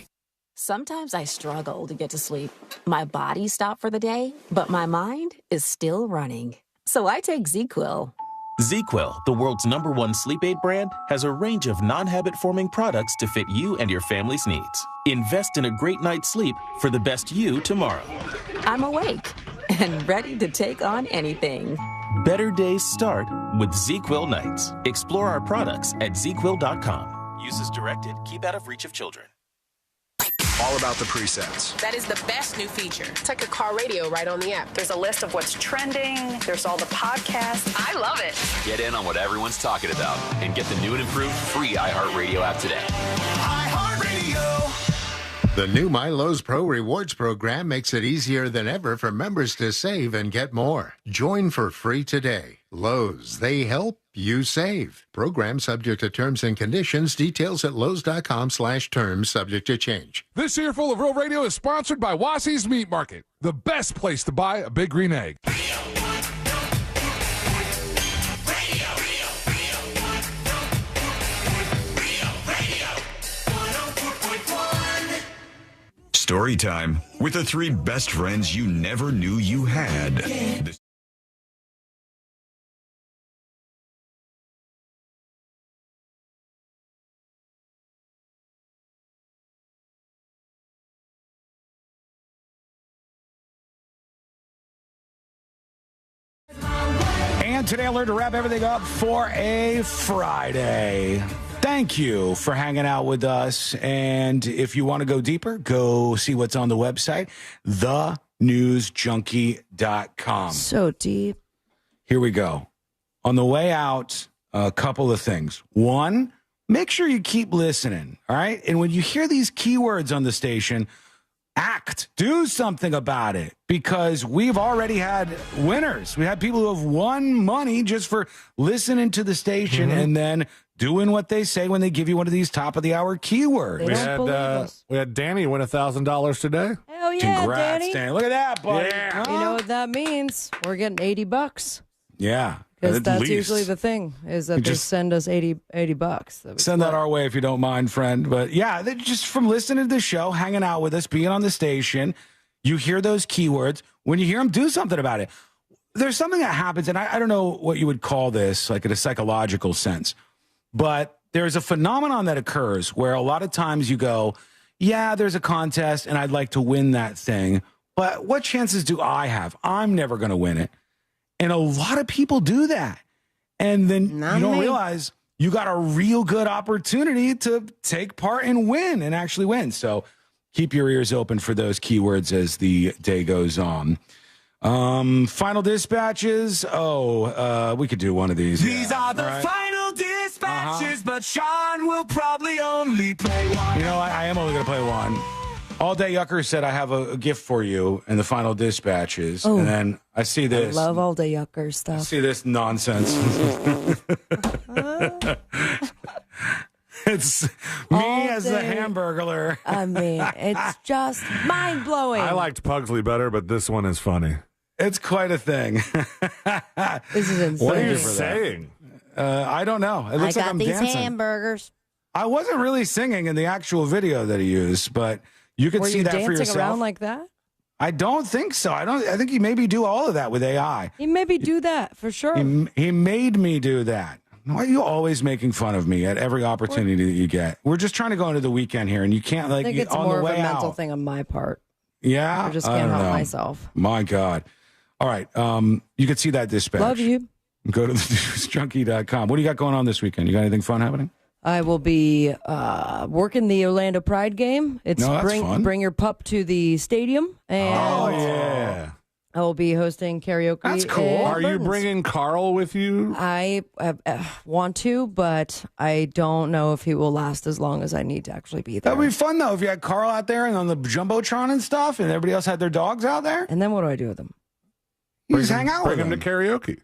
Sometimes I struggle to get to sleep. My body stopped for the day, but my mind is still running. So I take ZQuil. ZQuil, the world's #1 sleep aid brand, has a range of non-habit-forming products to fit you and your family's needs. Invest in a great night's sleep for the best you tomorrow. I'm awake and ready to take on anything. Better days start with ZQuil nights. Explore our products at ZQuil.com. Use as directed. Keep out of reach of children. All about the presets. That is the best new feature. It's like a car radio right on the app. There's a list of what's trending. There's all the podcasts. I love it. Get in on what everyone's talking about and get the new and improved free iHeartRadio app today. iHeartRadio. The new My Lowe's Pro Rewards program makes it easier than ever for members to save and get more. Join for free today. Lowe's, they help, you save. Program subject to terms and conditions. Details at lowes.com/terms subject to change. This earful of Real Radio is sponsored by Wassey's Meat Market, the best place to buy a big green egg. Story time with the 3 best friends you never knew you had. And today I learned to wrap everything up for a Friday. Thank you for hanging out with us. And if you want to go deeper, go see what's on the website, thenewsjunkie.com. So deep. Here we go. On the way out, a couple of things. One, make sure you keep listening, all right? And when you hear these keywords on the station, act, do something about it, because we've already had winners. We had people who have won money just for listening to the station and then doing what they say when they give you one of these top of the hour keywords. We had Danny win $1,000 today. Hell Oh, yeah, Congrats, Danny. Look at that, buddy. Yeah. You know what that means? We're getting $80. Yeah. Because at that's least. usually the thing, is that they just send us $80. Send that our way if you don't mind, friend. But yeah, just from listening to the show, hanging out with us, being on the station, you hear those keywords. When you hear them, do something about it. There's something that happens, and I don't know what you would call this, like in a psychological sense, but there's a phenomenon that occurs where a lot of times you go, yeah, there's a contest, and I'd like to win that thing, but what chances do I have? I'm never going to win it. And a lot of people do that. And then you don't realize you got a real good opportunity to take part and win and actually win. So keep your ears open for those keywords as the day goes on. Final dispatches. We could do one of these. These are the final dispatches, but Sean will probably only play one. You know, I am only going to play one. All Day Yucker said, I have a gift for you in the final dispatches. Oh, and then I see this. I love All Day Yucker stuff. I see this nonsense. It's me All as the day. Hamburglar. I mean, it's just mind-blowing. I liked Pugsley better, but this one is funny. It's quite a thing. This is insane. What are you saying? I don't know. It looks I like got I'm these dancing. hamburgers. I wasn't really singing in the actual video that he used, but you could Were see you that for dancing yourself. around like that? I don't think so. I think he maybe do all of that with AI. He maybe do that for sure. He made me do that. Why are you always making fun of me at every opportunity that you get? We're just trying to go into the weekend here, and you can't I think it's on more the of way a mental out. thing on my part. Yeah, I just I can't don't help know. myself. My God. All right. You can see that dispatch. Love you. Go to thenewsjunkie.com. What do you got going on this weekend? You got anything fun happening? I will be working the Orlando Pride game. It's No, that's fun. bring your pup to the stadium, and yeah. I will be hosting karaoke. That's cool. at Are you Burton's. bringing Carl with you? I want to, but I don't know if he will last as long as I need to actually be there. That would be fun, though, if you had Carl out there and on the Jumbotron and stuff, and everybody else had their dogs out there. And then what do I do with them? You just hang out with Bring him to karaoke.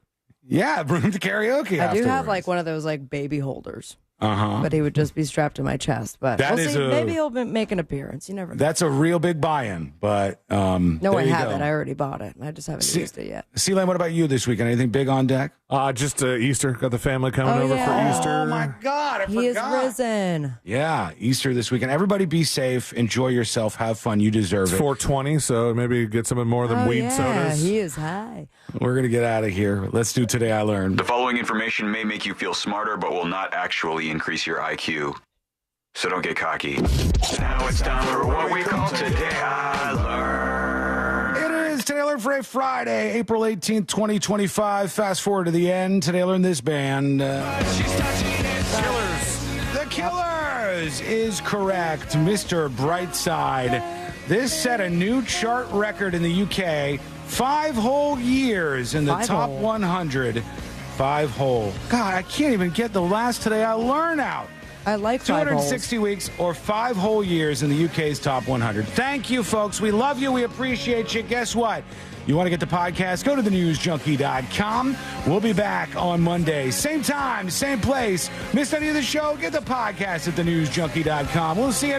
Yeah, bring him to karaoke I do have afterwards. like one of those like baby holders. Uh-huh. But he would just be strapped to my chest. But That we'll is see. a- Maybe he'll make an appearance. You never know. That's a real big buy-in, but No, there I you haven't. go. I already bought it. I just haven't used it yet. C-Lane, what about you this weekend? Anything big on deck? Just Easter. Got the family coming Oh, over yeah. for Easter. Oh, my God, I He is forgot. risen. Yeah, Easter this weekend. Everybody be safe. Enjoy yourself. Have fun. You deserve It's it. 420, so maybe get some more than Oh, weed yeah. sodas. He is high. We're going to get out of here. Let's do Today I Learned. The following information may make you feel smarter, but will not actually increase your IQ. So don't get cocky. Now it's time for what we call Today I Learned. It is Today I Learned for a Friday, April 18th, 2025. Fast forward to the end. Today I learned this band. The Killers is correct. Mr. Brightside. This set a new chart record in the UK. 5 whole years in the top 100. 5 whole. God, I can't even get the last Today I Learned out. I like 5 holes. 260 weeks or 5 whole years in the UK's top 100. Thank you, folks. We love you. We appreciate you. Guess what? You want to get the podcast? Go to thenewsjunkie.com. We'll be back on Monday. Same time, same place. Missed any of the show? Get the podcast at thenewsjunkie.com. We'll see you.